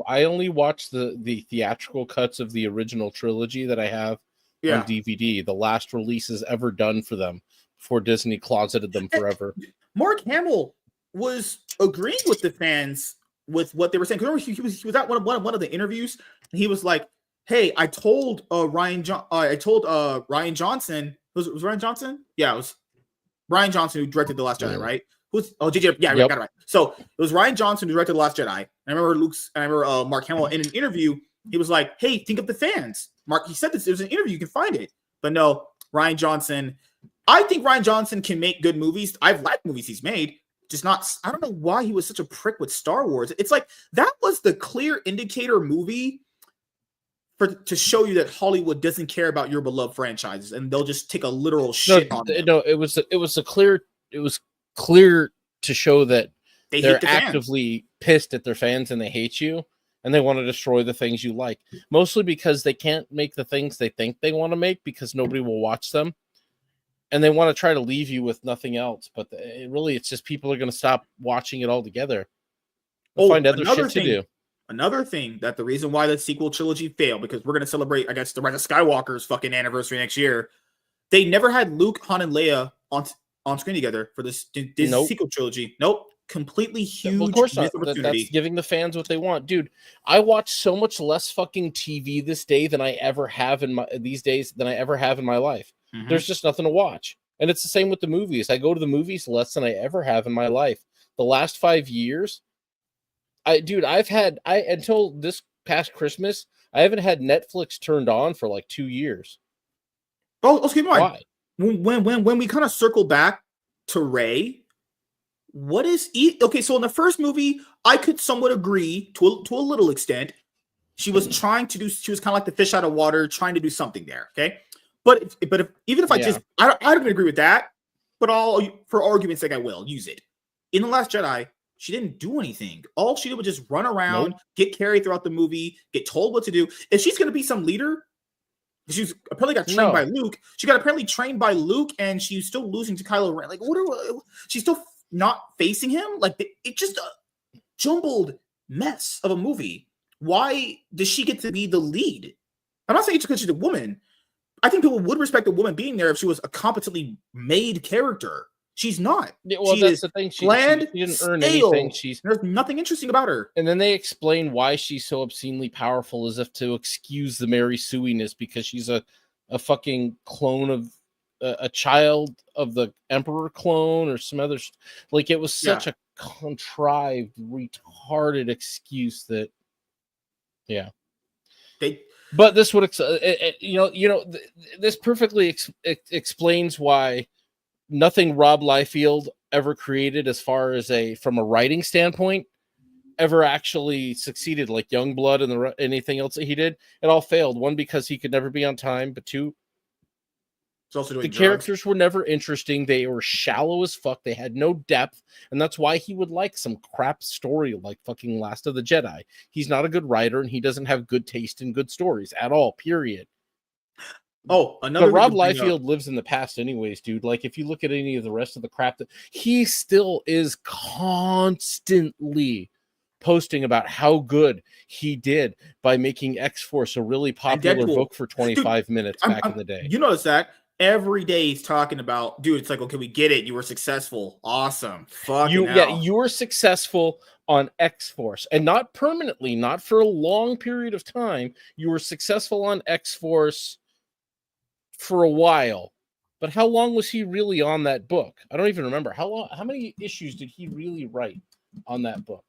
I only watch the theatrical cuts of the original trilogy that I have on DVD, the last releases ever done for them before Disney closeted them forever. Mark Hamill was agreeing with the fans with what they were saying. Remember, he was at one of the interviews, and he was like, "Hey, I told Ryan Johnson. Was Ryan Johnson? Yeah, it was Ryan Johnson who directed The Last Jedi, right? JJ? Yeah, yep. Got it right. So it was Ryan Johnson who directed The Last Jedi. I remember Mark Hamill in an interview. He was like, "Hey, think of the fans." Mark, he said this. It was an interview. You can find it. But no, Ryan Johnson. I think Ryan Johnson can make good movies. I've liked movies he's made. Just not, I don't know why he was such a prick with Star Wars. It's like that was the clear indicator movie to show you that Hollywood doesn't care about your beloved franchises, and they'll just take a literal shit on them. No, it was clear to show that they're actively pissed at their fans and they hate you and they want to destroy the things you like. Mostly because they can't make the things they think they want to make because nobody will watch them. And they want to try to leave you with nothing else, but it's just people are going to stop watching it altogether. They'll find other shit to do. Another thing that the reason why the sequel trilogy failed, because we're going to celebrate, I guess, the Rise of Skywalker's fucking anniversary next year. They never had Luke, Han, and Leia on screen together for this sequel trilogy. Nope. Completely huge. Of course not. That's giving the fans what they want. Dude, I watch so much less fucking TV these days than I ever have in my life. Mm-hmm. There's just nothing to watch. And it's the same with the movies. I go to the movies less than I ever have in my life. The last 5 years, until this past Christmas, I haven't had Netflix turned on for like 2 years. Oh, let's keep in mind. When we kind of circle back to Rey, okay, so in the first movie, I could somewhat agree to a little extent. She was kind of like the fish out of water, trying to do something there, okay? But I don't agree with that, but for argument's sake, I will use it. In The Last Jedi, she didn't do anything. All she did was just run around, get carried throughout the movie, get told what to do. If she's going to be some leader, she's apparently got trained by Luke. She got apparently trained by Luke, and she's still losing to Kylo Ren. Like, she's still not facing him? Like, it's just a jumbled mess of a movie. Why does she get to be the lead? I'm not saying it's because she's a woman. I think people would respect a woman being there if she was a competently made character. She's not. Yeah, well, that's the thing. She didn't earn anything. There's nothing interesting about her. And then they explain why she's so obscenely powerful, as if to excuse the Mary Sue-ness, because she's a fucking clone of a child of the Emperor clone or some other. Like, it was such a contrived, retarded excuse that. Yeah. But this would, this perfectly explains why nothing Rob Liefeld ever created as far as from a writing standpoint ever actually succeeded, like Youngblood and anything else that he did. It all failed. One, because he could never be on time, but two, the characters were never interesting. They were shallow as fuck. They had no depth, and that's why he would like some crap story like fucking Last of the Jedi. He's not a good writer, and he doesn't have good taste in good stories at all, period. Oh, another. But Rob Liefeld lives in the past anyways, dude. Like, if you look at any of the rest of the crap that he still is constantly posting about how good he did by making X-Force a really popular book for 25 minutes back in the day. You notice that every day he's talking about, dude, it's like, okay, we get it. You were successful. Awesome. Fucking hell. Yeah, you were successful on X-Force, and not permanently, not for a long period of time. You were successful on X-Force for a while. But how long was he really on that book? I don't even remember. How many issues did he really write on that book?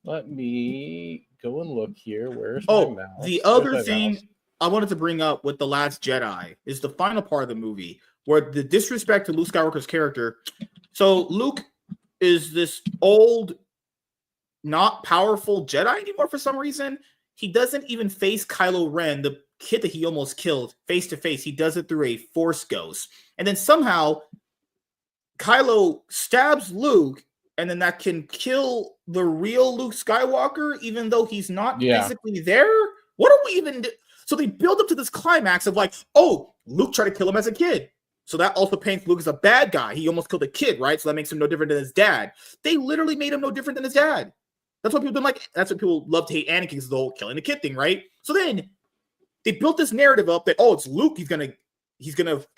Let me go and look here. Where's my mouse? The other thing I wanted to bring up with The Last Jedi is the final part of the movie where the disrespect to Luke Skywalker's character. So Luke is this old, not powerful Jedi anymore for some reason. He doesn't even face Kylo Ren, the kid that he almost killed, face to face. He does it through a Force ghost. And then somehow Kylo stabs Luke, and then that can kill the real Luke Skywalker, even though he's not physically there. What are we even do? So they build up to this climax of like, oh, Luke tried to kill him as a kid. So that also paints Luke as a bad guy. He almost killed a kid, right? So that makes him no different than his dad. They literally made him no different than his dad. That's what people don't like. That's what people love to hate Anakin, is the whole killing the kid thing, right? So then they built this narrative up that, oh, it's Luke. He's gonna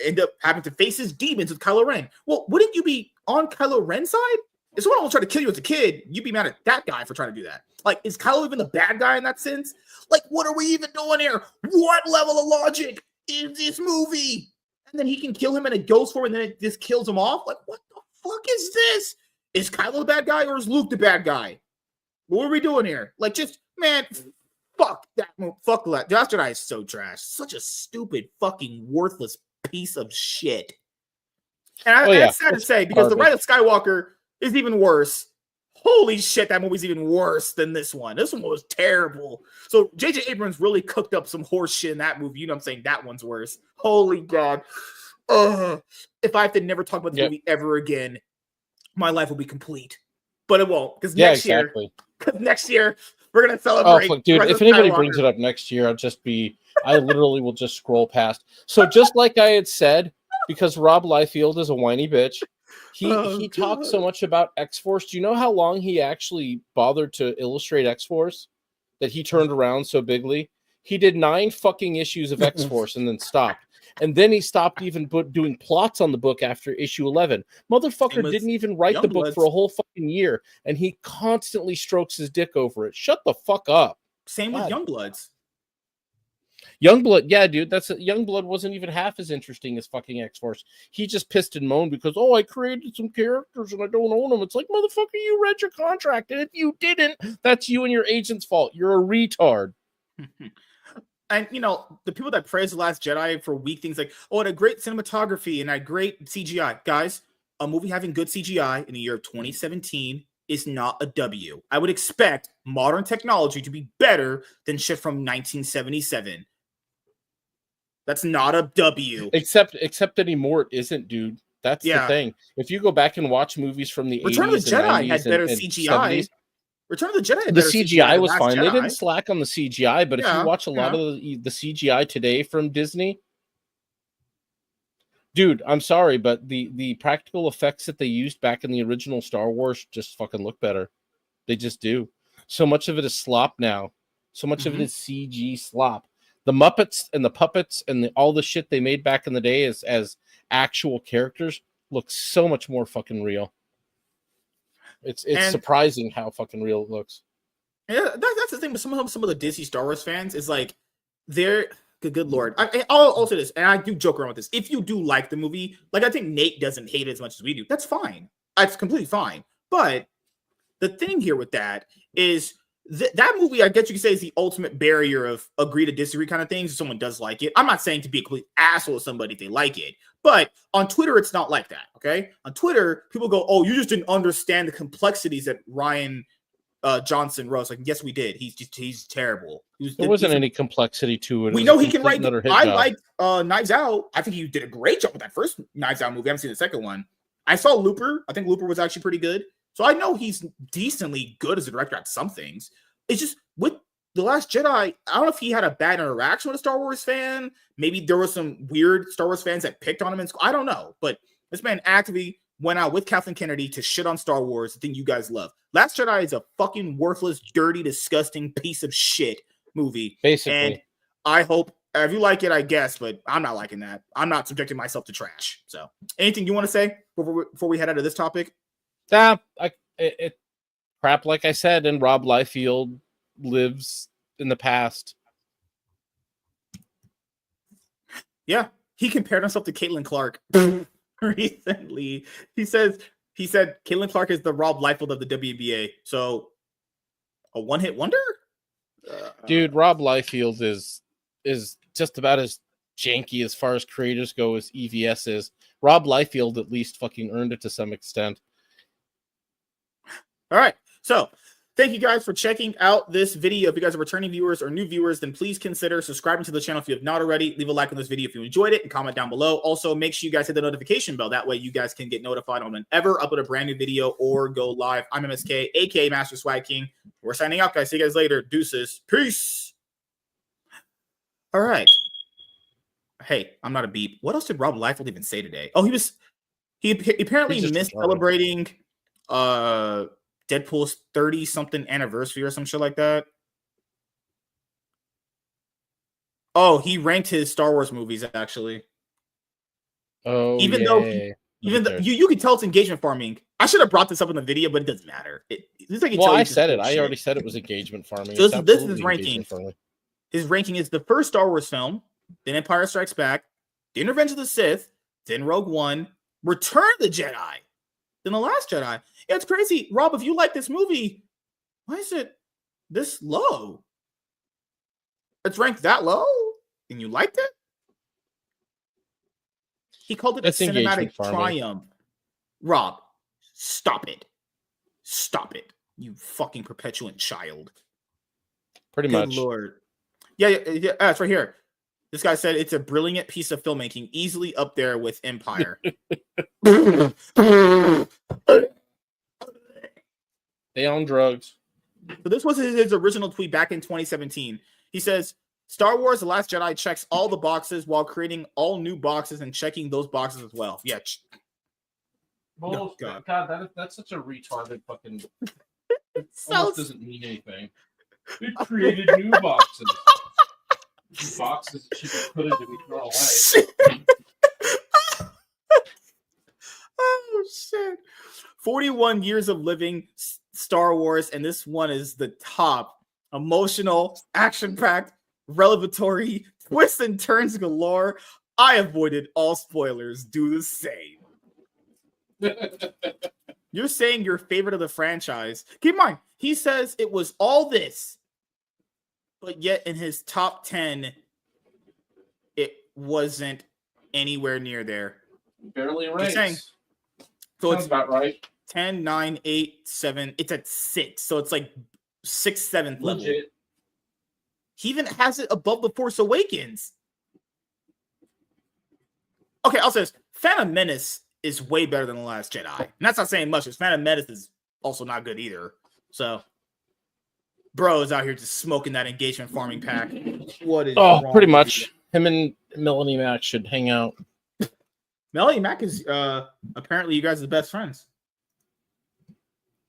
end up having to face his demons with Kylo Ren. Well, wouldn't you be on Kylo Ren's side? If someone will try to kill you as a kid, you'd be mad at that guy for trying to do that. Like, is Kylo even the bad guy in that sense? Like, what are we even doing here? What level of logic is this movie? And then he can kill him in a ghost form, and then it just kills him off? Like, what the fuck is this? Is Kylo the bad guy, or is Luke the bad guy? What are we doing here? Like, just, man, fuck that movie. Fuck that. Last Jedi is so trash. Such a stupid, fucking worthless piece of shit. And it's sad to say, because The Rise of Skywalker is even worse. Holy shit, that movie's even worse than this one. This one was terrible. So J.J. Abrams really cooked up some horse shit in that movie. You know what I'm saying? That one's worse. Holy God. If I have to never talk about this movie ever again, my life will be complete. But it won't. Because next year we're going to celebrate. Oh, dude, if anybody brings it up next year, I literally will just scroll past. So just like I had said, because Rob Liefeld is a whiny bitch, he talks so much about X-Force. Do you know how long he actually bothered to illustrate X-Force? That he turned around so bigly? He did 9 fucking issues of X-Force and then stopped. And then he stopped even doing plots on the book after issue 11. Motherfucker didn't even write the book for a whole fucking year, and he constantly strokes his dick over it. Shut the fuck up. Same with Youngbloods. Youngblood, yeah, dude, Youngblood wasn't even half as interesting as fucking X-Force. He just pissed and moaned because, I created some characters and I don't own them. It's like, motherfucker, you read your contract, and if you didn't, that's you and your agent's fault. You're a retard. And, the people that praise The Last Jedi for weak things like, it had great cinematography and had great CGI. Guys, a movie having good CGI in the year of 2017 is not a W. I would expect modern technology to be better than shit from 1977. That's not a W. Except anymore, it isn't, dude. That's the thing. If you go back and watch movies from the Return 80s of the Jedi and 90s had better and CGI. 70s, Return of the Jedi had the better CGI was than fine. Jedi. They didn't slack on the CGI, but if you watch a lot of the CGI today from Disney, dude, I'm sorry, but the practical effects that they used back in the original Star Wars just fucking look better. They just do. So much of it is slop now. So much of it is CG slop. The Muppets and the puppets and all the shit they made back in the day as actual characters looks so much more fucking real. It's surprising how fucking real it looks. Yeah, that's the thing with some of the Disney Star Wars fans is like they're good lord. I'll say this, and I do joke around with this. If you do like the movie, like I think Nate doesn't hate it as much as we do. That's fine. That's completely fine. But the thing here with that is that movie, I guess you could say, is the ultimate barrier of agree to disagree kind of things. If someone does like it, I'm not saying to be a complete asshole to somebody if they like it, but on Twitter, it's not like that. Okay, on Twitter, people go, "Oh, you just didn't understand the complexities that Ryan Johnson wrote." Like, yes, we did. He's terrible. There wasn't any complexity to it. We It was know a he can complete write. and utter hit I job. like Knives Out. I think he did a great job with that first Knives Out movie. I haven't seen the second one. I saw Looper. I think Looper was actually pretty good. So I know he's decently good as a director at some things. It's just with The Last Jedi, I don't know if he had a bad interaction with a Star Wars fan. Maybe there were some weird Star Wars fans that picked on him in school. I don't know. But this man actively went out with Kathleen Kennedy to shit on Star Wars, the thing you guys love. Last Jedi is a fucking worthless, dirty, disgusting piece of shit movie. Basically. And I hope if you like it, I guess, but I'm not liking that. I'm not subjecting myself to trash. So anything you want to say before we head out of this topic? Yeah, it crap, like I said, and Rob Liefeld lives in the past. Yeah, he compared himself to Caitlin Clark recently. He said Caitlin Clark is the Rob Liefeld of the WNBA. So a one-hit wonder? Dude, Rob Liefeld is just about as janky as far as creators go as EVS is. Rob Liefeld at least fucking earned it to some extent. All right. So thank you guys for checking out this video. If you guys are returning viewers or new viewers, then please consider subscribing to the channel if you have not already. Leave a like on this video if you enjoyed it and comment down below. Also, make sure you guys hit the notification bell. That way you guys can get notified on whenever I upload a brand new video or go live. I'm MSK, aka Master Swag King. We're signing out, guys. See you guys later. Deuces. Peace. All right. Hey, I'm not a beep. What else did Rob Liefeld even say today? Oh, he apparently missed celebrating Deadpool's 30-something anniversary or some shit like that. Oh, he ranked his Star Wars movies, actually. Oh, even though you can tell it's engagement farming. I should have brought this up in the video, but it doesn't matter. It's like I said it. I already said it was engagement farming. So this is his ranking. His ranking is the first Star Wars film, then Empire Strikes Back, then Revenge of the Sith, then Rogue One, Return of the Jedi, then The Last Jedi. Yeah, it's crazy. Rob, if you like this movie, why is it this low? It's ranked that low? And you liked it? He called it a cinematic triumph. Rob, stop it. Stop it. You fucking perpetuant child. Pretty much. Good Lord. Yeah, it's right here. This guy said it's a brilliant piece of filmmaking, easily up there with Empire. They own drugs. So this was his original tweet back in 2017. He says, Star Wars The Last Jedi checks all the boxes while creating all new boxes and checking those boxes as well. Yeah. Oh, God, that's such a retarded fucking... It doesn't mean anything. It created new boxes. New boxes that you can put into and throw away. Oh, shit. 41 years of living Star Wars, and this one is the top. Emotional, action-packed, revelatory, twists and turns galore. I avoided all spoilers. Do the same. You're saying your favorite of the franchise. Keep in mind, he says it was all this, but yet in his top 10, it wasn't anywhere near there. Barely right. So it's about right. 10, 9, 8, 7. It's at 6. So it's like 6th, 7th level. Legit. He even has it above The Force Awakens. Okay, I'll say this. Phantom Menace is way better than The Last Jedi. And that's not saying much, because Phantom Menace is also not good either. So, bro is out here just smoking that engagement farming pack. What is wrong pretty with much. you? Him and Melanie Mac should hang out. Melanie Mac is apparently you guys are the best friends.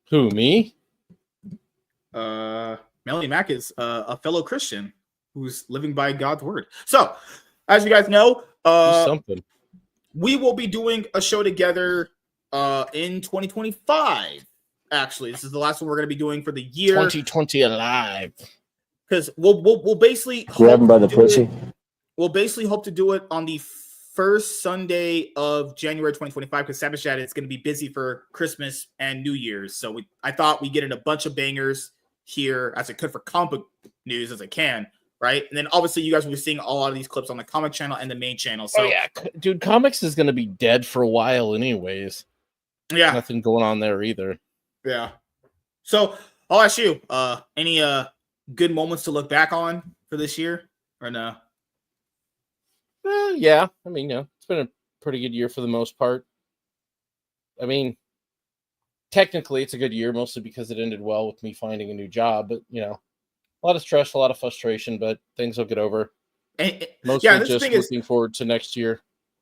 Who, me? Melanie Mac is a fellow Christian who's living by God's word. So, as you guys know, something. We will be doing a show together in 2025. Actually, this is the last one we're going to be doing for the year. 2020 alive. Because we'll basically grab him by the pussy. We'll basically hope to do it on the first Sunday of January 2025 because Sabbath Chat is going to be busy for Christmas and New Year's. So I thought we'd get in a bunch of bangers here as I could for comic book news as I can, right? And then obviously you guys will be seeing a lot of these clips on the comic channel and the main channel. So dude, comics is going to be dead for a while anyways. Yeah. Nothing going on there either. Yeah. So I'll ask you, any good moments to look back on for this year or no? Yeah. I mean, it's been a pretty good year for the most part. I mean, technically it's a good year, mostly because it ended well with me finding a new job, but a lot of stress, a lot of frustration, but things will get over. Mostly just looking forward to next year.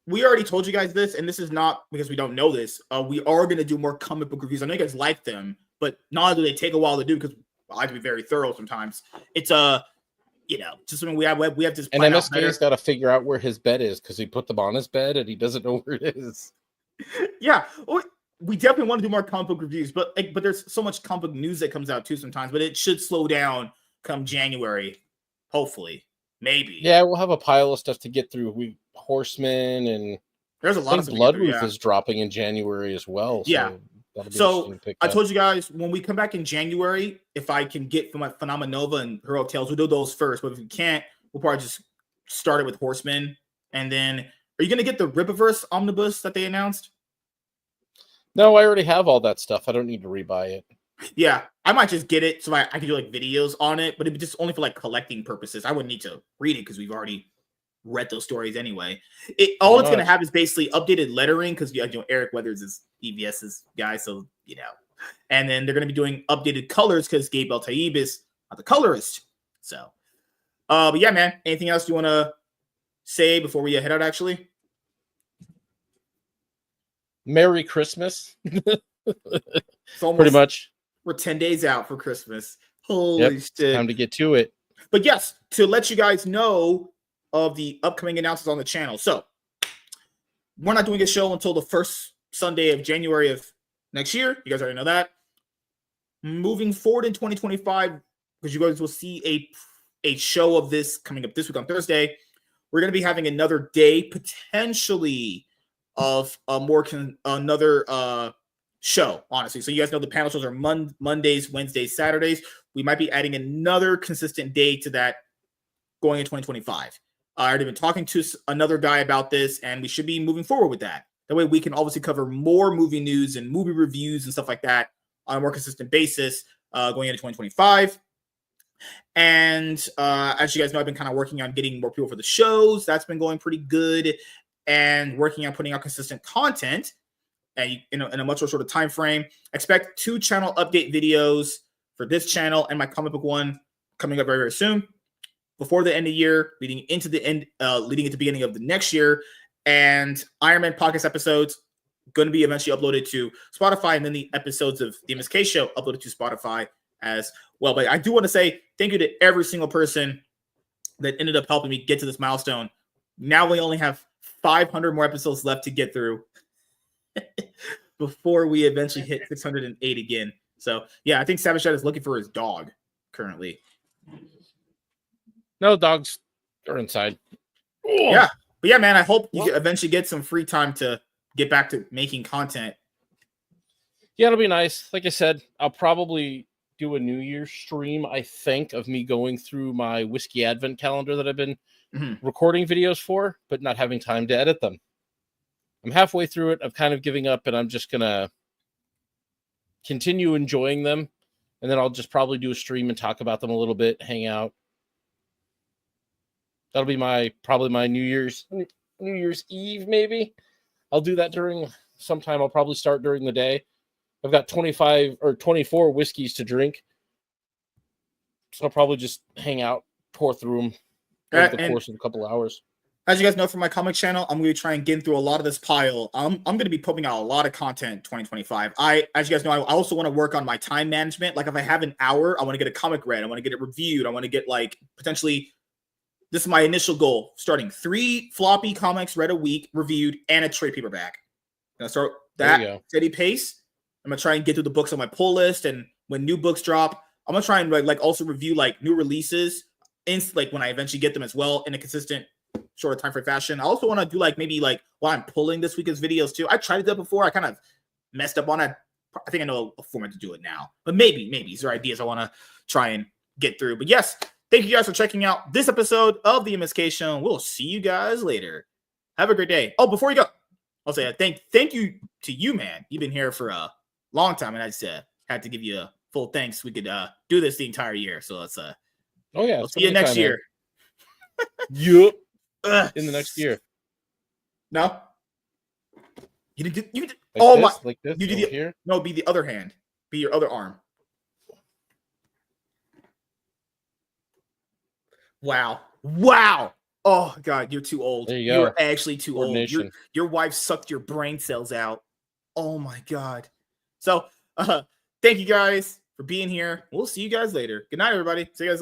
We already told you guys this, and this is not because we don't know this. We are going to do more comic book reviews. I know you guys like them, but not do they take a while to do because I have to be very thorough sometimes. It's just when we have this. And MSK's got to figure out where his bed is because he put them on his bed and he doesn't know where it is. Yeah, we definitely want to do more comic book reviews, but there's so much comic book news that comes out too sometimes. But it should slow down come January, hopefully, maybe. Yeah, we'll have a pile of stuff to get through. Horseman and there's a lot of Bloodroof is dropping in January as well. Yeah. So I told you guys when we come back in January, if I can get from Phenomena Nova and Hero Tales, we'll do those first. But if we can't, we'll probably just start it with Horseman. And then, are you going to get the Rippaverse omnibus that they announced? No, I already have all that stuff. I don't need to rebuy it. Yeah, I might just get it so I can do like videos on it, but it'd be just only for like collecting purposes. I wouldn't need to read it because we've already read those stories anyway. All it's going to have is basically updated lettering because Eric Weathers is EVS's guy, so and then they're going to be doing updated colors because Gabe El Taib is the colorist. So, but yeah, man. Anything else you want to say before we head out? Actually, Merry Christmas. Pretty much. We're 10 days out for Christmas. Holy shit! Time to get to it. But yes, to let you guys know of the upcoming announcements on the channel. So we're not doing a show until the first Sunday of January of next year. You guys already know that. Moving forward in 2025, because you guys will see a show of this coming up this week on Thursday, we're going to be having another day potentially of another show, honestly. So you guys know the panel shows are Mondays, Wednesdays, Saturdays. We might be adding another consistent day to that going in 2025. I already been talking to another guy about this, and we should be moving forward with that. That way we can obviously cover more movie news and movie reviews and stuff like that on a more consistent basis going into 2025. And as you guys know, I've been kind of working on getting more people for the shows. That's been going pretty good, and working on putting out consistent content and in a much more shorter time frame. Expect 2 channel update videos for this channel and my comic book one coming up very, very soon. Before the end of the year, leading into the beginning of the next year, and Iron Man podcast episodes going to be eventually uploaded to Spotify, and then the episodes of the MSK show uploaded to Spotify as well. But I do want to say thank you to every single person that ended up helping me get to this milestone. Now we only have 500 more episodes left to get through before we eventually hit 608 again. So yeah, I think Savage Shad is looking for his dog currently. No, dogs are inside. Yeah. But yeah, man, I hope you eventually get some free time to get back to making content. Yeah, it'll be nice. Like I said, I'll probably do a New Year's stream, I think, of me going through my Whiskey Advent calendar that I've been recording videos for, but not having time to edit them. I'm halfway through it. I'm kind of giving up, and I'm just going to continue enjoying them. And then I'll just probably do a stream and talk about them a little bit, hang out. That'll be probably my New Year's Eve, maybe. I'll do that during sometime. I'll probably start during the day. I've got 25 or 24 whiskeys to drink. So I'll probably just hang out, pour through them over the course of a couple hours. As you guys know from my comic channel, I'm going to try and get through a lot of this pile. I'm going to be putting out a lot of content 2025. As you guys know, I also want to work on my time management. Like if I have an hour, I want to get a comic read. I want to get it reviewed. I want to get potentially... This is my initial goal, starting 3 floppy comics read a week, reviewed, and a trade paperback. I'm going to start that steady pace. I'm going to try and get through the books on my pull list, and when new books drop, I'm going to try and also review new releases when I eventually get them as well in a consistent, shorter time frame fashion. I also want to do maybe while I'm pulling this week's videos too. I tried to do that before. I kind of messed up on it. I think I know a format to do it now, but maybe these are ideas I want to try and get through. But yes, thank you guys for checking out this episode of the MSK Show. We'll see you guys later. Have a great day. Oh, before you go, I'll say thank you to you, man. You've been here for a long time, and I just had to give you a full thanks. We could do this the entire year, so let's Oh yeah, we'll see you next year. Yup. In the next year. No, you did. Like Oh this, my! like this. You did over the here. no. Be the other hand. Be your other arm. Wow! Oh God, you're too old. There you go. You're actually too old. Coordination. Your wife sucked your brain cells out. Oh my God. So, thank you guys for being here. We'll see you guys later. Good night, everybody. See you guys later.